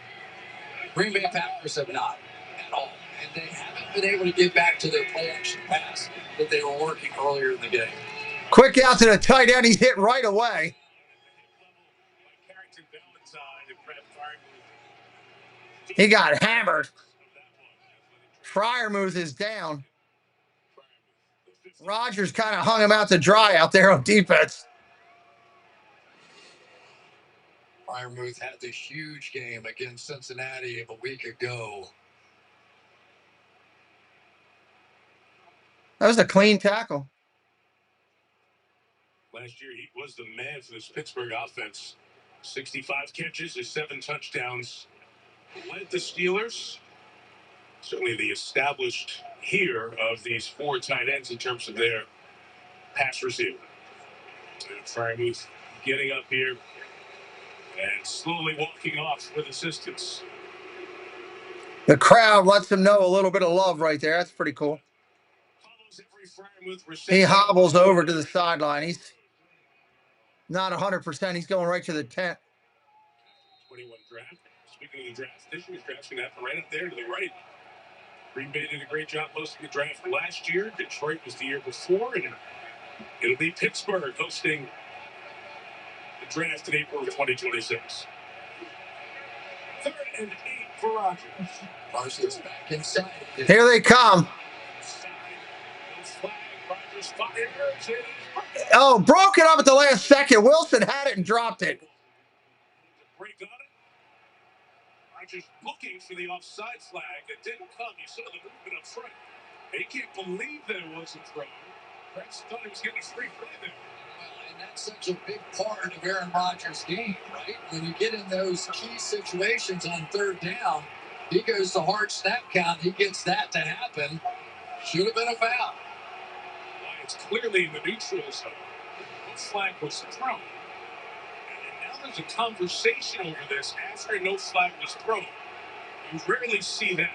Speaker 6: Green Bay Packers have not at all. And they haven't been able to get back to their play action pass that they were working earlier in the game.
Speaker 1: Quick out to the tight end. He's hit right away. He got hammered. Freiermuth is down. Rodgers kind of hung him out to dry out there on defense.
Speaker 6: Freiermuth had this huge game against Cincinnati a week ago.
Speaker 1: That was a clean tackle.
Speaker 4: Last year, he was the man for this Pittsburgh offense. 65 catches and 7 touchdowns. Led the Steelers. Certainly the established here of these 4 tight ends in terms of their pass receiver. And Freiermuth getting up here and slowly walking off with assistance.
Speaker 1: The crowd lets him know a little bit of love right there. That's pretty cool. He hobbles over to the sideline. He's not 100%. He's going right to the tent.
Speaker 4: 21 draft. Speaking of the draft, this year's draft's going to happen right up there to the right. Green Bay did a great job hosting the draft last year. Detroit was the year before, and it'll be Pittsburgh hosting the draft in April of 2026. 3rd and 8 for Rodgers.
Speaker 6: Parsons back inside.
Speaker 1: Here they come. Oh, broke it up at the last second. Wilson had it and dropped it.
Speaker 4: Break on it. Rodgers looking for the offside flag. It didn't come. You saw the movement up front. They can't believe that it wasn't thrown. Rex thought he was getting a free play there.
Speaker 6: Well, and that's such a big part of Aaron Rodgers' game, right? When you get in those key situations on 3rd down, he goes to hard snap count. He gets that to happen. Should have been a foul.
Speaker 4: It's clearly in the neutral zone. The flag was thrown. And now there's a conversation over this after no flag was thrown. You rarely see that.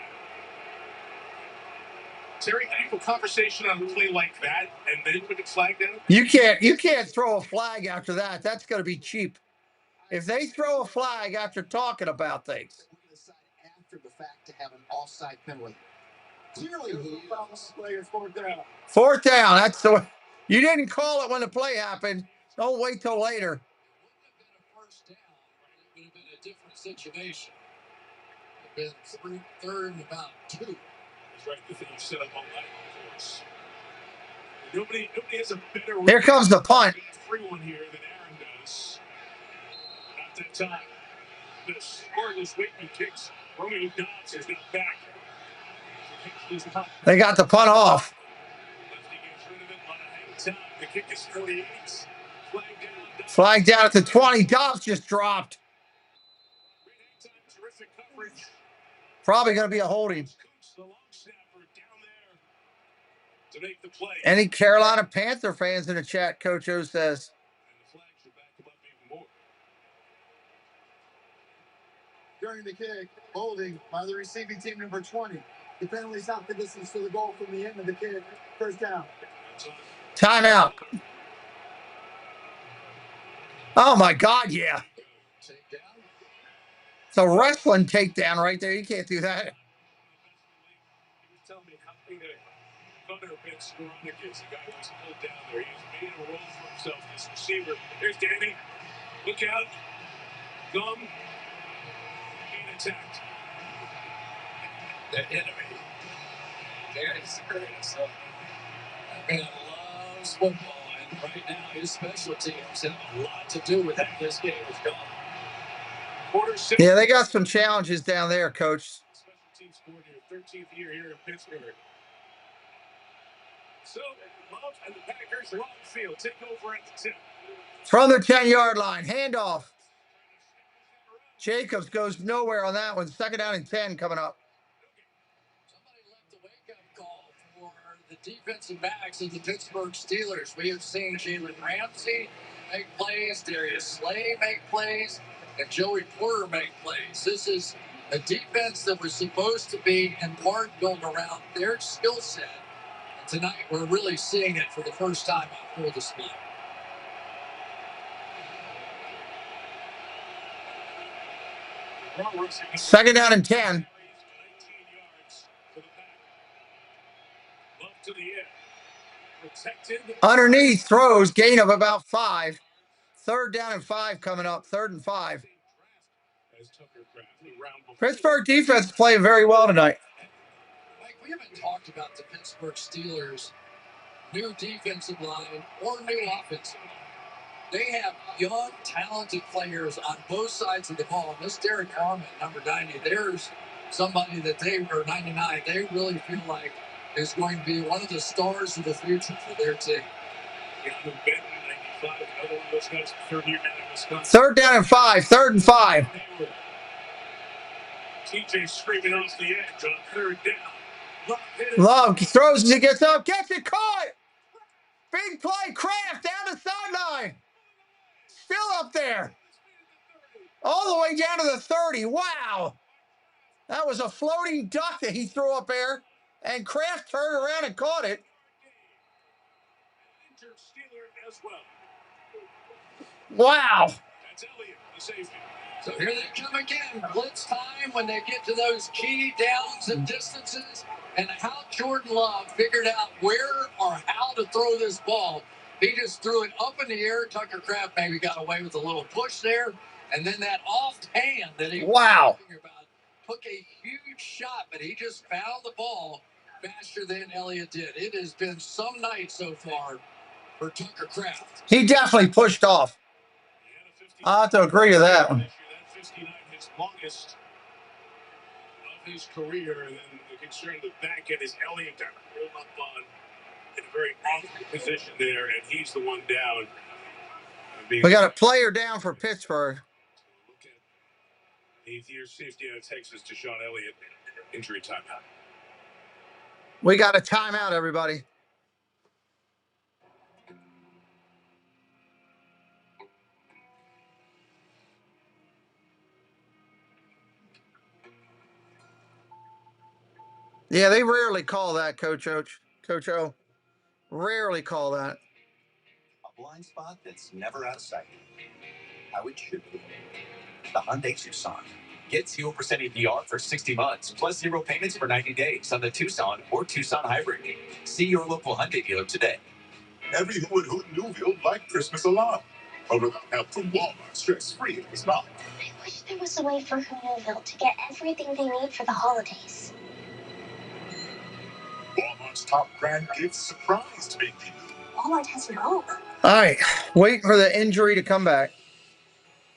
Speaker 4: Terry, a conversation on a play like that and then put the flag down?
Speaker 1: You can't throw a flag after that. That's going to be cheap. If they throw a flag after talking about things.
Speaker 6: We decide after the fact to have an offside penalty. Clearly, he fouls players 4th down.
Speaker 1: 4th down. That's the way. You didn't call it when the play happened. Don't wait till later.
Speaker 6: It would have been a different situation. It would have been 3rd and about 2.
Speaker 4: That's right. The thing you set up all night, of course. Nobody has a better.
Speaker 1: Here comes the punt.
Speaker 4: Everyone here than Aaron does. Not that time. The scoreless Wakeman kicks. Romeo Dobbs is not back.
Speaker 1: They got the punt off.
Speaker 4: The kick is 48.
Speaker 1: Flag down at the 20. Dobbs just dropped.
Speaker 4: Terrific coverage.
Speaker 1: Probably going to be a holding.
Speaker 4: The long snapper down there to make the play.
Speaker 1: Any Carolina Panther fans in the chat, Coach O says.
Speaker 4: And the flag should back him up even more.
Speaker 7: During the kick, holding by the receiving team number 20. The penalty's not the distance to the goal from the end of the kick. First down.
Speaker 1: Timeout. Oh, my God, yeah. It's a wrestling takedown right there. You can't do that.
Speaker 4: He was telling me how big a thunder big Skoranek is. The guy was pulled down there. He's made a role for himself, this receiver. Here's Danny. Look out. Gum. Being attacked.
Speaker 6: The enemy. Very serious. That man loves football, and right now his special teams have a lot to do with how this game is going.
Speaker 1: Yeah, they got some challenges down there, Coach.
Speaker 4: Special teams coordinator, 13th year here in Pittsburgh. So, Love and the Packers are on the field. Take over at the 10.
Speaker 1: From the 10-yard line. Handoff. Jacobs goes nowhere on that one. Second down and 10 coming up.
Speaker 6: Somebody left the wake-up call for the defensive backs of the Pittsburgh Steelers. We have seen Jalen Ramsey make plays, Darius Slay make plays, and Joey Porter make plays. This is a defense that was supposed to be in part built around their skill set. And tonight we're really seeing it for the first time on full display.
Speaker 1: Second down and 10. Underneath throws, gain of about 5. Third down and 5 coming up. 3rd and 5. Pittsburgh defense playing very well tonight.
Speaker 6: Mike, we haven't talked about the Pittsburgh Steelers' new defensive line or new offensive line. They have young, talented players on both sides of the ball. And this Derek Harmon, number 90, there's somebody that or 99, they really feel like is going to be one of the stars of the future for their team.
Speaker 1: Third down and 5. 3rd and 5.
Speaker 4: TJ screaming off the edge on 3rd down.
Speaker 1: Love throws as he gets up. Gets it, caught. Big play. Kraft down the sideline. Still up there. All the way down to the 30. Wow. That was a floating duck that he threw up there. And Kraft turned around and caught it. Wow.
Speaker 4: That's Elliott, the safety.
Speaker 6: So here they come again. Blitz time when they get to those key downs and distances. And how Jordan Love figured out where or how to throw this ball. He just threw it up in the air. Tucker Kraft maybe got away with a little push there. And then that offhand that he was talking about took a huge shot, but he just found the ball faster than Elliott did. It has been some night so far for Tucker Kraft.
Speaker 1: He definitely pushed off. I have to agree with that one.
Speaker 4: That 59 his longest of his career, and then the concern the back end is Elliott got rolled up on in a very awkward position there, and he's the one down.
Speaker 1: We got a player down for Pittsburgh.
Speaker 4: Look at 8th-year safety out of Texas, Deshaun Elliott, injury timeout.
Speaker 1: We got a timeout, everybody. Yeah, they rarely call that, Coach O. Rarely call that.
Speaker 11: A blind spot that's never out of sight. How it should be. The Hyundai Tucson. Get 0% APR for 60 months, plus 0 payments for 90 days on the Tucson or Tucson Hybrid. See your local Hyundai dealer today.
Speaker 17: Every Hood Newville like Christmas a lot. But without help from Walmart, stress-free is not.
Speaker 18: I wish there was a way for Hoonville to get everything they need for the holidays.
Speaker 17: Walmart's top brand gift surprised me.
Speaker 18: Walmart has your hope.
Speaker 1: All right, wait for the injury to come back.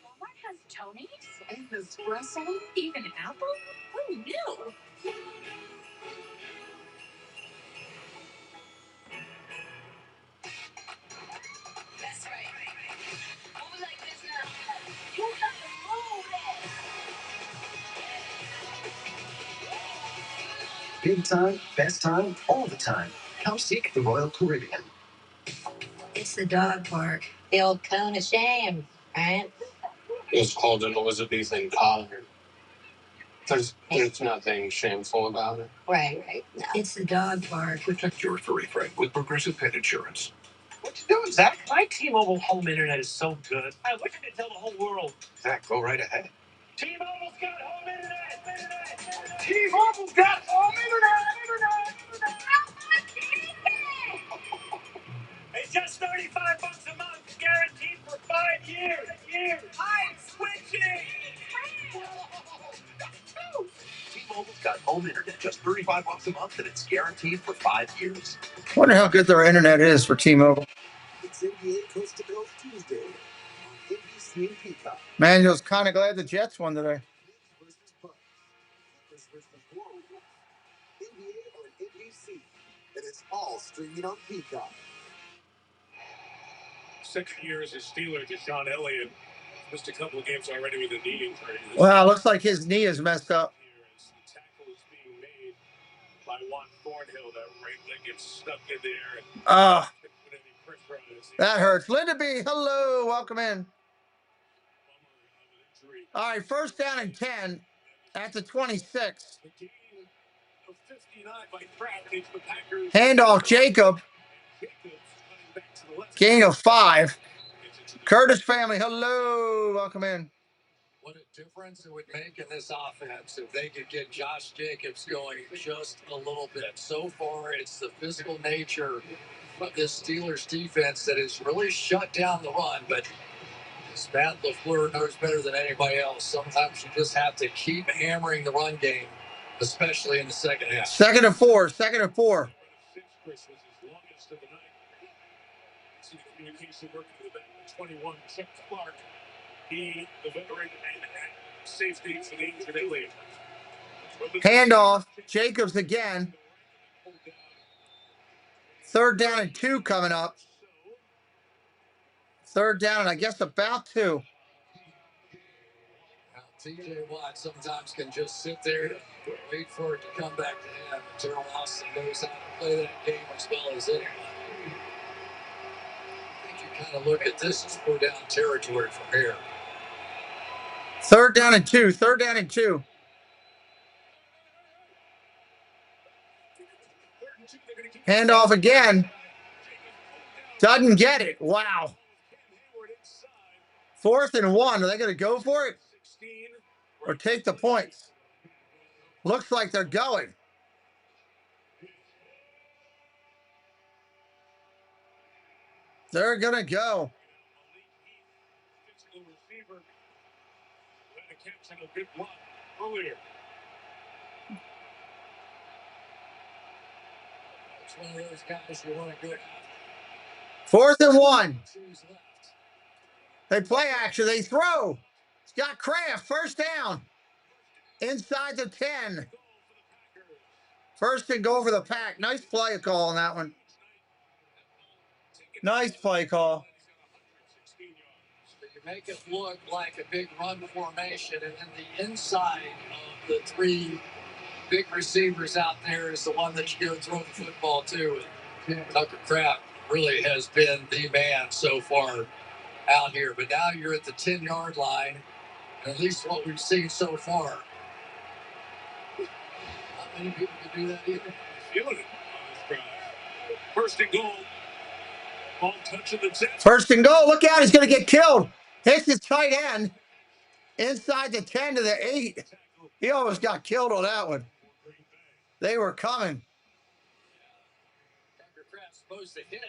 Speaker 8: Walmart has Tony's, an espresso, even apple. Who knew?
Speaker 11: Big time, best time, all the time. Come seek the Royal Caribbean.
Speaker 13: It's the dog park. The old cone of shame, right?
Speaker 10: It was called an Elizabethan collar. There's nothing shameful about it.
Speaker 13: Right. No. It's the dog park.
Speaker 3: Protect your furry friend with Progressive Pet Insurance.
Speaker 15: What you doing, Zach? My T-Mobile home internet is so good. I wish I could tell the whole world.
Speaker 3: Zach, go right ahead.
Speaker 15: T-Mobile's got home internet. T-Mobile's got home internet. It's just $35 a month, guaranteed for 5 years. I'm switching.
Speaker 3: T-Mobile's got home internet, just $35 a month, and it's guaranteed for 5 years.
Speaker 1: Wonder how good their internet is for T-Mobile.
Speaker 5: It's NBA Coast to Coast Tuesday on NBC and Peacock.
Speaker 1: Man, I was kind of glad the Jets won today.
Speaker 5: Versus Bucks. Clippers versus Warriors. NBA on NBC, and it's all streaming on Peacock.
Speaker 4: 6 years as Steeler to Sean Elliott. Missed a couple of games already with a knee injury.
Speaker 1: Wow, looks like his knee is messed up.
Speaker 4: The tackle is being made by Juan Thornhill. That right leg gets stuck in there.
Speaker 1: That hurts. Linda B, hello, welcome in. All right, first down and 10 at the 26. Handoff, Jacob. Gain of 5. Curtis family, hello, welcome in.
Speaker 6: What a difference it would make in this offense if they could get Josh Jacobs going just a little bit. So far, it's the physical nature of this Steelers defense that has really shut down the run, but Matt LaFleur knows better than anybody else. Sometimes you just have to keep hammering the run game, especially in the second half.
Speaker 1: Second and 4.
Speaker 4: Communication working with the 21, Chuck Clark. He, the veteran, and safety for the injured Elliott.
Speaker 1: Handoff, Jacobs again. Third down and 2 coming up. Third down, and I guess about 2.
Speaker 6: Now, TJ Watt sometimes can just sit there, wait for it to come back to him. Terrell Austin knows how to play that game as well as anyone. I think you kind of look at this as 4 down territory from here.
Speaker 1: Third down and 2. Handoff again. Doesn't get it. Wow. 4th and 1. Are they going to go for it? Or take the points? Looks like they're going. They're going to go.
Speaker 6: It's one of those guys you want to go.
Speaker 1: 4th and 1. They play action. They throw. It's got Kraft. First down. Inside the 10. First and goal for the Pack. Nice play call on that one. Nice play call.
Speaker 6: So you make it look like a big run formation, and then the inside of the 3 big receivers out there is the one that you go throw the football to. And Tucker Kraft really has been the man so far out here. But now you're at the 10-yard line, and at least what we've seen so far. Not many people can do that either.
Speaker 4: Feeling it. First and goal. Ball touching the 10.
Speaker 1: First and goal. Look out. He's going to get killed. Hits his tight end. Inside the 10 to the 8. He almost got killed on that one. They were coming.
Speaker 6: Tucker Kraft's supposed to hit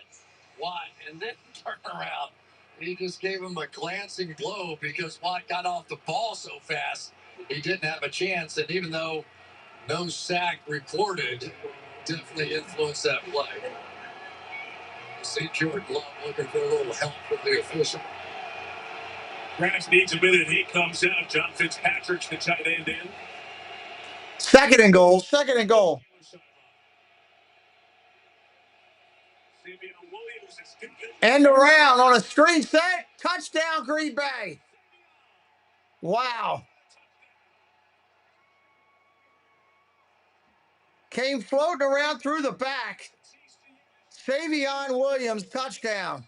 Speaker 6: Watt and then turn around. He just gave him a glancing blow because Watt got off the ball so fast. He didn't have a chance, and even though no sack recorded, definitely influenced that play. You see Jordan Love looking for a little help from the official.
Speaker 4: Kraft needs a minute. He comes out. John Fitzpatrick's the tight end in.
Speaker 1: Second and goal. End around on a string set. Touchdown, Green Bay. Wow. Came floating around through the back. Savion Williams, touchdown.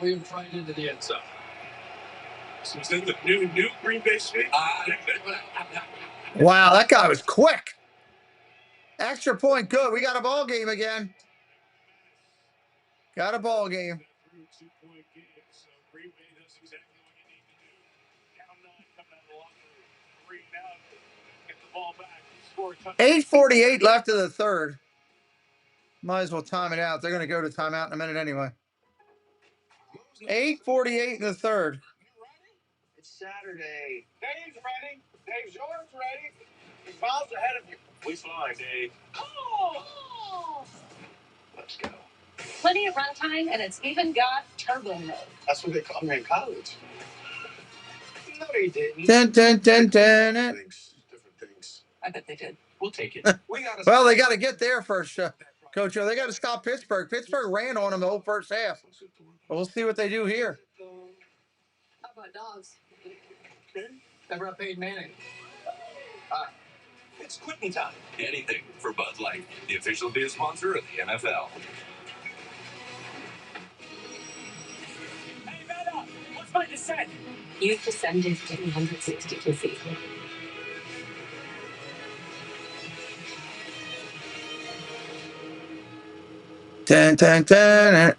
Speaker 12: Williams right into the end zone.
Speaker 4: So is that the new Green Bay State?
Speaker 1: Wow, that guy was quick. Extra point, good. We got a ball game again. Got a ball game. 8:48 left of the third. Might as well time it out. They're going to go to timeout in a minute anyway. 8:48 in the third.
Speaker 15: It's Saturday. Dave's ready. Dave's yours ready. He's miles ahead of you.
Speaker 4: We fly, Dave.
Speaker 18: Oh!
Speaker 15: Let's go.
Speaker 8: Plenty of runtime, and it's even got turbo mode.
Speaker 15: That's what they call me in college. No, they didn't.
Speaker 1: Dun, dun, dun, dun, dun.
Speaker 15: Different things.
Speaker 12: I bet they did. We'll take it.
Speaker 1: Well, they got to get there first, Coach. They got to stop Pittsburgh. Pittsburgh ran on them the whole first half. But we'll see what they do here.
Speaker 16: How about dogs?
Speaker 12: Never have Peyton Manning.
Speaker 3: It's quitting time. Anything for Bud Light, the official beer sponsor of the NFL.
Speaker 8: Hey, Meta, what's my descent? You've descended to 162 feet.
Speaker 1: Dun, dun, dun, dun.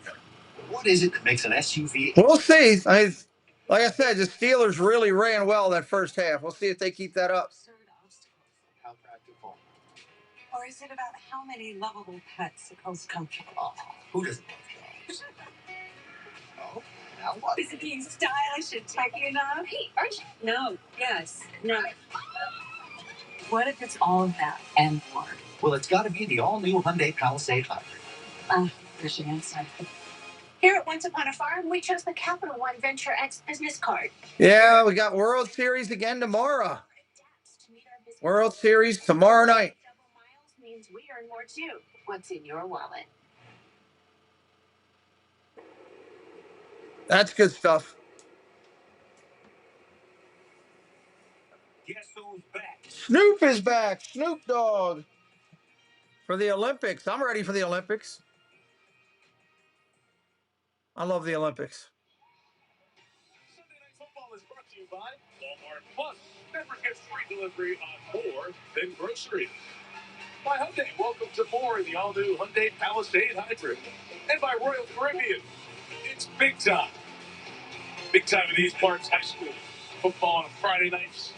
Speaker 11: What is it that makes an SUV?
Speaker 1: We'll see. Like I said, the Steelers really ran well that first half. We'll see if they keep that up.
Speaker 15: How practical.
Speaker 16: Or is it about how many lovable pets it feels comfortable?
Speaker 11: Who doesn't love dogs? Oh, now what?
Speaker 16: Is it being stylish and tacky enough?
Speaker 8: Hey, aren't you?
Speaker 16: No. Yes. No. What if it's all of that and more?
Speaker 11: Well, it's got to be the all-new Hyundai Palisade Hybrid.
Speaker 16: There's your answer.
Speaker 18: Here at Once Upon a Farm, we chose the Capital One Venture X business card.
Speaker 1: Yeah, we got World Series again tomorrow. World Series tomorrow night.
Speaker 18: Double miles means we earn more too. What's in your wallet?
Speaker 1: That's good stuff.
Speaker 4: Guess who's back?
Speaker 1: Snoop is back. Snoop Dogg. For the Olympics. I'm ready for the Olympics. I love the Olympics.
Speaker 4: Sunday Night Football is brought to you by Walmart Plus. Never gets free delivery on more than groceries. By Hyundai, welcome to more in the all-new Hyundai Palisade Hybrid. And by Royal Caribbean, it's big time. Big time in East Parks High School. Football on Friday nights.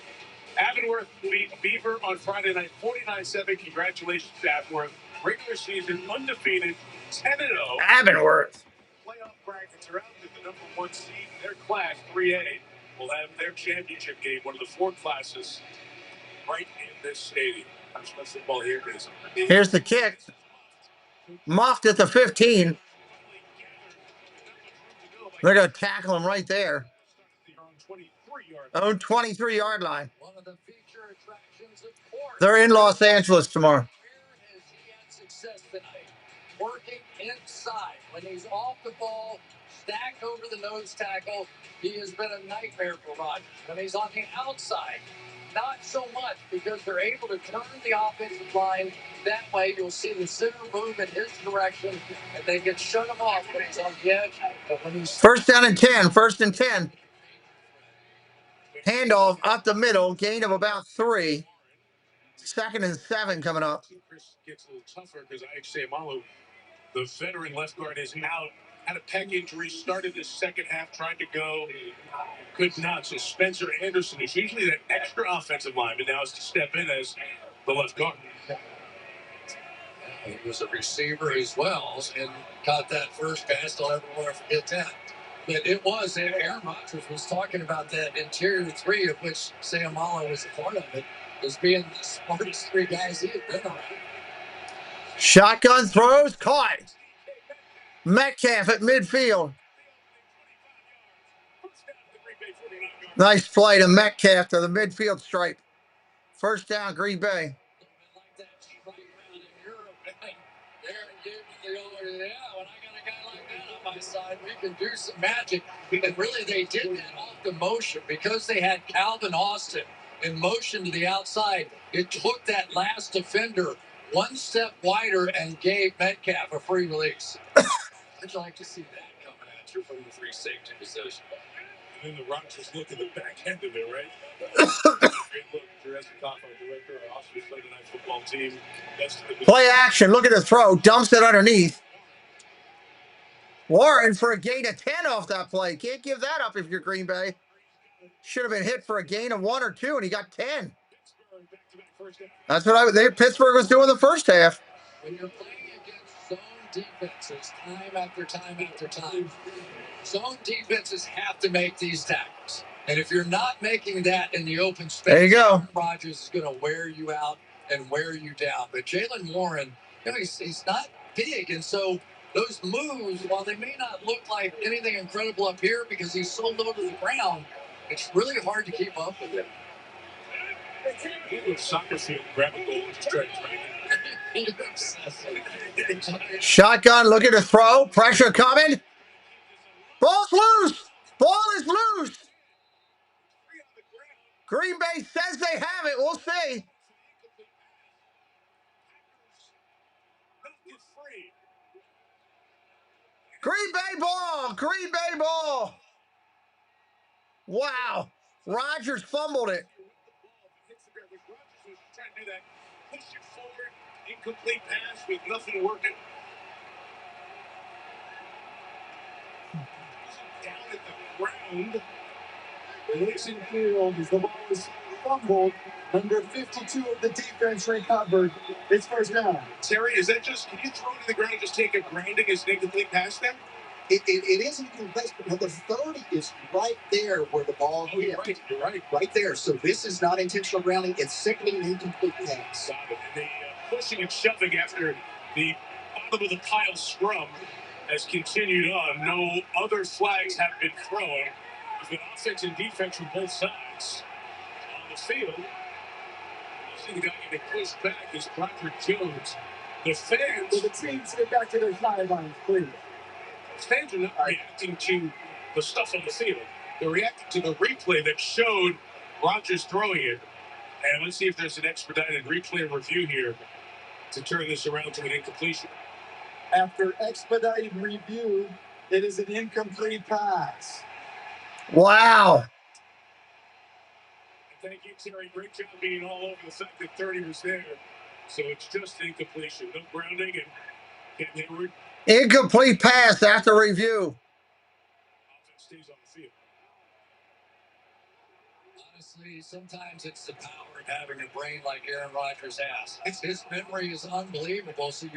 Speaker 4: Avonworth beat Beaver on Friday night 49-7. Congratulations to Avonworth. Regular season undefeated 10-0.
Speaker 1: Avonworth.
Speaker 4: Playoff brackets are out with the number one seed. Their class, 3A, will have their championship game, one of the four classes, right in this stadium. I'm just going to football here.
Speaker 1: Here's the kick. Muffed at the 15. They're going to tackle him right there. Own 23-yard line. They're in Los Angeles tomorrow.
Speaker 12: Working inside. When he's off the ball, stacked over the nose tackle, he has been a nightmare for Rodgers. When he's on the outside, not so much, because they're able to turn the offensive line. That way you'll see the center move in his direction, and they can shut him off when he's on the edge. But when he's
Speaker 1: First down and 10. First and 10. Handoff up the middle. Gain of about 3. Second and 7 coming up.
Speaker 4: Chris gets a little tougher because Sayamalu, the veteran left guard, is out. Had a pec injury, started the second half, tried to go, could not. So Spencer Anderson, who's usually that extra offensive lineman, now has to step in as the left guard.
Speaker 12: he was a receiver as well and caught that first pass. I'll never want to forget that. But it was, and Aaron Rodgers was talking about that interior three, of which Sayamalu was a part of it, as being the smartest three guys he had been around.
Speaker 1: Shotgun throws, caught. Metcalf at midfield. Nice play to Metcalf to the midfield stripe. First down, Green Bay.
Speaker 6: when I got a guy like that on my side, we can do some magic. And really, they did that off the motion because they had Calvin Austin in motion to the outside. It took that last defender one step wider and gave Metcalf a free release. I'd like to see that coming at you from the free safety position.
Speaker 4: And then the Rodgers look at the back end of it, right? Great look, Jurassic Park, our director, our Oscar Sunday Night Football team.
Speaker 1: Play action. Look at the throw. Dumps it underneath. Warren for a gain of 10 off that play. Can't give that up if you're Green Bay. Should have been hit for a gain of 1 or 2, and he got 10. That's what Pittsburgh was doing the first half.
Speaker 6: When you're playing against zone defenses time after time after time, zone defenses have to make these tackles. And if you're not making that in the open space,
Speaker 1: there you go.
Speaker 6: Rodgers is going to wear you out and wear you down. But Jaylen Warren, he's not big, and so those moves, while they may not look like anything incredible up here because he's so low to the ground, it's really hard to keep up with him.
Speaker 4: Soccer field, grab a goal, just try to
Speaker 1: Shotgun, look at the throw. Pressure coming. Ball's loose. Ball is loose. Green Bay says they have it. We'll see. Green Bay ball. Green Bay ball. Wow. Rodgers fumbled it.
Speaker 4: Trying to do that. Push it forward. Incomplete pass with nothing working. Down at the ground.
Speaker 15: Nixon Field as the ball is fumbled. Under 52 of the defense recovered. It's first down.
Speaker 4: Terry, is that just, can you throw it to the ground and just take a grounding as an incomplete pass then?
Speaker 15: It isn't incomplete, but the 30 is right there where the ball hit.
Speaker 4: You're right.
Speaker 15: Right there. So this is not intentional grounding. It's simply an incomplete pass.
Speaker 4: And the pushing and shoving after the bottom of the pile scrum has continued on. No other flags have been thrown. There's been offense and defense from both sides on the field. You see the guy getting pushed back is Broderick Jones. The fans...
Speaker 15: Will the teams get back to their sidelines, please?
Speaker 4: Fans are not reacting to the stuff on the field. They're reacting to the replay that showed Rodgers throwing it. And let's see if there's an expedited replay review here to turn this around to an incompletion.
Speaker 15: After expedited review, it is an incomplete pass.
Speaker 1: Wow.
Speaker 4: Thank you, Terry. Great job being all over the fact that 30 was there. So it's just incompletion. No grounding and getting inward.
Speaker 1: Incomplete pass after review.
Speaker 4: Offense stays on the field.
Speaker 6: Honestly, sometimes it's the power of having a brain like Aaron Rodgers has. His memory is unbelievable, so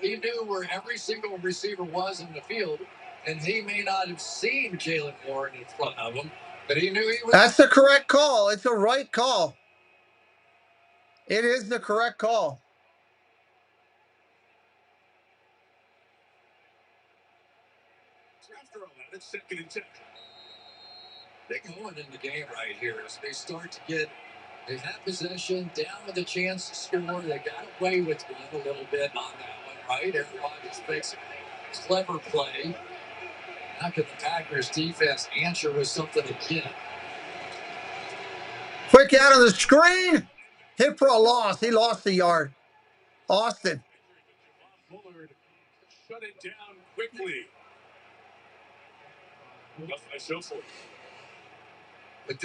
Speaker 6: he knew where every single receiver was in the field, and he may not have seen Jaylen Warren in front of him, but he knew he was.
Speaker 1: That's the correct call. It's the right call. It is the correct call.
Speaker 4: After all that, it's 2nd and 10.
Speaker 6: They're going in the game right here as they start to they have possession, down with a chance to score. They got away with one a little bit on that one, right? Aaron Rodgers makes a clever play. How could the Packers defense answer with something again?
Speaker 1: Quick out of the screen. Hit for a loss. He lost the yard. Austin.
Speaker 4: Bullard shut it down quickly. Nothing I show for it.
Speaker 6: But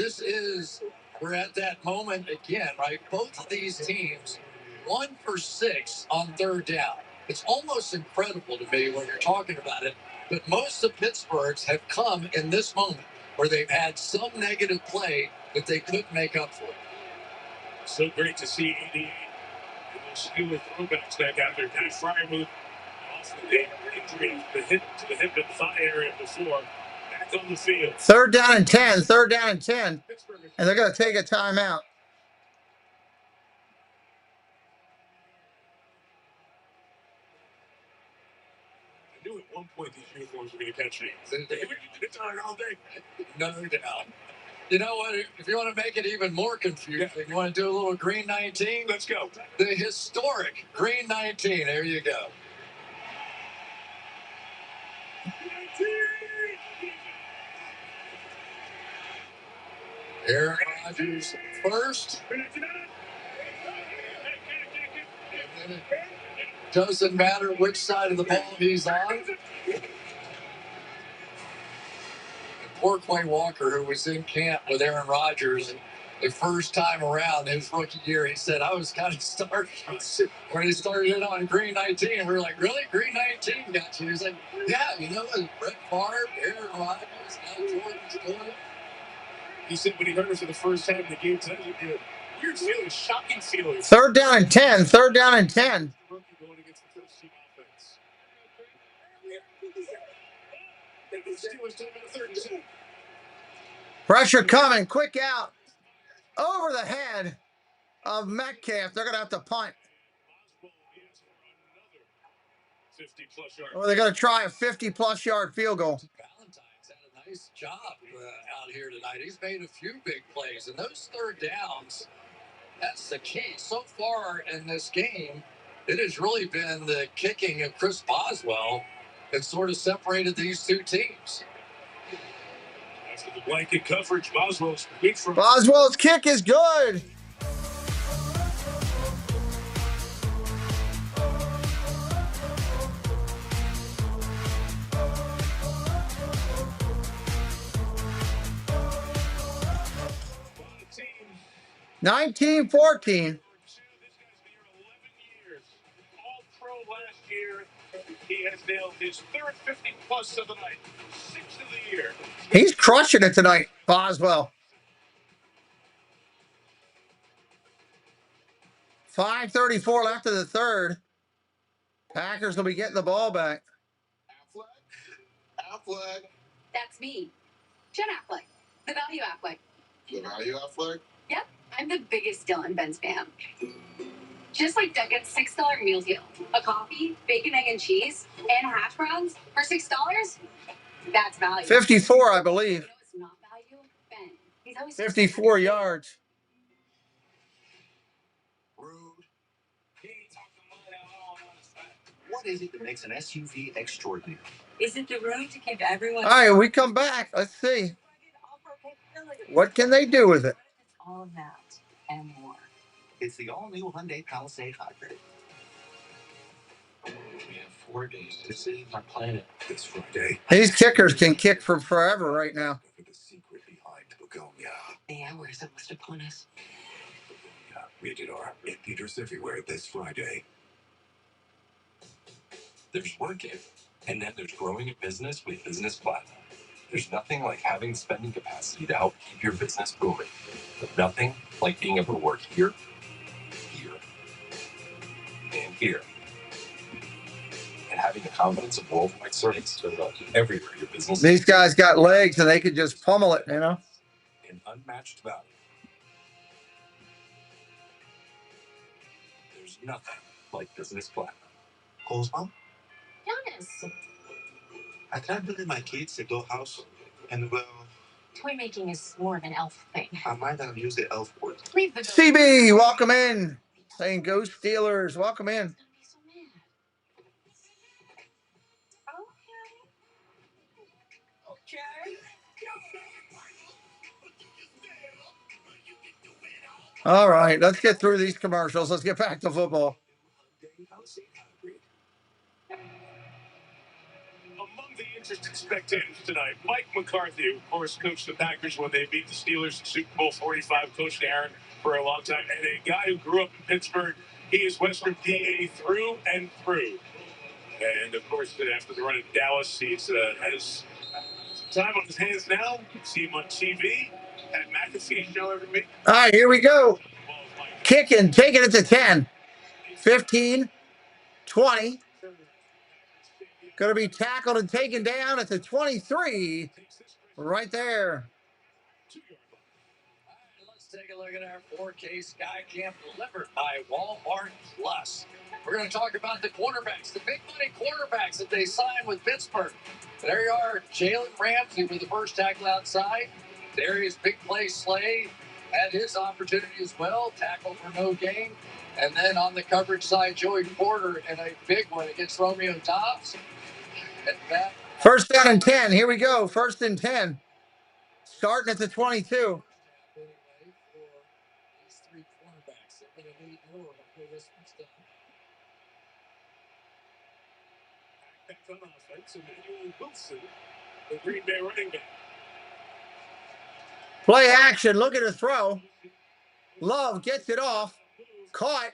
Speaker 6: we're at that moment again, right? Both of these teams, 1 for 6 on 3rd down. It's almost incredible to me when you're talking about it, but most of Pittsburgh's have come in this moment where they've had some negative play that they couldn't make up for.
Speaker 4: So great to see 88 those Steelers throwbacks back out there. Kind of Fryer move off the injury to the hip and thigh area before. Back on the field.
Speaker 1: 3rd down and 10. 3rd down and 10. And they're going to take a timeout.
Speaker 4: I knew at one point these uniforms were going to catch me. It's on all day.
Speaker 6: No doubt. You know what? If you want to make it even more confusing, you want to do a little Green 19?
Speaker 4: Let's go.
Speaker 6: The historic Green 19. There you go. Aaron Rodgers first. And then it doesn't matter which side of the ball he's on. Poor Quay Walker, who was in camp with Aaron Rodgers, and the first time around his rookie year, he said, I was kind of starstruck when he started in on Green 19. And we were like, really? Green 19 got you? He's like, yeah, you know, it was Brett Favre, Aaron Rodgers, now Jordan's doing it.
Speaker 4: He said when he heard it for the first time in the game tonight, he had a weird feeling, shocking feeling.
Speaker 1: Third down and 10. Third down and 10.
Speaker 4: Going against the first team offense.
Speaker 1: Pressure coming. Quick out. Over the head of Metcalf. They're going to have to punt. Or they're going to try a 50-plus yard field goal.
Speaker 6: Valentine's had a nice job out here tonight. He's made a few big plays, and those third downs, that's the key. So far in this game, it has really been the kicking of Chris Boswell that sort of separated these two teams.
Speaker 4: After the blanket coverage, Boswell's
Speaker 1: kick is good. $19-14.
Speaker 4: All-Pro last year. He has nailed his third 50-plus of the night. 6th of the year.
Speaker 1: He's crushing it tonight, Boswell. 5:34 left of the third. Packers will be getting the ball back.
Speaker 5: Affleck.
Speaker 13: That's me. Jen Affleck. The value Affleck.
Speaker 5: The value Affleck?
Speaker 13: Yep. I'm the biggest Dylan Benz fan. Just like Duncan's $6 meal deal. A coffee, bacon, egg, and cheese, and hash browns for $6? That's value.
Speaker 1: 54, I believe.
Speaker 13: You know what's not value? Ben. He's always
Speaker 1: 54 yards.
Speaker 3: Rude. What is it that makes an SUV extraordinary?
Speaker 13: Is it the road to keep everyone?
Speaker 1: All right, we come back. Let's see. What can they do with it?
Speaker 13: All of that and more.
Speaker 3: It's the all-new Hyundai Palisade Hybrid. We have 4 days to save our planet this Friday.
Speaker 1: These kickers can kick for forever right now.
Speaker 3: The secret behind Begonia.
Speaker 13: Yeah, where's it must upon us?
Speaker 3: Begonia, rated R. In theaters everywhere this Friday.
Speaker 9: There's working, and then there's growing a business with Business Platinum. There's nothing like having spending capacity to help keep your business booming. But nothing like being able to work here, here, and here. And having the confidence of worldwide service everywhere your business.
Speaker 1: These guys got legs and they could just pummel it, you know?
Speaker 9: An unmatched value. There's nothing like Business Platinum.
Speaker 3: Cole's mom?
Speaker 13: Jonas.
Speaker 3: I can't believe my kids to go house and well,
Speaker 13: Toy making is more of an elf thing.
Speaker 3: I might not use the elf word.
Speaker 13: Leave the
Speaker 1: CB, welcome in. Saying Go Steelers, welcome in. All right, let's get through these commercials. Let's get back to football.
Speaker 4: Among the interested spectators tonight, Mike McCarthy, who, of course, coached the Packers when they beat the Steelers in Super Bowl 45, coached Aaron for a long time, and a guy who grew up in Pittsburgh. He is Western PA through and through. And, of course, after the run in Dallas, he has some time on his hands now. You can see him on TV at McAfee show every week.
Speaker 1: All right, here we go. Kicking, taking it to 10. 15, 20. Going to be tackled and taken down at the 23. Right there.
Speaker 6: Let's take a look at our 4K Sky Cam delivered by Walmart Plus. We're going to talk about the quarterbacks, the big money quarterbacks that they signed with Pittsburgh. There you are, Jalen Ramsey with the first tackle outside. Darius Big Play Slay had his opportunity as well, tackle for no gain. And then on the coverage side, Joey Porter in a big one against Romeo Dobbs. And that
Speaker 1: First down and 10. Here we go. First and 10. Starting at the 22.
Speaker 4: Back on offense, Emmanuel Wilson, the Green Bay running back.
Speaker 1: Play action. Look at the throw. Love gets it off. Caught.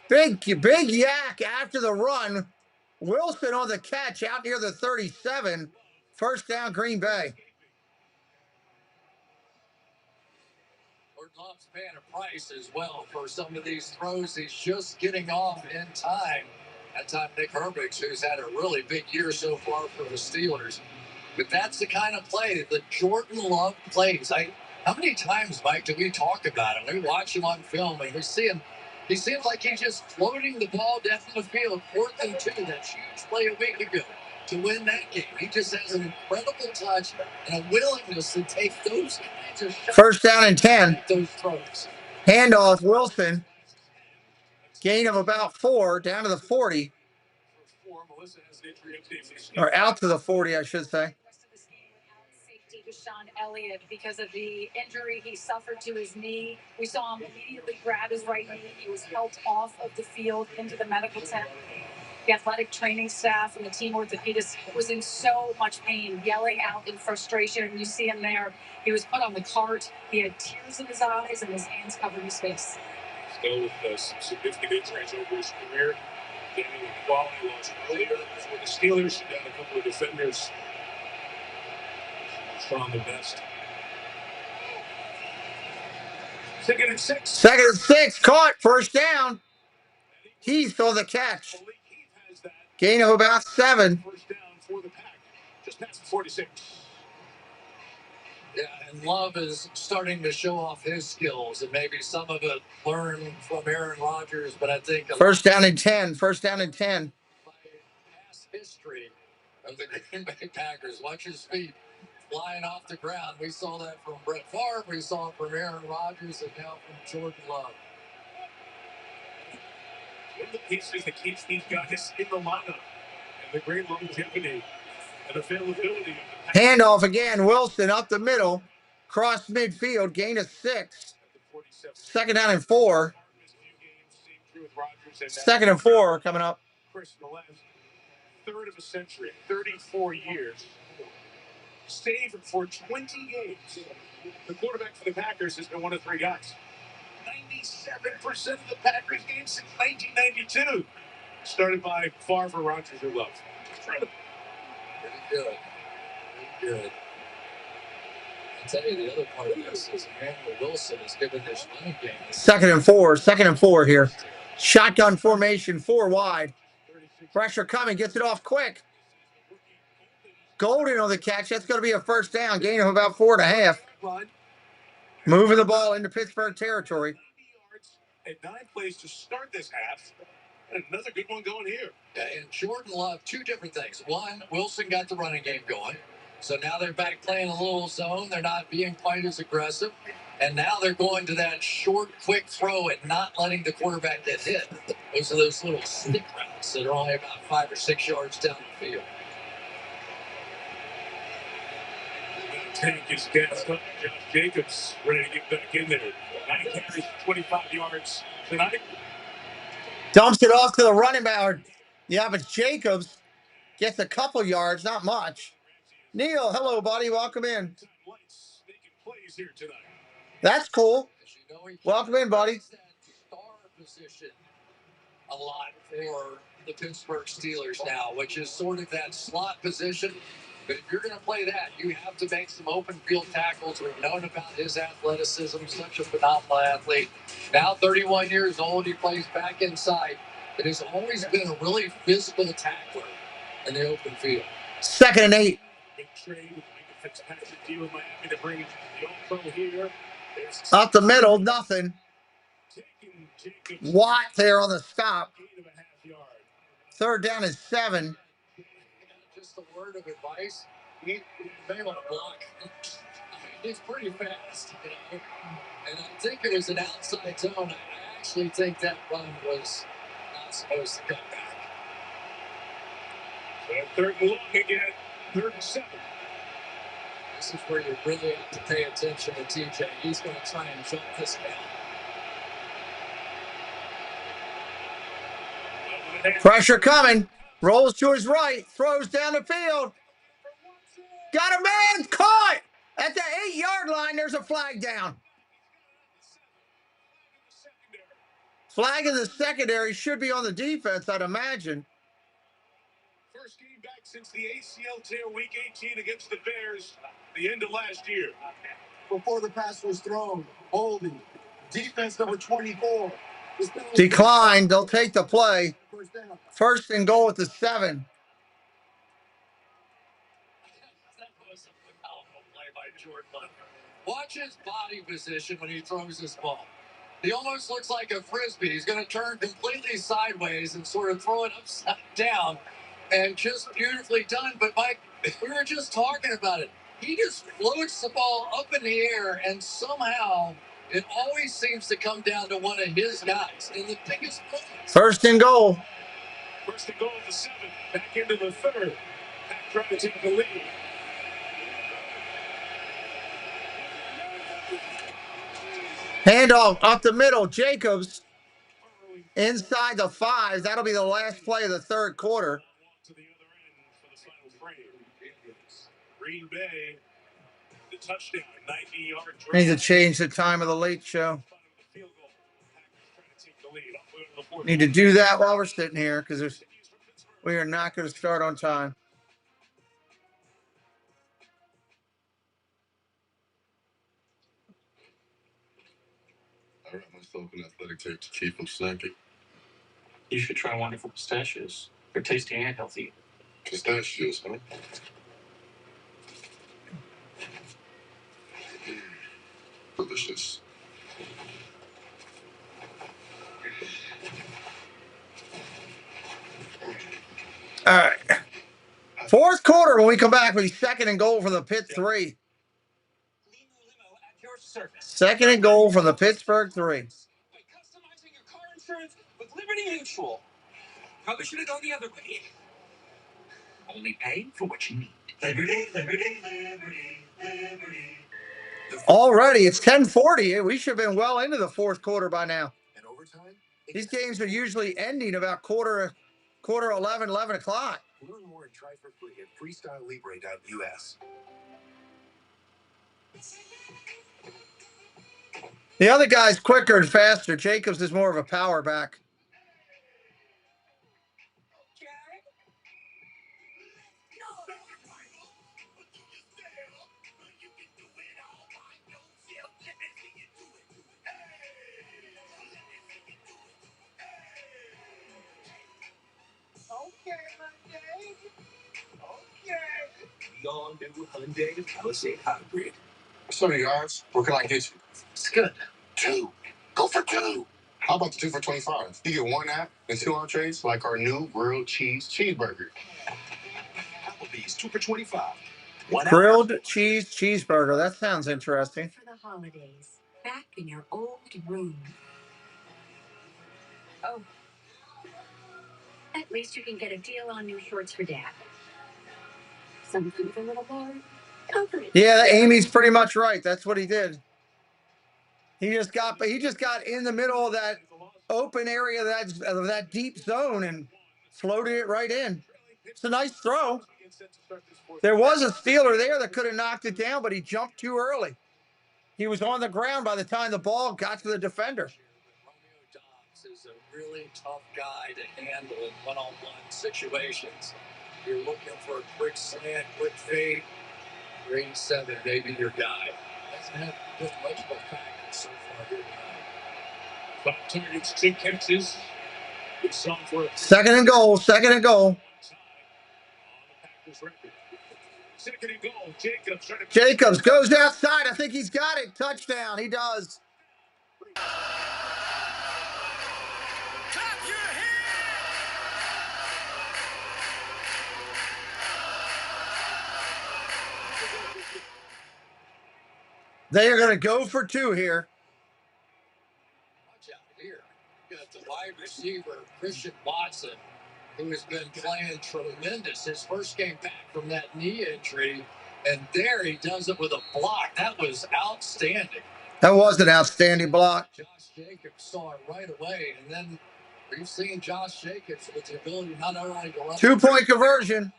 Speaker 1: Big yak after the run. Wilson on the catch out near the 37. First down, Green Bay.
Speaker 6: Love's paying a price as well for some of these throws. He's just getting off in time. That time, Nick Herbig's, who's had a really big year so far for the Steelers. But that's the kind of play that Jordan Love plays. How many times, Mike, do we talk about him? We watch him on film, and we see him. He seems like he's just floating the ball down the field. 4th and 2, that huge play a week ago to win that game. He just has an incredible touch and a willingness to take those kinds of shots.
Speaker 1: First down and 10.
Speaker 6: Those throws.
Speaker 1: Handoff, Wilson. Gain of about 4, down to the 40. Or out to the 40, I should say.
Speaker 8: Deshaun Elliott, because of the injury he suffered to his knee. We saw him immediately grab his right knee. He was helped off of the field into the medical tent. The athletic training staff and the team orthopedist was in so much pain, yelling out in frustration. And you see him there. He was put on the cart. He had tears in his eyes and his hands covered his face.
Speaker 4: Still with some significant injuries over his career. Getting a quality loss earlier for the Steelers. Down a couple of defenders. On the best. 2nd and 6.
Speaker 1: 2nd and 6. Caught. First down. Heath on the catch. Gain of about 7.
Speaker 4: First down for the Pack. Just past the 46.
Speaker 6: Yeah, and Love is starting to show off his skills, and maybe some of it learned from Aaron Rodgers, but I think
Speaker 1: first down and 10. First down and 10.
Speaker 6: Past history of the Green Bay Packers. Watch his feet flying off the ground. We saw that from Brett Favre. We saw it from Aaron Rodgers, and now from Jordan Love.
Speaker 4: One of the pieces that keeps these guys in the lineup, and the great longevity and availability.
Speaker 1: Handoff again. Wilson up the middle. Cross midfield. Gain of 6. 2nd down and 4. 2nd and 4 coming up.
Speaker 4: Chris, in the last third of a century, 34 years. Save for 20 games. The quarterback for the Packers has been one of 3 guys. 97% of the Packers games since 1992. Started by Favre, Rodgers, or Love. Incredible.
Speaker 6: Pretty good. Pretty good. I'll tell you the other part of this is Emmanuel Wilson has given this running game.
Speaker 1: 2nd and 4. 2nd and 4 here. Shotgun formation. 4 wide. Pressure coming. Gets it off quick. Golden on the catch. That's going to be a first down. Gain of about 4.5. Moving the ball into Pittsburgh territory.
Speaker 4: And 9 plays to start this half. And another good one going here.
Speaker 6: Yeah, and Jordan Love, 2 different things. One, Wilson got the running game going. So now they're back playing a little zone. They're not being quite as aggressive. And now they're going to that short, quick throw and not letting the quarterback get hit. Those are those little stick routes that are only about 5 or 6 yards down the field.
Speaker 4: Tank is gassed up. Josh Jacobs ready to get back in there. 9 carries, 25 yards tonight.
Speaker 1: Dumps it off to the running back. Yeah, but Jacobs gets a couple yards, not much. Neil, hello, buddy. Welcome in. That's cool. Welcome in, buddy.
Speaker 6: Star position a lot for the Pittsburgh Steelers now, which is sort of that slot position. But if you're going to play that, you have to make some open field tackles. We've known about his athleticism, such a phenomenal athlete. Now 31 years old, he plays back inside. But has always been a really physical tackler in the open field.
Speaker 1: 2nd and 8.
Speaker 4: Big trade with Fitzpatrick deal in Miami to bring the All-Pro here.
Speaker 1: Up the middle, nothing. Watt there on the stop. 3rd down is 7.
Speaker 6: Just a word of advice, he may want to block. He's pretty fast, you know? And I think it was an outside zone. I actually think that run was not supposed to come back.
Speaker 4: Third and long again. 3rd and 7.
Speaker 6: This is where you really have to pay attention to TJ. He's going to try and jump this down.
Speaker 1: Pressure coming. Rolls to his right. Throws down the field. Got a man caught at the 8-yard line. There's a flag down. Flag in the secondary should be on the defense, I'd imagine.
Speaker 4: First game back since the ACL tear week 18 against the Bears, the end of last year.
Speaker 5: Before the pass was thrown, holding. Defense number 24.
Speaker 1: Declined. They'll take the play. 1st and goal at the 7.
Speaker 6: That was a phenomenal play by Jordan. Watch his body position when he throws this ball. He almost looks like a frisbee. He's going to turn completely sideways and sort of throw it upside down, and just beautifully done. But Mike, we were just talking about it. He just floats the ball up in the air, and somehow it always seems to come down to one of his guys in the biggest moments.
Speaker 1: 1st and goal.
Speaker 4: 1st and goal at the 7. Back into the 3rd. Pack trying to take the lead.
Speaker 1: Handoff up the middle. Jacobs inside the 5. That'll be the last play of the 3rd quarter.
Speaker 4: To the other end for the final frame. Green Bay, the touchdown, 90-yard drive.
Speaker 1: Need to change the time of the late show. Need to do that while we're sitting here because we are not going to start on time.
Speaker 7: I wrap myself in athletic tape to keep from snacking.
Speaker 10: You should try wonderful pistachios. They're tasty and healthy.
Speaker 7: Pistachios, huh? Delicious.
Speaker 1: All right. 4th quarter when we come back with 2nd and goal from the Pitt 3. 2nd and goal from the Pittsburgh 3.
Speaker 2: By customizing your car insurance with Liberty Mutual. Probably should have gone the other way. Only pay for what you need. Liberty, Liberty, Liberty, Liberty.
Speaker 1: Already, it's 10:40. We should have been well into the 4th quarter by now.
Speaker 5: And overtime?
Speaker 1: These games are usually ending about quarter 11 o'clock.
Speaker 5: Learn more and try for free at freestylelibre.us.
Speaker 1: The other guy's quicker and faster. Jacobs is more of a power back.
Speaker 2: Beyond new Hyundai Palisade Hybrid.
Speaker 7: Sorry, guys. What can I get you?
Speaker 6: It's good.
Speaker 7: 2. Go for 2. How about the 2 for $25? You get 1 app and 2 entrees like our new grilled cheese cheeseburger.
Speaker 2: Applebee's 2 for $25.
Speaker 1: Grilled cheese cheeseburger. That sounds interesting.
Speaker 13: For the holidays, back in your old room. Oh. At least you can get a deal on new shorts for Dad. Something for little boy. Comforting.
Speaker 1: Yeah, Amy's pretty much right. That's what he did. He just got in the middle of that open area of that deep zone and floated it right in. It's a nice throw. There was a Steeler there that could have knocked it down, but he jumped too early. He was on the ground by the time the ball got to the defender.
Speaker 6: Romeo Dobbs is a really tough guy to handle in one-on-one situations. You're looking for a quick slant, quick fade. Green 7, maybe your guy. Hasn't had this much of a practice so far here tonight.
Speaker 4: 5 targets, 2 catches. Good software.
Speaker 1: 2nd and goal. 2nd and goal.
Speaker 4: Second and goal.
Speaker 1: Jacobs goes outside. I think he's got it. Touchdown. He does. They are going to go for 2 here.
Speaker 6: Watch out here. You got the wide receiver, Christian Watson. who has been playing tremendous. His first game back from that knee injury, and there he does it with a block. That was outstanding.
Speaker 1: That was an outstanding block.
Speaker 6: Josh Jacobs saw it right away, and then we've seen Josh Jacobs with the ability not only to run
Speaker 1: 2-point conversion.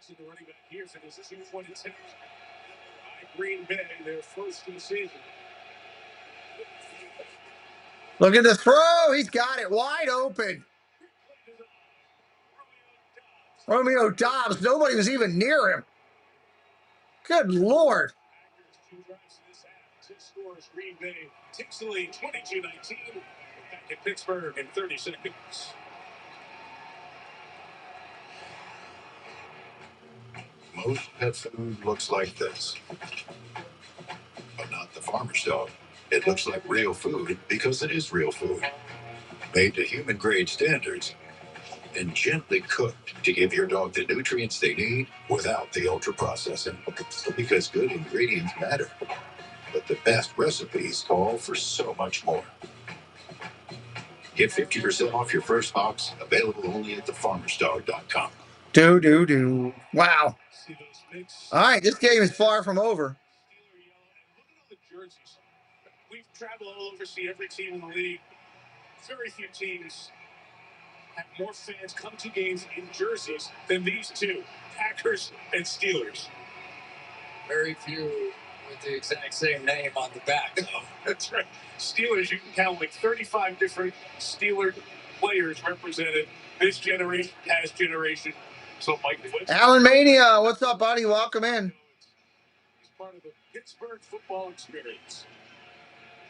Speaker 4: The running back here for this 2-point attempt by Green Bay, their first of the season.
Speaker 1: Look at the throw. He's got it wide open. Romeo Dobbs. Nobody was even near him. Good Lord.
Speaker 4: Green Bay takes the lead 22-19. Back at Pittsburgh in 30 seconds.
Speaker 19: Most pet food looks like this, but not the farmer's dog. It looks like real food because it is real food, made to human grade standards and gently cooked to give your dog the nutrients they need without the ultra processing. Because good ingredients matter, but the best recipes call for so much more. Get 50% off your first box, available only at thefarmersdog.com.
Speaker 1: Do. Wow. All right, this game is far from over.
Speaker 4: We've traveled all over, see every team in the league. Very few teams have more fans come to games in jerseys than these two, Packers and Steelers.
Speaker 6: Very few with the exact same name on the back.
Speaker 4: That's right. Steelers, you can count like 35 different Steeler players represented this generation, past generation. So, Mike,
Speaker 1: Alan Mania, what's up, buddy? Welcome in.
Speaker 4: He's part of the Pittsburgh football experience.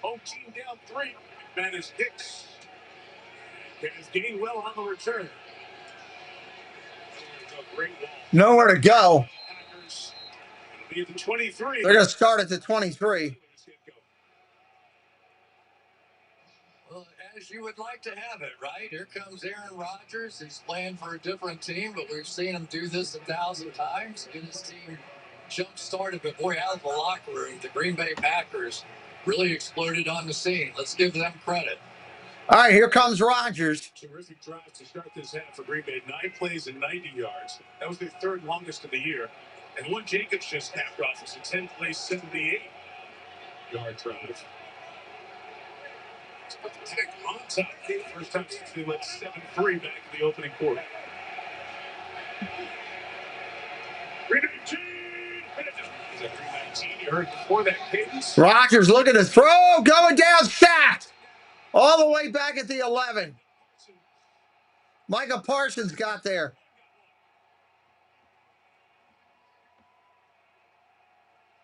Speaker 4: Home team down 3. McManus Hicks has gained well on the return.
Speaker 1: Nowhere to go.
Speaker 4: It'll be at the 23.
Speaker 1: They're going to start at the 23.
Speaker 6: Well, as you would like to have it, right? Here comes Aaron Rodgers. He's playing for a different team, but we've seen him do this 1,000 times. Get his team jump-started, but boy, out of the locker room, the Green Bay Packers really exploded on the scene. Let's give them credit.
Speaker 1: All right, here comes Rodgers.
Speaker 4: Terrific drive to start this half for Green Bay. 9 plays and 90 yards. That was their third longest of the year. And one Jacobs just capped off as a 10-play, 78-yard drive. On top, first time since they led 7-3 back in the opening quarter. You heard before that cadence.
Speaker 1: Rodgers looking to throw, going down, sacked. All the way back at the 11. Micah Parsons got there.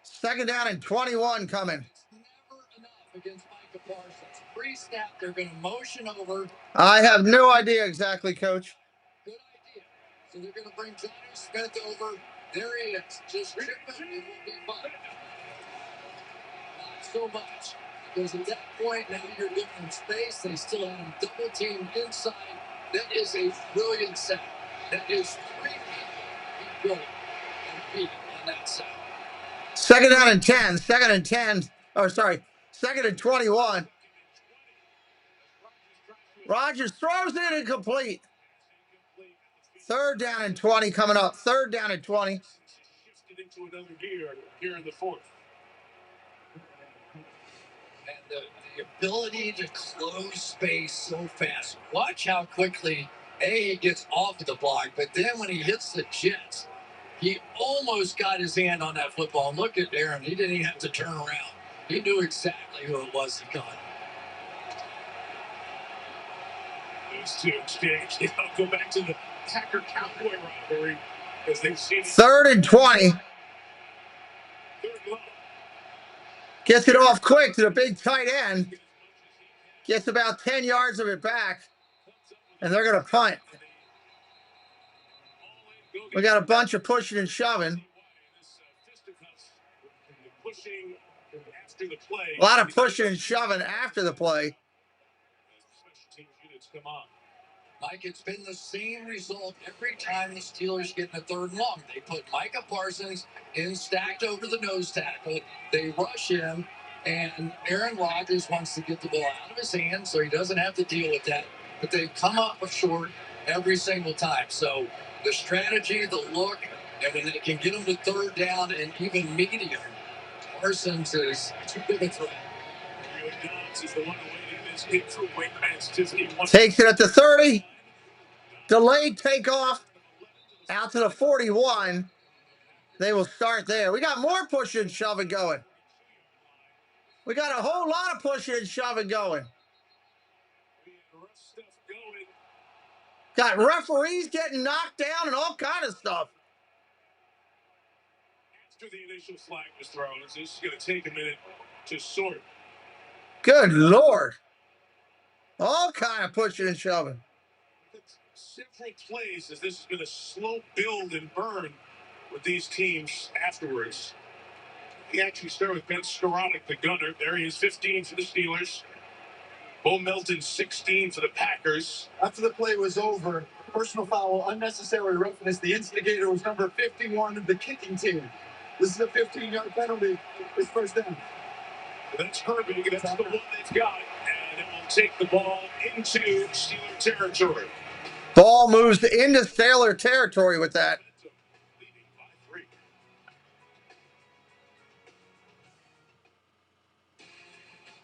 Speaker 1: Second down and 21 coming.
Speaker 6: Never enough against Micah Parsons. Pre-snap, they're going to motion over.
Speaker 1: I have no idea exactly, Coach.
Speaker 6: Good idea. So they're going to bring Johnny Smith over. There he is. Just trip him. It will be fun. Not so much. Because at that point, now you're giving them space. They still have him double-teamed inside. That is a brilliant sack. That is 3 people beat on that sack.
Speaker 1: Second down and 10. Second and 10. Oh, sorry. Second and 21. Rodgers throws it incomplete. Third down and 20 coming up. Third down and 20.
Speaker 4: Shifted into another gear here in the fourth.
Speaker 6: And the ability to close space so fast. Watch how quickly he gets off of the block, but then when he hits the Jets, he almost got his hand on that football. And look at Aaron. He didn't even have to turn around. He knew exactly who it was that got him.
Speaker 4: Those two exchange. I'll go back to the Packer-Cowboy rivalry because they've seen.
Speaker 1: Third and 20. Gets it off quick to the big tight end. Gets about 10 yards of it back. And they're going to punt. We got a bunch of pushing and shoving. A lot of pushing and shoving after the play.
Speaker 6: Mike, it's been the same result every time the Steelers get in a third and long. They put Micah Parsons in stacked over the nose tackle. They rush him, and Aaron Rodgers wants to get the ball out of his hands so he doesn't have to deal with that. But they come up short, every single time. So the strategy, the look, and when they can get them to third down and even medium, Parsons is too big a threat.
Speaker 1: Takes it at the 30. Delayed takeoff out to the 41. They will start there. We got more pushing and shoving going. We got a whole lot of pushing and shoving going. Got referees getting knocked down and all kind of stuff.
Speaker 17: After the initial flag was thrown, it's just going to take a minute to sort.
Speaker 1: Good Lord. All kind of pushing and shoving.
Speaker 17: Several plays as this has been a slow build and burn with these teams afterwards. We actually start with Ben Skoranek, the gunner. There he is, 15 for the Steelers. Bo Melton, 16 for the Packers.
Speaker 20: After the play was over, personal foul, unnecessary roughness. The instigator was number 51 of the kicking team. This is a 15-yard penalty. It's first down.
Speaker 17: That's Herbig. That's the one they've got. And it will take the ball into Steeler territory.
Speaker 1: Ball moves into Steeler territory with that.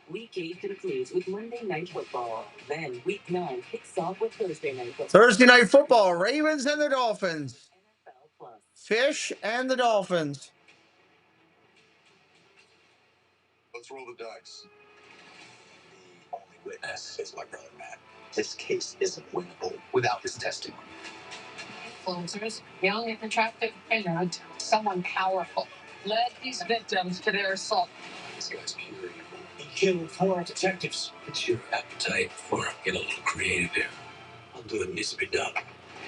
Speaker 2: Week 8 concludes with Monday Night Football. Then Week 9 kicks off with Thursday Night Football.
Speaker 1: Thursday Night Football, Ravens and the Dolphins. Fish and the Dolphins.
Speaker 19: Let's roll the dice. The only witness is my brother Matt. This case isn't winnable without his testimony.
Speaker 16: Influencers, young and attractive, ignorant, someone powerful, led these victims to their assault.
Speaker 19: This guy's pure evil.
Speaker 3: He killed 4 detectives.
Speaker 19: It's your appetite for getting a little creative there. I'll do what needs to be done.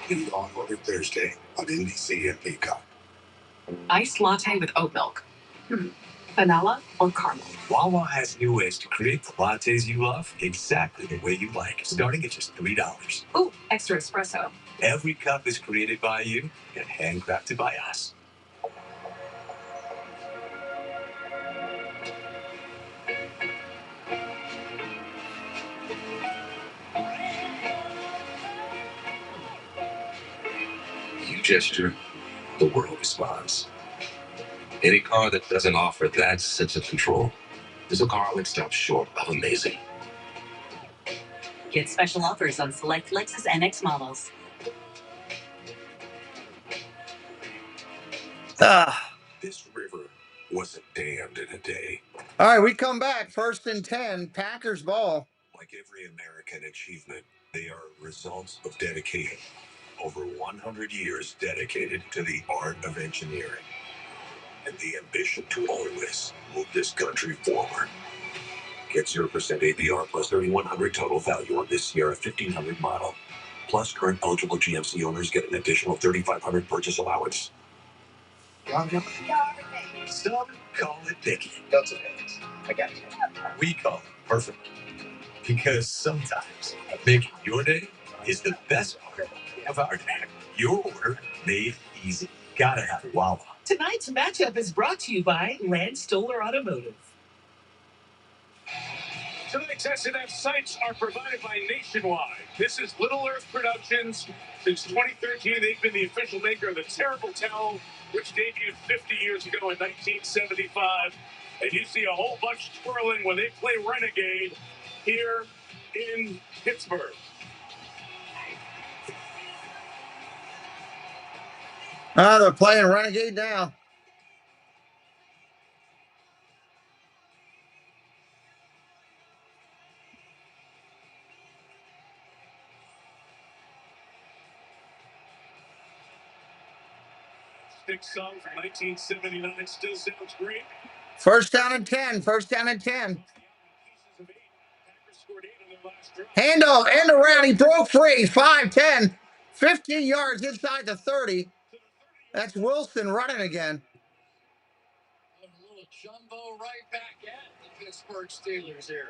Speaker 19: And on over Thursday on NBC and Peacock.
Speaker 16: Iced latte with oat milk. Vanilla or caramel?
Speaker 9: Wawa has new ways to create the lattes you love exactly the way you like, starting at just $3.
Speaker 16: Ooh, extra espresso.
Speaker 9: Every cup is created by you and handcrafted by us. You gesture, the world responds. Any car that doesn't offer that sense of control is a car that stops short of amazing.
Speaker 2: Get special offers on select Lexus NX models.
Speaker 19: This river wasn't dammed in a day.
Speaker 1: All right, we come back. 1st and 10, Packers ball.
Speaker 19: Like every American achievement, they are results of dedication. Over 100 years dedicated to the art of engineering and the ambition to always move this country forward. Get 0% APR plus 3,100 total value on this Sierra 1500 model. Plus, current eligible GMC owners get an additional 3,500 purchase allowance.
Speaker 9: Some call it picky.
Speaker 20: That's okay. I got you.
Speaker 9: We call it perfect. Because sometimes making your day is the best part of our day. Your order made easy. Gotta have Wawa.
Speaker 3: Tonight's matchup is brought to you by Lance Stoller Automotive.
Speaker 17: Tonight's S&F sites are provided by Nationwide. This is Little Earth Productions. Since 2013, they've been the official maker of the Terrible Towel, which debuted 50 years ago in 1975. And you see a whole bunch twirling when they play Renegade here in Pittsburgh.
Speaker 1: They're playing Renegade now.
Speaker 17: Stick song from 1979 still sounds great.
Speaker 1: 1st down and 10. 1st down and 10. Handoff, end around. He broke free. 5-10. 15 yards inside the 30. That's Wilson running again.
Speaker 6: A little jumbo right back at the Pittsburgh Steelers here.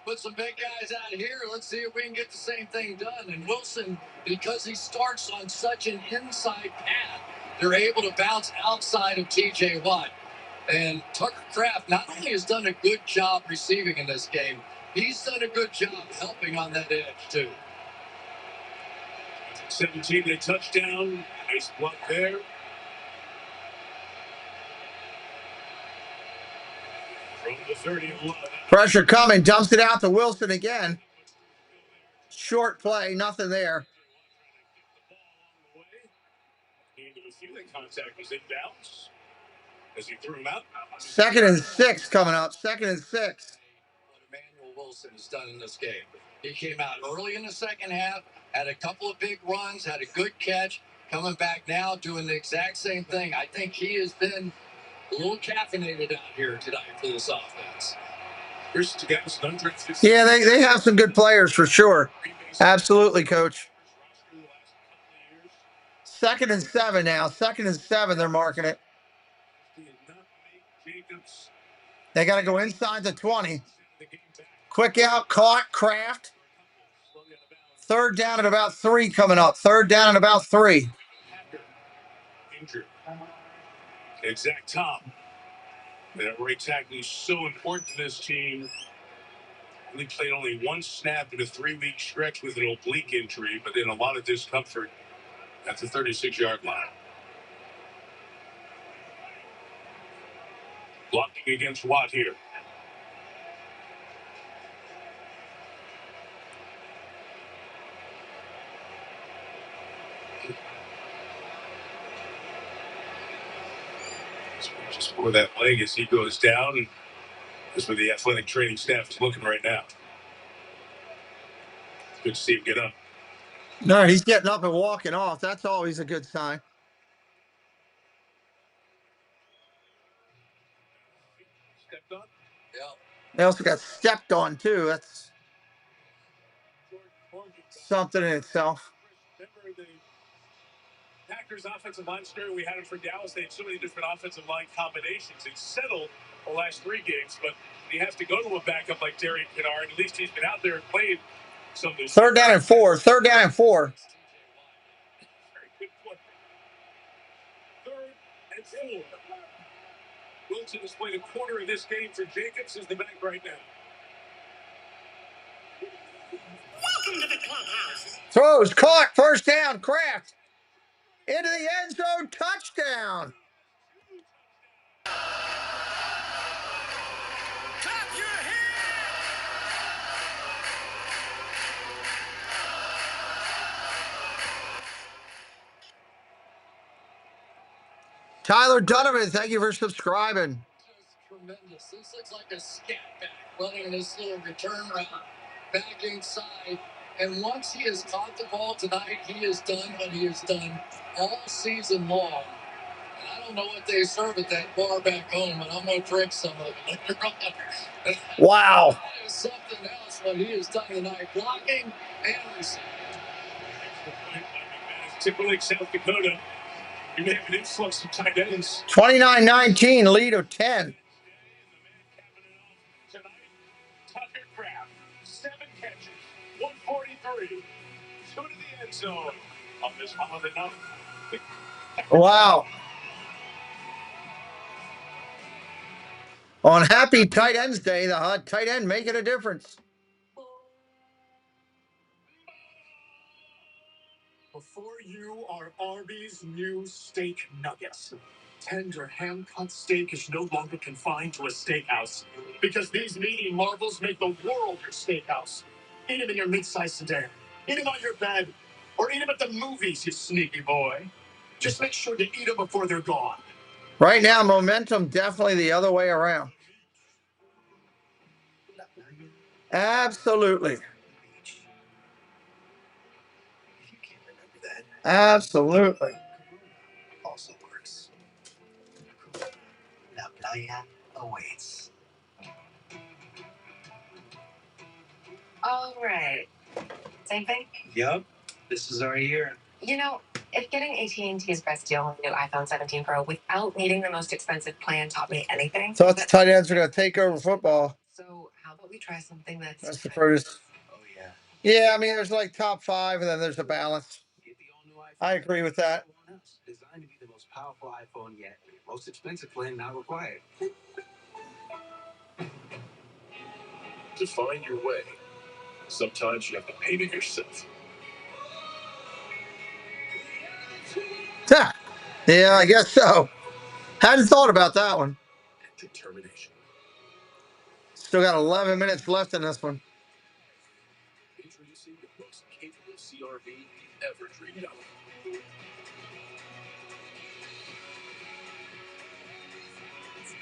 Speaker 6: Put some big guys out here. Let's see if we can get the same thing done. And Wilson, because he starts on such an inside path, they're able to bounce outside of T.J. Watt. And Tucker Kraft not only has done a good job receiving in this game, he's done a good job helping on that edge, too.
Speaker 4: 17, a touchdown. Nice block there. From the 31.
Speaker 1: Pressure coming, dumps it out to Wilson again. Short play, nothing there.
Speaker 4: Contact was inbounds as he threw him out.
Speaker 1: 2nd and 6 coming up. 2nd and 6.
Speaker 6: What Emmanuel Wilson has done in this game. He came out early in the second half, had a couple of big runs, had a good catch, coming back now doing the exact same thing. I think he has been a little caffeinated out here tonight for this offense.
Speaker 1: Yeah, they have some good players for sure. Absolutely, Coach. 2nd and 7 now. 2nd and 7, they're marking it. They got to go inside the 20. Quick out, caught, Kraft. 3rd down and about 3 coming up. 3rd down and about 3.
Speaker 4: Injured. Exact Tom. That right tackle is so important to this team. He played only 1 snap in a 3-week stretch with an oblique injury, but then a lot of discomfort at the 36-yard line. Blocking against Watt here. Just for that leg as he goes down. That's where the athletic training staff is looking right now. Good to see him get up.
Speaker 1: No, he's getting up and walking off. That's always a good sign.
Speaker 4: Stepped on.
Speaker 6: Yeah.
Speaker 1: They also got stepped on, too. That's something in itself.
Speaker 4: Remember the Packers offensive line story we had it for Dallas? They had so many different offensive line combinations. It's settled the last 3 games, but he has to go to a backup like Derek Kennard. At least he's been out there and played some of this.
Speaker 1: 3rd down and 4. 3rd down and 4.
Speaker 4: Very good play. 3rd and 4. Wilson has played a quarter of this game for Jacobs as the back right now.
Speaker 15: Welcome to the clubhouse.
Speaker 1: Throws caught. 1st down. Kraft. Into the end zone. Touchdown.
Speaker 15: Clap your hands.
Speaker 1: Tyler Donovan, thank you for subscribing.
Speaker 6: Tremendous. This looks like a scat back running this little return route back inside. And once he has caught the ball tonight, he has done what he has done all season long. And I don't know what they serve at that bar back home, but I'm going to drink some of it later on.
Speaker 1: Wow.
Speaker 6: That is something else what he has done tonight, blocking and receiving.
Speaker 4: Timberlake, South Dakota. You may have an influx of tight ends.
Speaker 1: 29-19, lead of 10.
Speaker 4: Tonight, Tucker Kraft, 7 catches, 143. 2 to the end zone. On this holiday night.
Speaker 1: Wow. On Happy Tight Ends Day, the tight end making a difference.
Speaker 20: Before you are Arby's new steak nuggets. Tender hand-cut steak is no longer confined to a steakhouse because these meaty marvels make the world your steakhouse. Eat them in your mid-sized sedan. Eat them on your bed. Or eat them at the movies, you sneaky boy. Just make sure to eat them before they're gone.
Speaker 1: Right now, momentum definitely the other way around. Absolutely. Absolutely.
Speaker 11: Also works. La Playa awaits.
Speaker 13: All right. Same thing?
Speaker 10: Yup. This is our year.
Speaker 13: You know, if getting AT&T's best deal on the new iPhone 17 Pro without needing the most expensive plan taught me anything.
Speaker 1: So the tight ends are going to take over football.
Speaker 13: So how about we try something
Speaker 1: That's the first.
Speaker 10: Oh, yeah.
Speaker 1: Yeah, I mean, there's like top 5, and then there's a balance. I agree with that.
Speaker 10: Designed to be the most powerful iPhone yet. Most expensive plan not required.
Speaker 4: To find your way, sometimes you have to paint it yourself.
Speaker 1: Yeah, I guess so. Hadn't thought about that one.
Speaker 4: Determination.
Speaker 1: Still got 11 minutes left in this one.
Speaker 4: Introducing the most capable CRV ever dreamed of.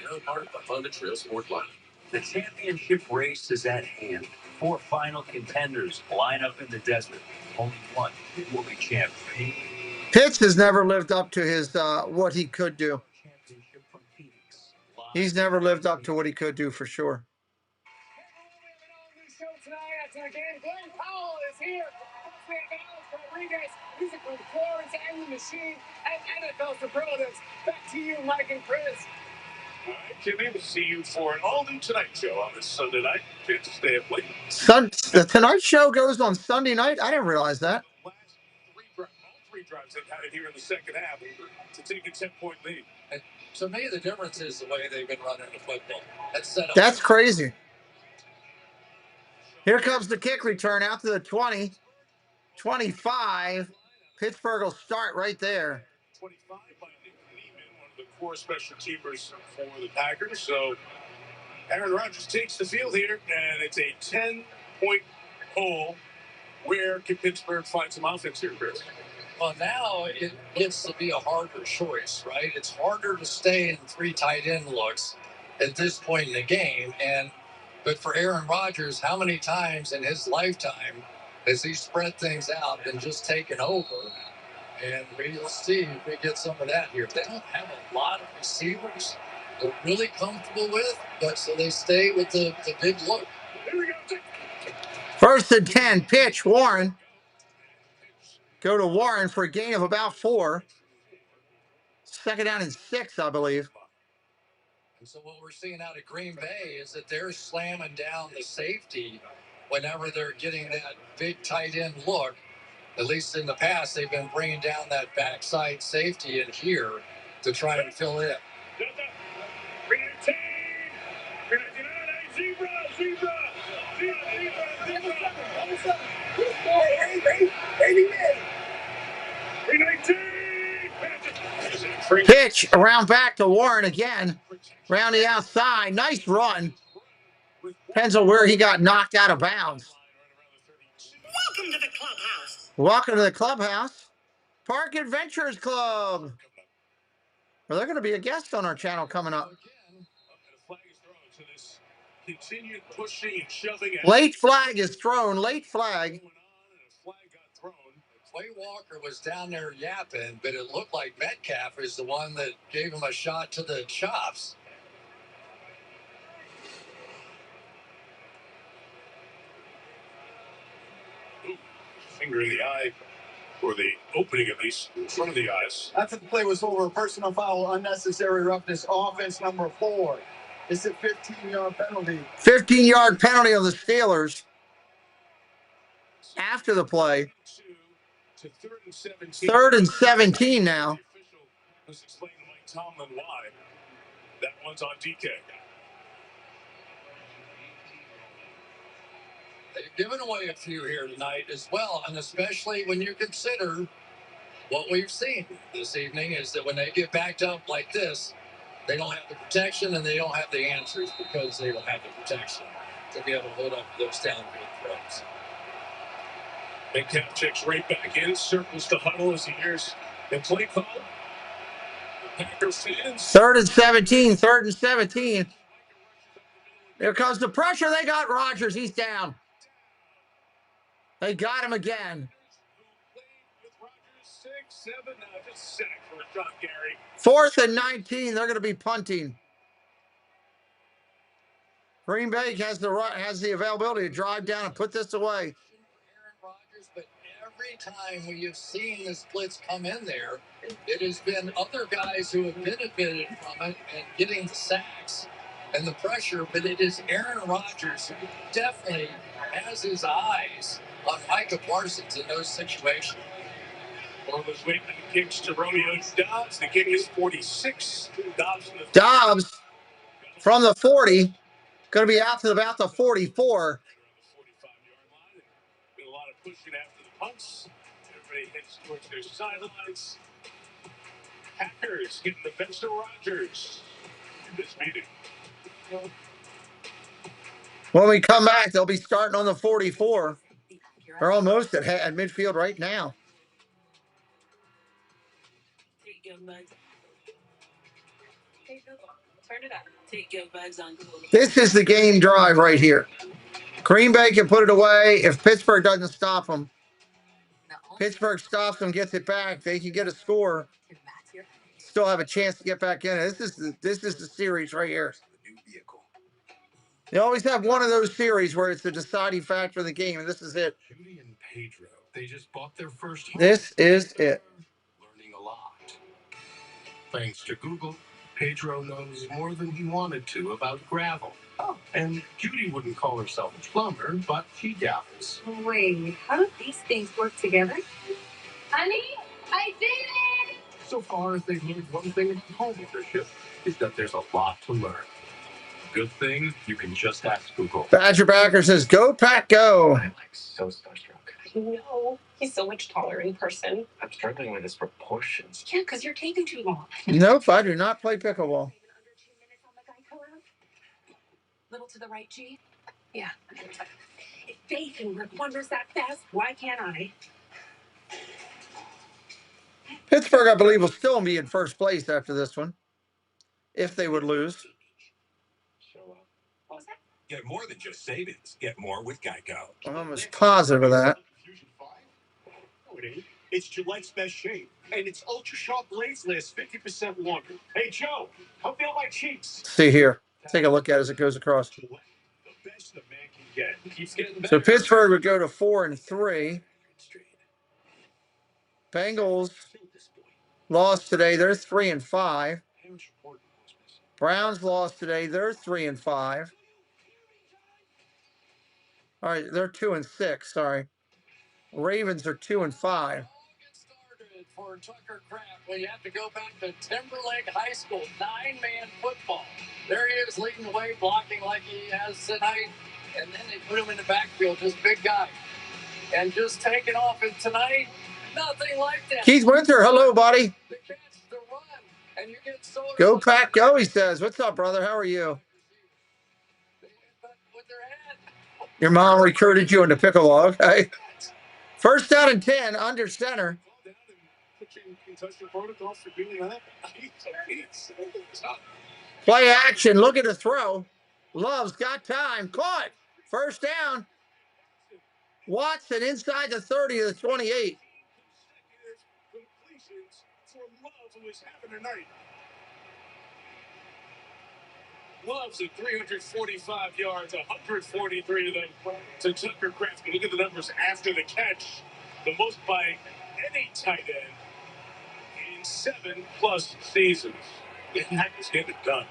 Speaker 4: Now part of Honda Trail Sport Line.
Speaker 3: The championship race is at hand. 4 final contenders line up in the desert. Only one will be champion.
Speaker 1: Pitts has never lived up to his what he could do. He's never lived up to what he could do for sure.
Speaker 8: Show tonight after the game. Glenn Powell is here. Rodriguez, musical Florence and the Machine, and NFL Superlatives. Back to you, Mike and Chris.
Speaker 4: All right, Jimmy, we'll see you for an all-new Tonight Show on this Sunday night. Chance to stay up late.
Speaker 1: The Tonight Show goes on Sunday night? I didn't realize that.
Speaker 4: All three drives they've had it here in the second half to take a 10-point lead.
Speaker 6: And to me, the difference is the way they've been running the football.
Speaker 1: That's crazy. Here comes the kick return out to the 20. 25. Pittsburgh will start right there.
Speaker 4: 25 by Nick Lehman, one of the core special teamers for the Packers. So Aaron Rodgers takes the field here, and it's a 10-point hole. Where can Pittsburgh find some offense here, Chris?
Speaker 6: Well, now it gets to be a harder choice, right? It's harder to stay in 3 tight end looks at this point in the game. But for Aaron Rodgers, how many times in his lifetime has he spread things out and just taken over? And we'll see if we get some of that here. They don't have a lot of receivers they're really comfortable with, but so they stay with the big look.
Speaker 4: Here we go.
Speaker 1: 1st and 10, pitch, Warren. Go to Warren for a gain of about 4. 2nd down and 6, I believe.
Speaker 6: And so what we're seeing out of Green Bay is that they're slamming down the safety whenever they're getting that big tight end look. At least in the past, they've been bringing down that backside safety in here to try and fill in.
Speaker 1: Pitch around back to Warren again. Round the outside. Nice run. Depends on where he got knocked out of bounds.
Speaker 15: Welcome to the clubhouse.
Speaker 1: Welcome to the clubhouse. Park Adventures Club. Well, they're going to be a guest on our channel coming up. Late flag is thrown. Late flag.
Speaker 6: Clay Walker was down there yapping, but it looked like Metcalf is the one that gave him a shot to the chops.
Speaker 4: Finger in the eye, or the opening at least, in front of the eyes.
Speaker 21: After the play was over, personal foul, unnecessary roughness, offense number 4. It's a 15-yard penalty.
Speaker 1: 15-yard penalty of the Steelers. After the play. 3rd and 17 now.
Speaker 4: Let's explain to Mike Tomlin why. That one's on DK.
Speaker 6: They've given away a few here tonight as well, and especially when you consider what we've seen this evening is that when they get backed up like this, they don't have the protection and they don't have the answers because they don't have the protection to be able to hold up those downfield throws.
Speaker 4: Metcalf checks right back in, circles the huddle as he hears the play call. The Packers fans.
Speaker 1: 3rd and 17. 3rd and 17. Here comes the pressure. They got Rodgers. He's down. They got him again. 4th and 19. They're going to be punting. Green Bay has the availability to drive down and put this away.
Speaker 6: Aaron Rodgers, but every time we have seen the splits come in there, it has been other guys who have benefited from it and getting the sacks and the pressure, but it is Aaron Rodgers who definitely has his eyes on Micah Parsons in those situations.
Speaker 4: Orlando Whitman kicks to Romeo Dobbs. The kick is 46.
Speaker 1: Dobbs from the 40. Going to be out to about the 44.
Speaker 4: A lot of pushing after the punts. Everybody heads towards their sidelines. Packers getting the best of Rodgers in this meeting.
Speaker 1: When we come back, they'll be starting on the 44. They're almost at midfield right now. This is the game drive right here. Green Bay can put it away if Pittsburgh doesn't stop them. Pittsburgh stops them, gets it back. They can get a score. Still have a chance to get back in. This is the series right here. They always have one of those series where it's the deciding factor of the game, and this is it.
Speaker 19: Judy and Pedro, they just bought their first home.
Speaker 1: This is it.
Speaker 19: Learning a lot. Thanks to Google, Pedro knows more than he wanted to about gravel. Oh. And Judy wouldn't call herself a plumber, but she dabbles.
Speaker 13: Wait, how do these things work together? Honey, I did it!
Speaker 19: So far, they've learned one thing about home ownership is that there's a lot to learn. Good thing you can just ask Google.
Speaker 1: Badger Backer says, "Go Pack, go!"
Speaker 10: I'm like so starstruck.
Speaker 13: No, he's so much taller in person.
Speaker 10: I'm struggling with his proportions.
Speaker 13: Yeah, because you're taking too long.
Speaker 1: Nope, I do not play pickleball.
Speaker 13: Little to the right, G. Yeah. If they can rip wonders that fast, why can't I?
Speaker 1: Pittsburgh, I believe, will still be in first place after this one, if they would lose.
Speaker 13: What was that?
Speaker 3: Get more than just savings. Get more with Geico.
Speaker 1: I'm almost positive of that.
Speaker 4: It's Gillette's best shave, and its ultra sharp blades last 50% longer. Hey Joe, how feel my cheeks?
Speaker 1: See here. Take a look at it as it goes across.
Speaker 4: The best the man can get. Keeps getting better.
Speaker 1: So Pittsburgh would go to 4-3. Bengals lost today. They're 3-5. Browns lost today. They're 3-5. All right, they're 2-6. Sorry. Ravens are 2-5.
Speaker 6: For Tucker Kraft, well, you have to go back to Timberlake High School, 9-man football. There he is leading the way, blocking like he has tonight, and then they put him in the backfield, just big guy, and just taking off. And tonight, nothing like that.
Speaker 1: Keith Winter, hello, buddy.
Speaker 6: The catch, the run, and you get so
Speaker 1: Go Pack, go, he says. What's up, brother? How are you?
Speaker 6: with their head.
Speaker 1: Your mom recruited you into pickleball, okay? First down and 10, under center. Play action. Look at the throw. Love's got time. Caught. First down. Watson inside the 30 of the 28.
Speaker 4: Love's at 345 yards, 143 of them to Tucker Kraft. Look at the numbers after the catch. The most by any tight end in 7+ seasons. The Packers get it done.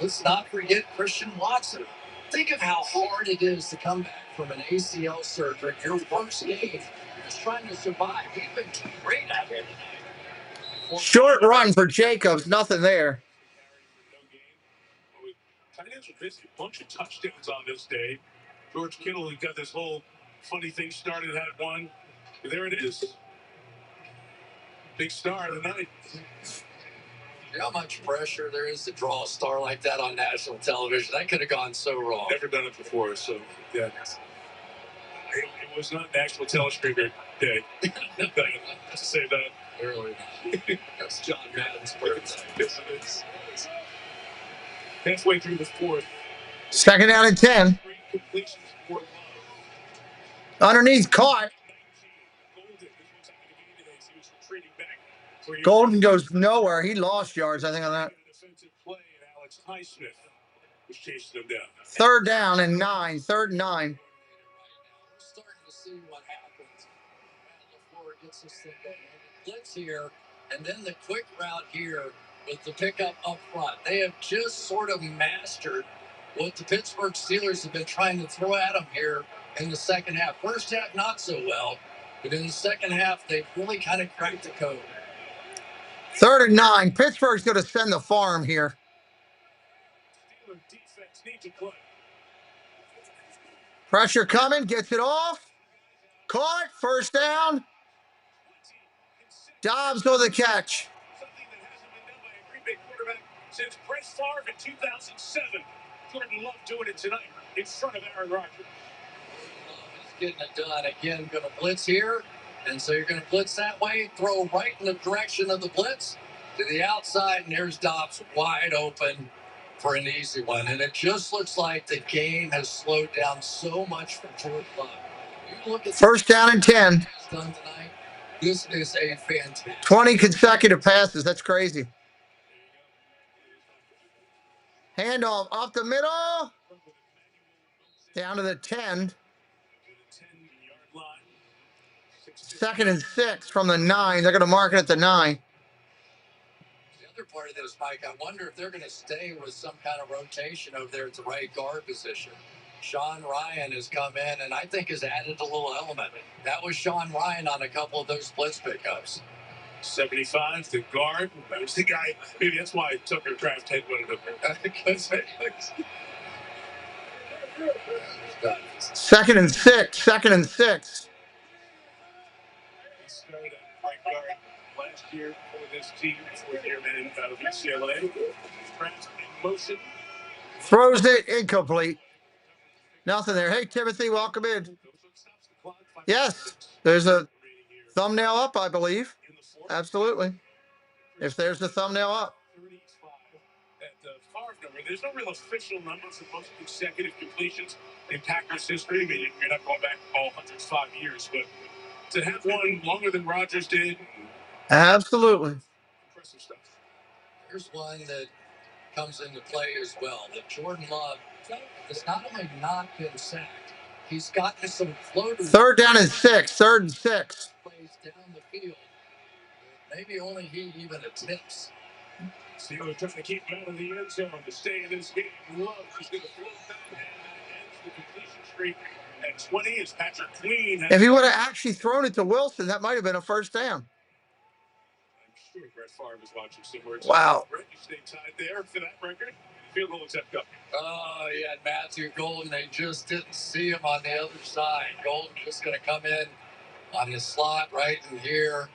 Speaker 6: Let's not forget Christian Watson. Think of how hard it is to come back from an ACL surgery, your worst game. You're just trying to survive. He's been great at it.
Speaker 1: Short run for Jacobs. Nothing there.
Speaker 4: Tight ends are busy. A bunch of touchdowns on this day. George Kittle got this whole funny thing started, had one. There it is. Big star of the night.
Speaker 6: You know how much pressure there is to draw a star like that on national television? That could have gone so wrong.
Speaker 4: Never done it before, so yeah. It was not National Telestreamer Day. To say that
Speaker 6: earlier. That's John Madden's birthday.
Speaker 4: Yes, it is. Halfway through the fourth.
Speaker 1: Second down and 10. Underneath, caught. Golden goes nowhere. He lost yards, I think, on that. Third down and 9. Third and 9.
Speaker 6: We're starting to see what happens. LaFleur gets this thing going. Blitz here, and then the quick route here with the pickup up front. They have just sort of mastered what the Pittsburgh Steelers have been trying to throw at them here in the second half. First half, not so well, but in the second half, they've really kind of cracked the code.
Speaker 1: Third and 9. Pittsburgh's going to send the farm here. Pressure coming. Gets it off. Caught. First down. Dobbs with the catch.
Speaker 4: Since Brett Favre in 2007, Jordan Love doing it tonight in front of Aaron Rodgers.
Speaker 6: Getting it done again. Going to blitz here, and so you're going to blitz that way. Throw right in the direction of the blitz to the outside, and there's Dobbs wide open for an easy one. And it just looks like the game has slowed down so much for Jordan Love. You look at
Speaker 1: First down and 10.
Speaker 6: Done tonight. This is a fantastic
Speaker 1: 20 consecutive passes. That's crazy. Handoff off the middle. Down to the 10. 2nd and 6 from the 9. They're going to mark it at the 9.
Speaker 6: The other part of this, Mike, I wonder if they're going to stay with some kind of rotation over there at the right guard position. Sean Ryan has come in and I think has added a little element. That was Sean Ryan on a couple of those blitz pickups.
Speaker 4: 75, the guard. That was the guy. Maybe that's why Tucker Kraft had one of them.
Speaker 1: 2nd and 6. 2nd and 6.
Speaker 4: He started at right guard last year for this team, 4th-year man out of UCLA. Kraft in motion.
Speaker 1: Throws it incomplete. Nothing there. Hey, Timothy, welcome in. Yes, there's a thumbnail up, I believe. Absolutely. If there's a thumbnail up.
Speaker 4: There's no real official numbers of most consecutive completions in Packers history. I mean, you're not going back all 105 years, but to have one longer than Rodgers did.
Speaker 1: Absolutely.
Speaker 4: Impressive stuff.
Speaker 6: Here's one that comes into play as well. That Jordan Love has not only not been sacked, he's gotten some floaters.
Speaker 1: 3rd down and 6. 3rd and 6.
Speaker 6: Plays down the field. Maybe only he even attempts.
Speaker 4: Steelers trying to keep him out of the end zone to stay in this game. Love is going to float that, and that ends the completion streak at 20 as Patrick Queen.
Speaker 1: If he would have actually thrown it to Wilson, that might have been a first down.
Speaker 4: I'm sure Brett Favre was watching somewhere.
Speaker 1: Wow.
Speaker 4: Brett, you stay tied there for that record. Field goal attempt up.
Speaker 6: Oh, yeah, Matthew Golden. They just didn't see him on the other side. Golden just going to come in on the slot right in here.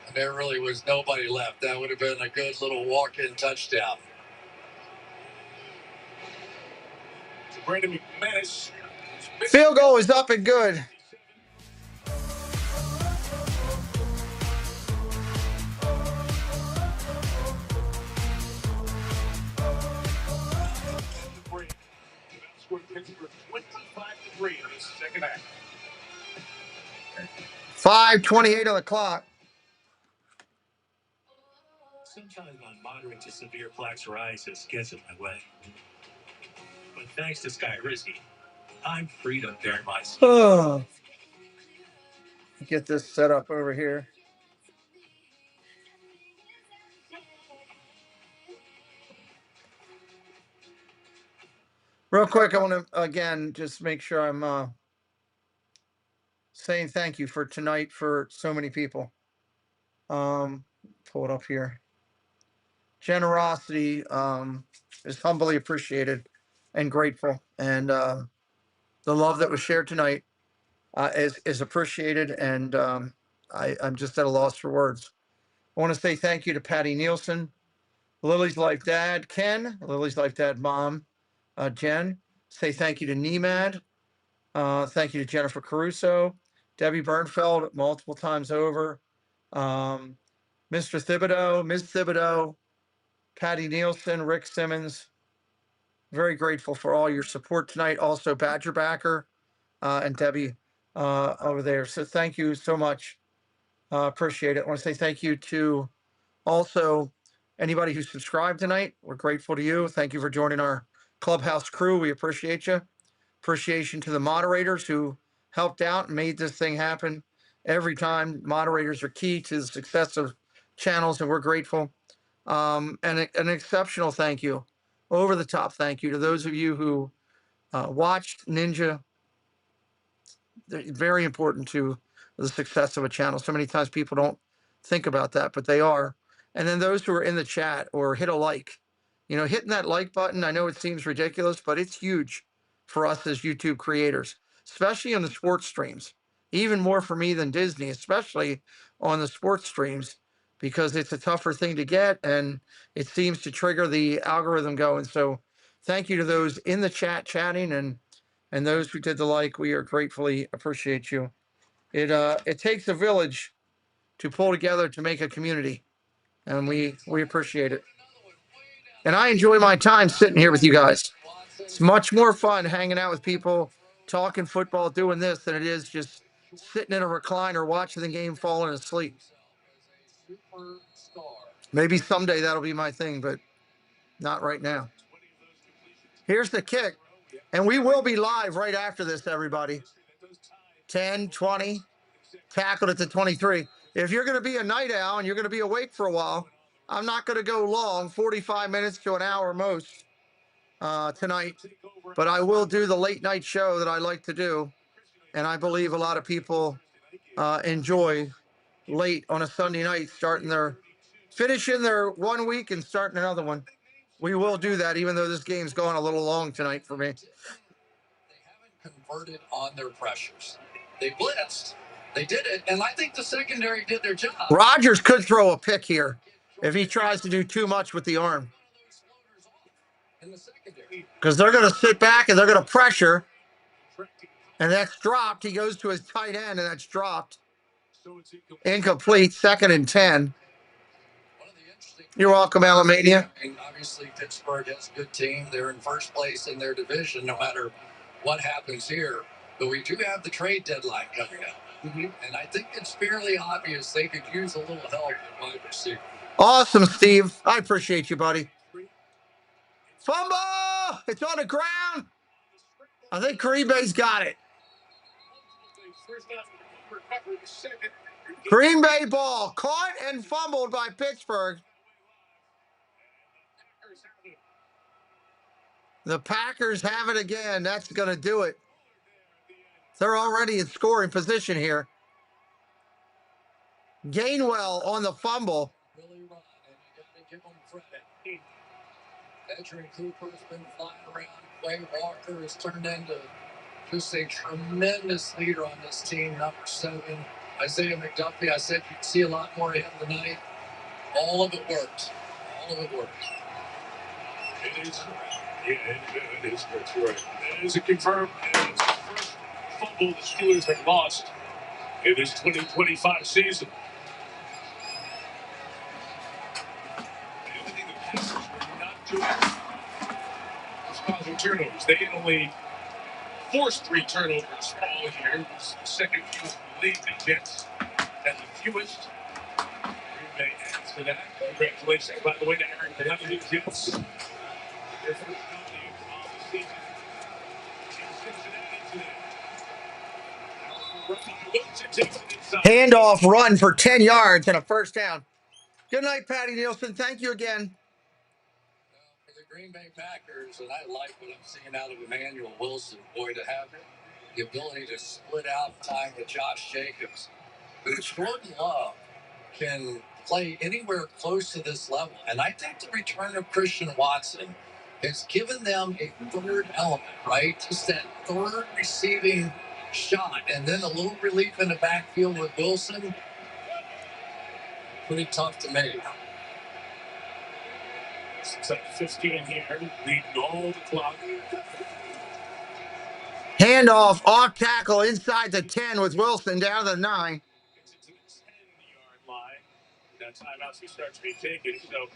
Speaker 6: And there really was nobody left. That would have been a good little walk-in touchdown.
Speaker 4: Brandon McManus.
Speaker 1: Field goal is up and good.
Speaker 4: Pittsburgh 25-3 in this second half.
Speaker 1: 5:28 on the clock.
Speaker 14: Sometimes my moderate to severe plaque psoriasis gets in my way. But thanks to Sky Risky, I'm free to bear my skin.
Speaker 1: Oh. Get this set up over here. Real quick, I want to, again, just make sure I'm saying thank you for tonight for so many people. Pull it up here. Generosity is humbly appreciated and grateful. And the love that was shared tonight is appreciated. And I'm just at a loss for words. I want to say thank you to Patty Nielsen, Lily's Life Dad, Ken, Lily's Life Dad Mom, Jen. Say thank you to Nemad. Thank you to Jennifer Caruso, Debbie Bernfeld multiple times over, Mr. Thibodeau, Ms. Thibodeau, Patty Nielsen, Rick Simmons. Very grateful for all your support tonight. Also, Badger Backer and Debbie over there. So thank you so much. Appreciate it. I want to say thank you to also anybody who subscribed tonight. We're grateful to you. Thank you for joining our Clubhouse crew. We appreciate you. Appreciation to the moderators who helped out and made this thing happen every time. Moderators are key to the success of channels, and we're grateful. And an exceptional thank you, over the top thank you to those of you who watched Ninja. They're very important to the success of a channel. So many times people don't think about that, but they are. And then those who are in the chat or hit a like, hitting that like button. I know it seems ridiculous, but it's huge for us as YouTube creators, especially on the sports streams. Even more for me than Disney, especially on the sports streams. because it's a tougher thing to get, and it seems to trigger the algorithm going. So thank you to those in the chat chatting, and those who did the like. We are gratefully appreciate you. It takes a village to pull together to make a community, and we appreciate it. And I enjoy my time sitting here with you guys. It's much more fun hanging out with people, talking football, doing this than it is just sitting in a recliner watching the game, falling asleep. Maybe someday that'll be my thing, but not right now. Here's the kick. And we will be live right after this, everybody. 10, 20, tackled at the 23. If you're going to be a night owl and you're going to be awake for a while, I'm not going to go long, 45 minutes to an hour most tonight. But I will do the late night show that I like to do. And I believe a lot of people enjoy late on a Sunday night, finishing their 1 week and starting another one. We will do that, even though this game's going a little long tonight for me.
Speaker 6: They haven't converted on their pressures. They blitzed. They did it, and I think the secondary did their job.
Speaker 1: Rodgers could throw a pick here if he tries to do too much with the arm. Because they're going to sit back and they're going to pressure. And that's dropped. He goes to his tight end, and that's dropped. Incomplete, 2nd and 10. You're welcome, Alamania.
Speaker 6: And obviously, Pittsburgh has a good team. They're in first place in their division, no matter what happens here. But we do have the trade deadline coming up. And I think it's fairly obvious they could use a little help at wide receiver.
Speaker 1: Awesome, Steve. I appreciate you, buddy. Fumble! It's on the ground. I think Green Bay's got it. Green Bay ball caught and fumbled by Pittsburgh. The Packers have it again. That's going to do it. They're already in scoring position here. Gainwell on the fumble.
Speaker 6: Really run, and you got to give them credit. Edgerrin Cooper's been flying around. Quay Walker has turned into just a tremendous leader on this team, number 7. Isaiah McDuffie, I said you'd see a lot more of him tonight. All of it worked. All of it worked.
Speaker 4: It is. Yeah, it is. That's right. It is a confirmed. It's the first fumble the Steelers have lost in this 2025 season. The only thing the Pacers were not doing was causing turnovers. They only forced 3 turnovers all year. It's the second fewest in the league. The Jets had the fewest. Green Bay adds to that. Congratulations, by the way, to Aaron Glenn and the Jets. Their first W on the season in Cincinnati today.
Speaker 1: Handoff run for 10 yards and a first down. Good night, Patty Nielsen. Thank you again.
Speaker 6: For the Green Bay Packers, and I like what I'm seeing out of Emmanuel Wilson, boy, to have the ability to split out time with Josh Jacobs. But Jordan Love can play anywhere close to this level. And I think the return of Christian Watson has given them a third element, right? Just that third receiving shot. And then a little relief in the backfield with Wilson. Pretty tough to make.
Speaker 4: It's like 15 here, leading all the clock.
Speaker 1: Handoff, off tackle inside the 10 with Wilson down to the 9.
Speaker 4: It's into the 10-yard line. That timeout starts to be taken. So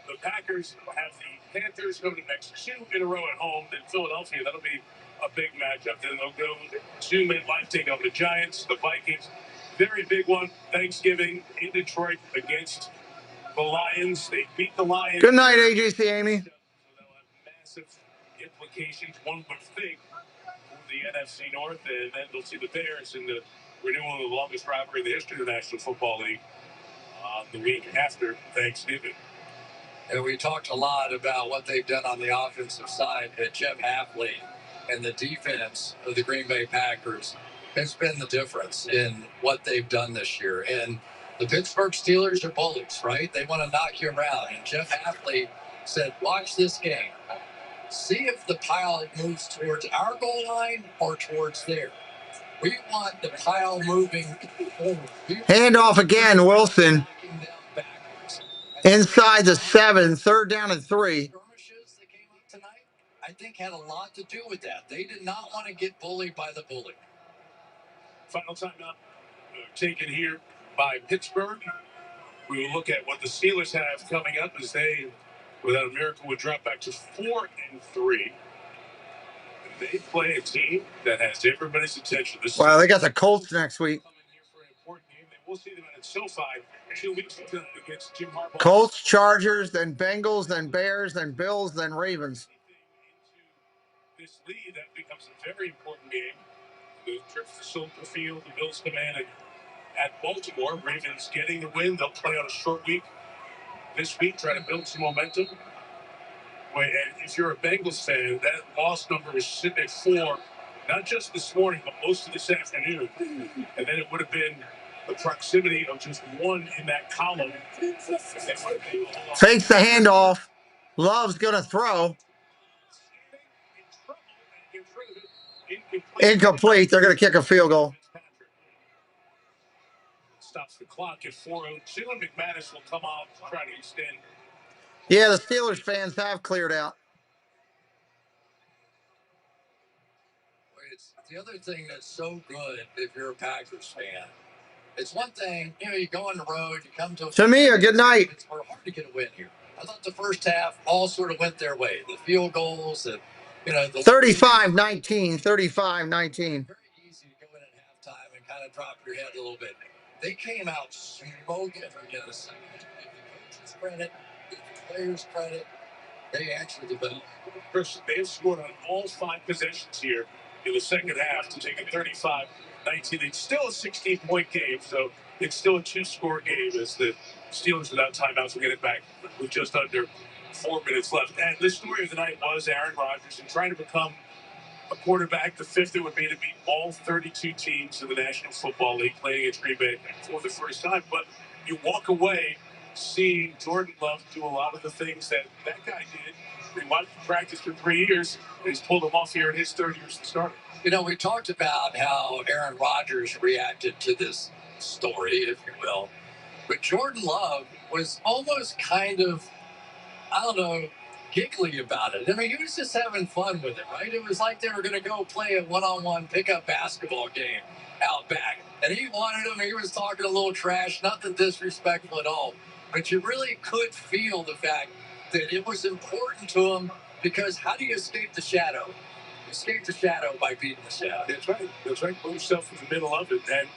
Speaker 4: the Packers have the Panthers go to next 2 in a row at home. Then Philadelphia, that'll be a big matchup. Then they'll go 2 midlife, take on the Giants, the Vikings. Very big one. Thanksgiving in Detroit against the Lions. They beat the Lions.
Speaker 1: Good night, AJC Amy.
Speaker 4: So they'll have massive implications, one would think, for the NFC North. And then they'll see the Bears in the renewal of the longest rivalry in the history of the National Football League the week after Thanksgiving.
Speaker 6: And we talked a lot about what they've done on the offensive side at Jeff Hafley, and the defense of the Green Bay Packers has been the difference in what they've done this year. And the Pittsburgh Steelers are bullies, right? They want to knock you around. And Jeff Hafley said, watch this game. See if the pile moves towards our goal line or towards there. We want the pile moving forward.
Speaker 1: Handoff again, Wilson. Inside the 7, 3rd down and 3.
Speaker 6: Skirmishes that came up tonight, I think, had a lot to do with that. They did not want to get bullied by the bully.
Speaker 4: Final timeout taken here by Pittsburgh. We will look at what the Steelers have coming up as they, without a miracle, would drop back to 4-3. They play a team that has everybody's attention.
Speaker 1: Wow, they got the Colts next week.
Speaker 4: We'll see them at SoFi 2 weeks against Jim Harbaugh.
Speaker 1: Colts, Chargers, then Bengals, then Bears, then Bills, then Ravens.
Speaker 4: This lead, that becomes a very important game. The trip to Soldier Field, the Bills come in at Baltimore. Ravens getting the win. They'll play on a short week this week, try to build some momentum. And if you're a Bengals fan, that loss number is sitting at 4, not just this morning, but most of this afternoon. And then it would have been the proximity of just 1 in that column.
Speaker 1: Fakes the handoff. Love's going to throw. Incomplete. They're going to kick a field goal.
Speaker 4: Stops the clock at 4:02, and McManus will come out to try to extend.
Speaker 1: Yeah, the Steelers fans have cleared out.
Speaker 6: It's the other thing that's so good if you're a Packers fan. It's one thing, you go on the road, you come to
Speaker 1: me, a good night.
Speaker 6: It's hard to get a win here. I thought the first half all sort of went their way. The field goals, the
Speaker 1: 35-19, 35-19.
Speaker 6: Very easy to go in at halftime and kind of drop your head a little bit. They came out smoking again a second. Give the coaches credit, give the players credit. They actually developed.
Speaker 4: Chris, they've scored on all 5 possessions here in the second half to take a 35-19. It's still a 16-point game, so it's still a 2-score game as the Steelers without timeouts will get it back with just under 4 minutes left. And the story of the night was Aaron Rodgers and trying to become a quarterback, the 5th it would be to beat all 32 teams in the National Football League playing against Green Bay for the first time. But you walk away seeing Jordan Love do a lot of the things that guy did. We watched him practice for 3 years, and he's pulled them off here in his 3rd year as a starter.
Speaker 6: We talked about how Aaron Rodgers reacted to this story, if you will. But Jordan Love was almost kind of, I don't know, giggly about it. He was just having fun with it, right? It was like they were going to go play a one-on-one pickup basketball game out back. And he wanted him. He was talking a little trash, nothing disrespectful at all. But you really could feel the fact that it was important to him because how do you escape the shadow? You escape the shadow by beating the shadow.
Speaker 4: That's right. That's right. Put yourself in the middle of it. And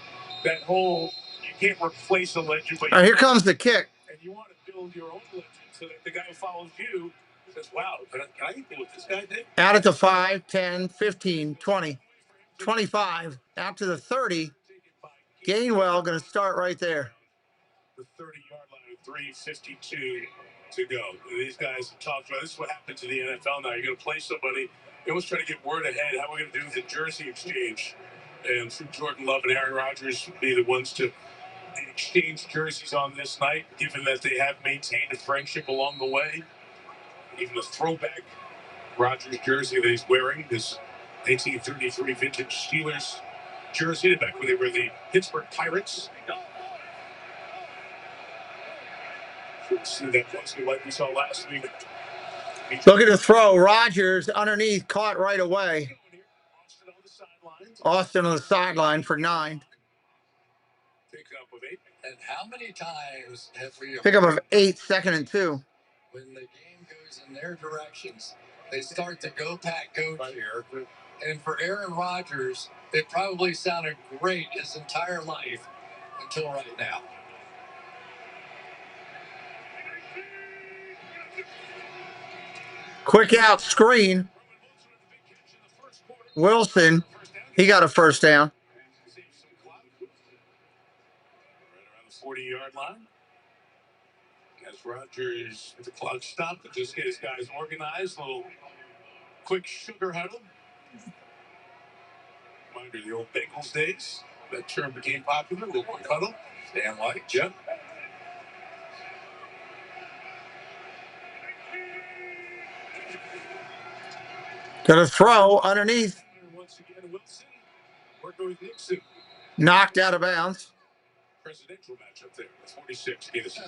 Speaker 4: that whole, you can't replace a legend. But
Speaker 1: Here comes the kick.
Speaker 4: And you want to build your own legend so that the guy who follows you says, wow, can I do what this guy did?
Speaker 1: Out at the 5, 10, 15, 20, 25. Out to the 30. Gainwell going to start right there.
Speaker 4: The 30-yard line with 3:52 to go. These guys have talked about this is what happens in the NFL now. You're going to play somebody. They always try to get word ahead. How are we going to do the jersey exchange? And Jordan Love and Aaron Rodgers will be the ones to exchange jerseys on this night, given that they have maintained a friendship along the way. Even the throwback Rodgers jersey that he's wearing, this 1933 vintage Steelers jersey, back when they were the Pittsburgh Pirates. See that closely like we saw last week.
Speaker 1: Look at the throw. Rodgers underneath, caught right away. Austin on the sideline for 9.
Speaker 6: And how many times have we...
Speaker 1: Pickup of 8, 2nd and 2.
Speaker 6: When the game goes in their directions, they start to go pack go here. And for Aaron Rodgers, it probably sounded great his entire life until right now.
Speaker 1: Quick out screen. Wilson, he got a first down.
Speaker 4: Right around the 40-yard line. As Rodgers, the clock stopped, but just get his guys organized. A little quick sugar huddle. Reminder of the old Bengals days. That term became popular. A little quick huddle. Damn White, yep.
Speaker 1: Gonna throw underneath.
Speaker 4: Once again, Wilson working with Nixon.
Speaker 1: Knocked out of bounds.
Speaker 4: Presidential matchup there. 46 against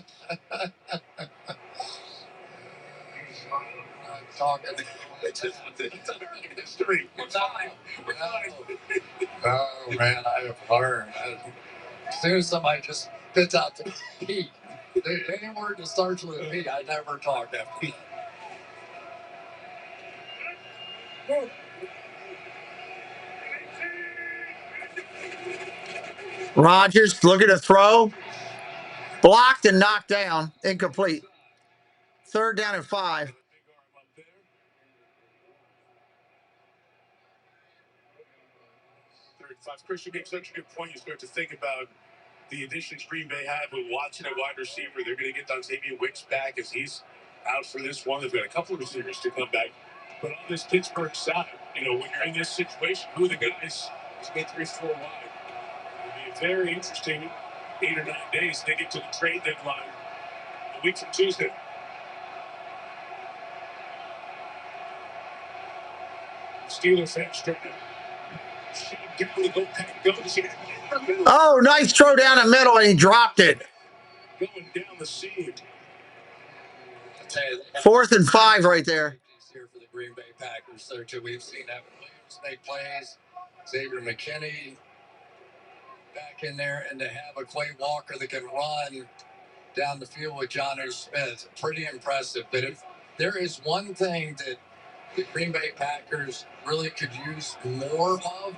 Speaker 6: talking.
Speaker 4: It's American history. We're fine. We're fine.
Speaker 6: Oh, man, I have learned. As soon as somebody just spits out the P, any word that starts with a P, I never talk after that.
Speaker 1: Rodgers looking to throw. Blocked and knocked down. Incomplete. 3rd down and 5.
Speaker 4: Chris, you make such a good point. You start to think about the additions Green Bay have with Watson at wide receiver. They're going to get Dontavian Wicks back as he's out for this one. They've got a couple of receivers to come back. But on this Pittsburgh side, when you're in this situation, who are the guys is going 3-4 wide? It'll be a very interesting 8 or 9 days. They get to the trade deadline a week from Tuesday. Steelers fans stripping.
Speaker 1: Oh, nice throw down the middle, and he dropped it.
Speaker 4: Going down the seam.
Speaker 1: 4th and 5 right there.
Speaker 6: Here for the Green Bay Packers, so too. We've seen Evan Williams make plays, Xavier McKinney back in there, and to have a Clay Walker that can run down the field with Jonnu Smith, pretty impressive. But if there is one thing that the Green Bay Packers really could use more of,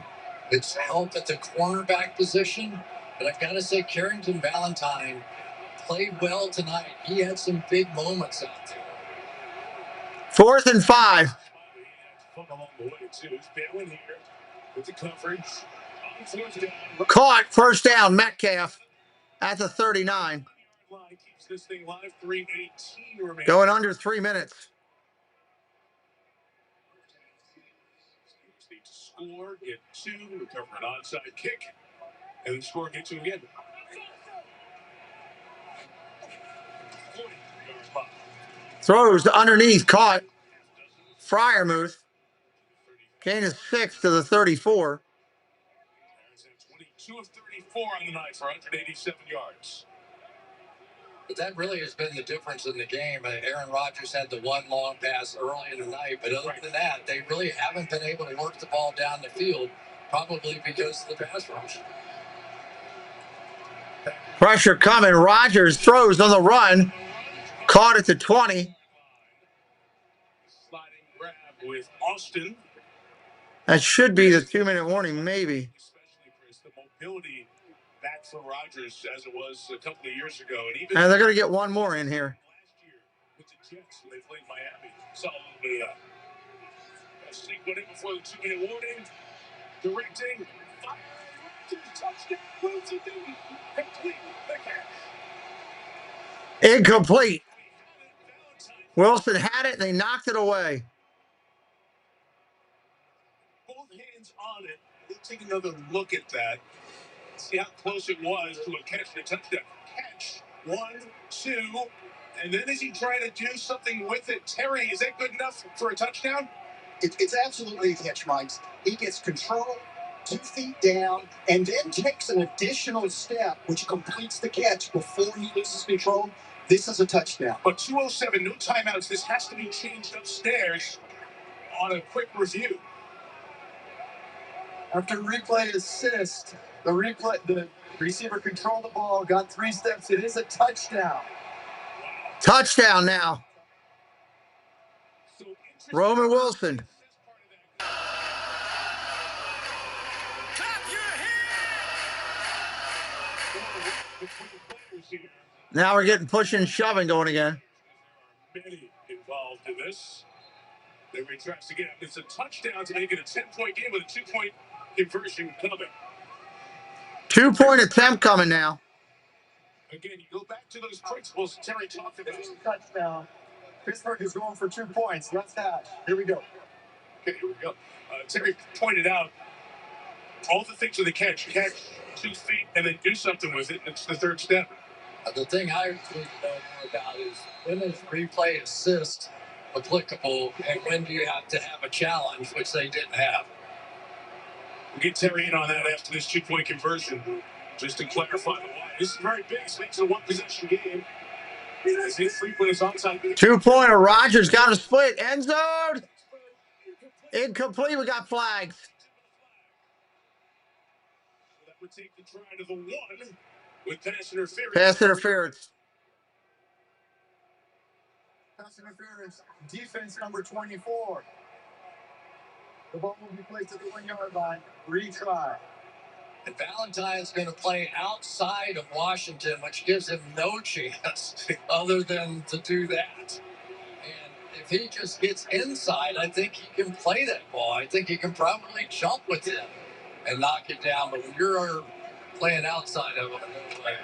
Speaker 6: it's help at the cornerback position. But I've got to say, Carrington Valentine played well tonight. He had some big moments out there.
Speaker 1: 4th and 5. Caught. 1st down. Metcalf at the 39. Going under 3 minutes.
Speaker 4: Score, get 2, recover an onside kick, and then score, get 2 again.
Speaker 1: Throws underneath, caught. Fryermuth. Gain is 6 to the 34.
Speaker 4: 22 of 34 on the night for 187 yards.
Speaker 6: But that really has been the difference in the game. Aaron Rodgers had the one long pass early in the night, but other than that, they really haven't been able to work the ball down the field, probably because of the pass rush.
Speaker 1: Pressure coming. Rodgers throws on the run. Caught at the 20.
Speaker 4: Sliding grab with Austin.
Speaker 1: That should be the 2-minute warning, maybe.
Speaker 4: Especially, Chris, the mobility back for Rodgers as it was a couple of years ago.
Speaker 1: And they're going to get one more in here.
Speaker 4: Last year with the Jets when they played Miami. Saw a little bit of that. Sneak one in before the 2-minute warning. Directing. Fire. Touchdown. Wilson Newton. Complete the catch.
Speaker 1: Incomplete. Wilson had it, and they knocked it away.
Speaker 4: Both hands on it. Let's take another look at that. See how close it was to a catch and a touchdown. Catch. 1, 2. And then is he trying to do something with it? Terry, is that good enough for a touchdown?
Speaker 21: It's absolutely a catch, Mike. He gets control, 2 feet down, and then takes an additional step, which completes the catch before he loses control. This is a touchdown.
Speaker 4: But 2:07, no timeouts. This has to be changed upstairs on a quick review.
Speaker 21: After replay assist, the receiver controlled the ball, got 3 steps. It is a touchdown.
Speaker 1: Touchdown now. Roman Wilson. Now we're getting pushing and shoving going again.
Speaker 4: Many involved in this. They retract again. It's a touchdown to make it a 10-point game with a 2-point conversion coming.
Speaker 1: 2-point attempt coming now.
Speaker 4: Again, you go back to those principles Terry talked about.
Speaker 21: It's a touchdown. Pittsburgh is going for 2 points. Let's hash. Here we go.
Speaker 4: Okay, here we go. Terry pointed out all the things with the catch, 2 feet, and then do something with it. It's the 3rd step.
Speaker 6: The thing I need to know more about is when is replay assist applicable, and when do you have to have a challenge, which they didn't have.
Speaker 4: We'll get Terry in on that after this 2-point conversion, just to clarify the why. This is very big. This makes it a 1-possession game.
Speaker 1: 2-pointer. Rodgers got a split. End zone. Incomplete. We got flags.
Speaker 4: That would take the try to the 1 with pass interference.
Speaker 1: Pass interference.
Speaker 21: Pass interference. Defense number 24. The ball will be placed at the 1-yard line. Retry.
Speaker 6: And Valentine's going to play outside of Washington, which gives him no chance other than to do that. And if he just gets inside, I think he can play that ball. I think he can probably jump with it and knock it down. But when you're playing outside of it, no way.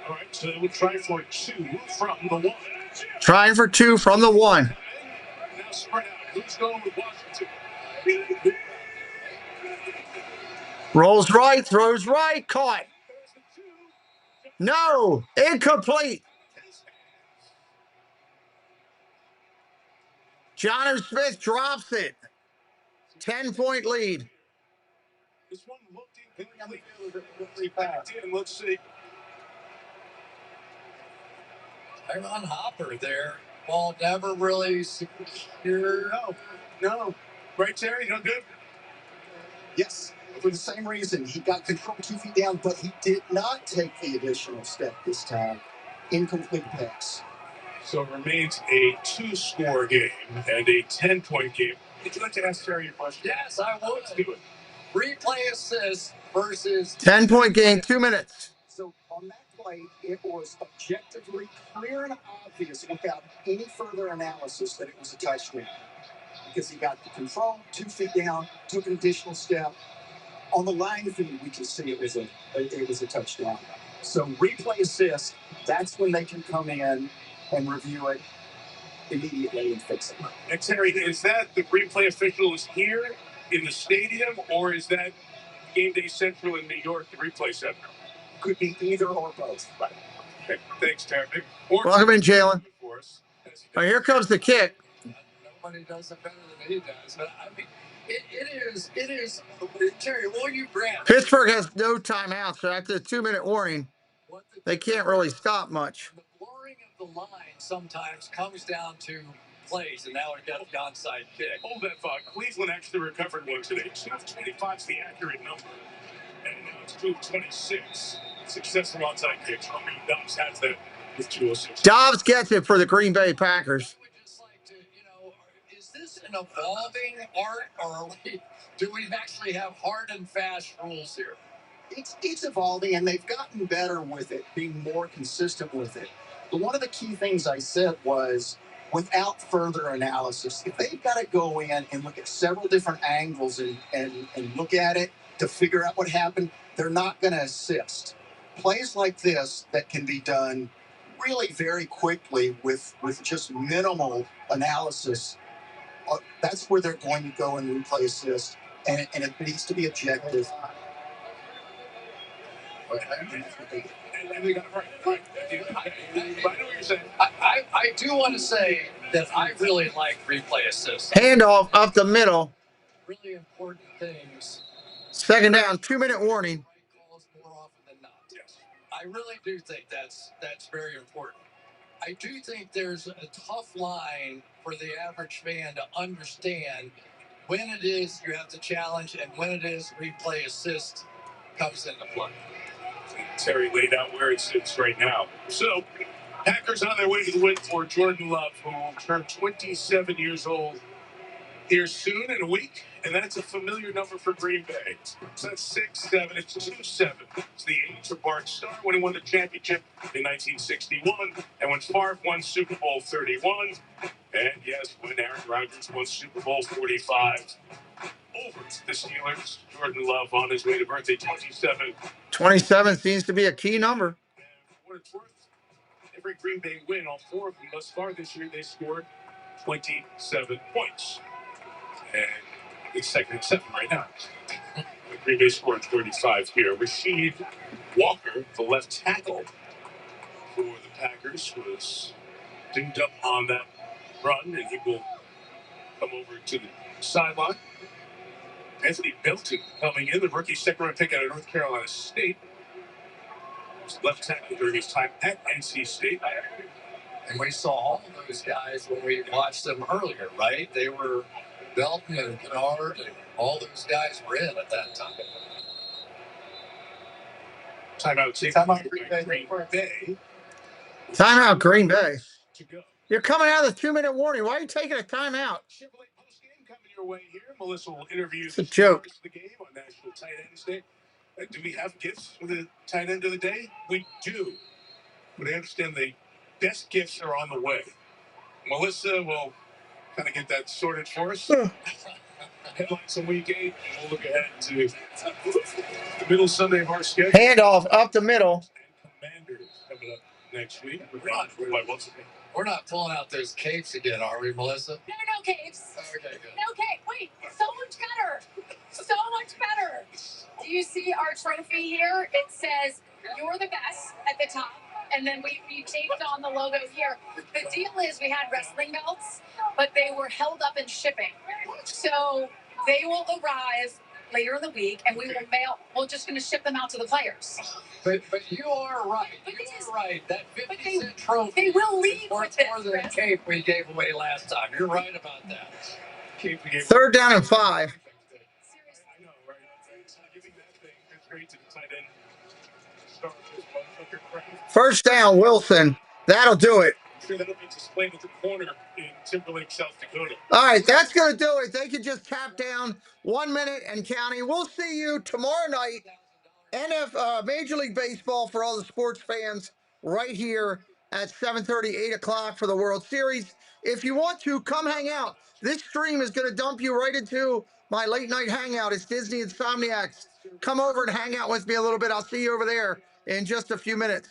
Speaker 4: All right, so we'll try for 2 from the 1.
Speaker 1: Trying for 2 from the 1.
Speaker 4: Now spread out. Who's going with Washington?
Speaker 1: Rolls right, throws right, caught. No, incomplete. Jonathan Smith drops it. 10-point lead.
Speaker 4: This one looked incomplete. Back in. Let's see.
Speaker 6: Tyron Hopper there. Ball never really secure.
Speaker 21: No.
Speaker 4: Right, Terry? No good?
Speaker 21: Yes, for the same reason. He got control 2 feet down, but he did not take the additional step this time. Incomplete pass.
Speaker 4: So it remains a 2-score game and a 10-point game. Would you like to ask Terry your question?
Speaker 6: Yes, I would. Let's do it. Replay assist versus
Speaker 1: 10-point game, 2 minutes.
Speaker 21: So on that play, it was objectively clear and obvious without any further analysis that it was a touchdown. Because he got the control, 2 feet down, took an additional step. On the line feed, we can see it was a touchdown. So replay assist, that's when they can come in and review it immediately and fix it.
Speaker 4: And Terry, is that the replay officials here in the stadium, or is that Game Day Central in New York, the replay center?
Speaker 21: Could be either or both.
Speaker 4: Right. Okay. Thanks, Terry.
Speaker 1: Welcome in, Jalen. Oh, here comes the kick.
Speaker 6: Nobody does it better than he does. But I mean, it is. Terry, will you grant?
Speaker 1: Pittsburgh has no timeout, so after the 2-minute warning, they can't really stop much.
Speaker 6: The blurring of the line sometimes comes down to plays, and now we got the onside kick.
Speaker 4: Hold that thought. Cleveland actually recovered one today. 225 is the accurate number. And now it's 226. Successful onside kick. I mean, Dobbs has that with 206.
Speaker 1: Dobbs gets it for the Green Bay Packers.
Speaker 6: I would just like to, is this an evolving art, or do we actually have hard and fast rules here?
Speaker 21: It's evolving, and they've gotten better with it, being more consistent with it. But one of the key things I said was, without further analysis, if they've got to go in and look at several different angles and look at it to figure out what happened, they're not going to assist. Plays like this that can be done really very quickly with just minimal analysis, that's where they're going to go and replay assist, and it needs to be objective.
Speaker 6: I do want to say that I really like replay assist.
Speaker 1: Handoff up the middle.
Speaker 6: Really important things.
Speaker 1: 2nd down, 2-minute warning.
Speaker 6: More often than not. I really do think that's very important. I do think there's a tough line for the average fan to understand when it is you have to challenge and when it is replay assist comes into play.
Speaker 4: Terry laid out where it sits right now. So, Packers on their way to the win for Jordan Love, who will turn 27 years old here soon in a week, and that's a familiar number for Green Bay. So that's 6'7", it's 2'7". It's the age of Bart Starr when he won the championship in 1961, and when Favre won Super Bowl 31, and yes, when Aaron Rodgers won Super Bowl 45. Over the Steelers, Jordan Love on his way to birthday 27.
Speaker 1: 27 seems to be a key number.
Speaker 4: And for what it's worth, every Green Bay win, all 4 of them thus far this year, they scored 27 points. And it's 2nd and 7 right now. Green Bay scored 35 here. Rasheed Walker, the left tackle for the Packers, was dinged up on that run, and he will come over to the sideline. Anthony Belton coming in, the rookie 2nd-round pick out of North Carolina State. left tackle during his time at NC State.
Speaker 6: And we saw all of those guys when we watched them earlier, right? They were Belton and Kennard, and all those guys were in at that time.
Speaker 4: Timeout Green Bay.
Speaker 1: Timeout Green Bay. You're coming out of the 2-minute warning. Why are you taking a timeout?
Speaker 4: Coming your way here. Melissa will interview
Speaker 1: it's a joke.
Speaker 4: The game on National Tight End Day. Do we have gifts for the tight end of the day? We do. But I understand the best gifts are on the way. Melissa will kind of get that sorted for us. Headlines on week 8. We'll look ahead to the middle Sunday of our schedule.
Speaker 1: Handoff up the middle.
Speaker 4: Commanders coming up next week.
Speaker 6: We're not pulling out those capes again, are we, Melissa?
Speaker 8: No capes.
Speaker 6: Okay, good.
Speaker 8: No cape. Wait, so much better. So much better. Do you see our trophy here? It says, "You're the best" at the top. And then we taped on the logo here. The deal is we had wrestling belts, but they were held up in shipping. So they will arrive later in the week, and we will we're just going to ship them out to the players.
Speaker 6: But you are right. You're right. That 50-cent trophy.
Speaker 8: They will leave
Speaker 6: with more than the cape we gave away last time. You're right about that.
Speaker 1: 3rd down and 5.
Speaker 4: I know, right? Giving that thing great to the tight end.
Speaker 1: 1st down, Wilson. That'll do it.
Speaker 4: I'm sure that'll be displayed at the corner in Timberlake, South Dakota.
Speaker 1: All right, that's going to do it. They can just tap down 1 minute and counting. We'll see you tomorrow night. Major League Baseball for all the sports fans right here at 7:30, 8 o'clock for the World Series. If you want to, come hang out. This stream is going to dump you right into my late night hangout. It's Disney Insomniacs. Come over and hang out with me a little bit. I'll see you over there in just a few minutes.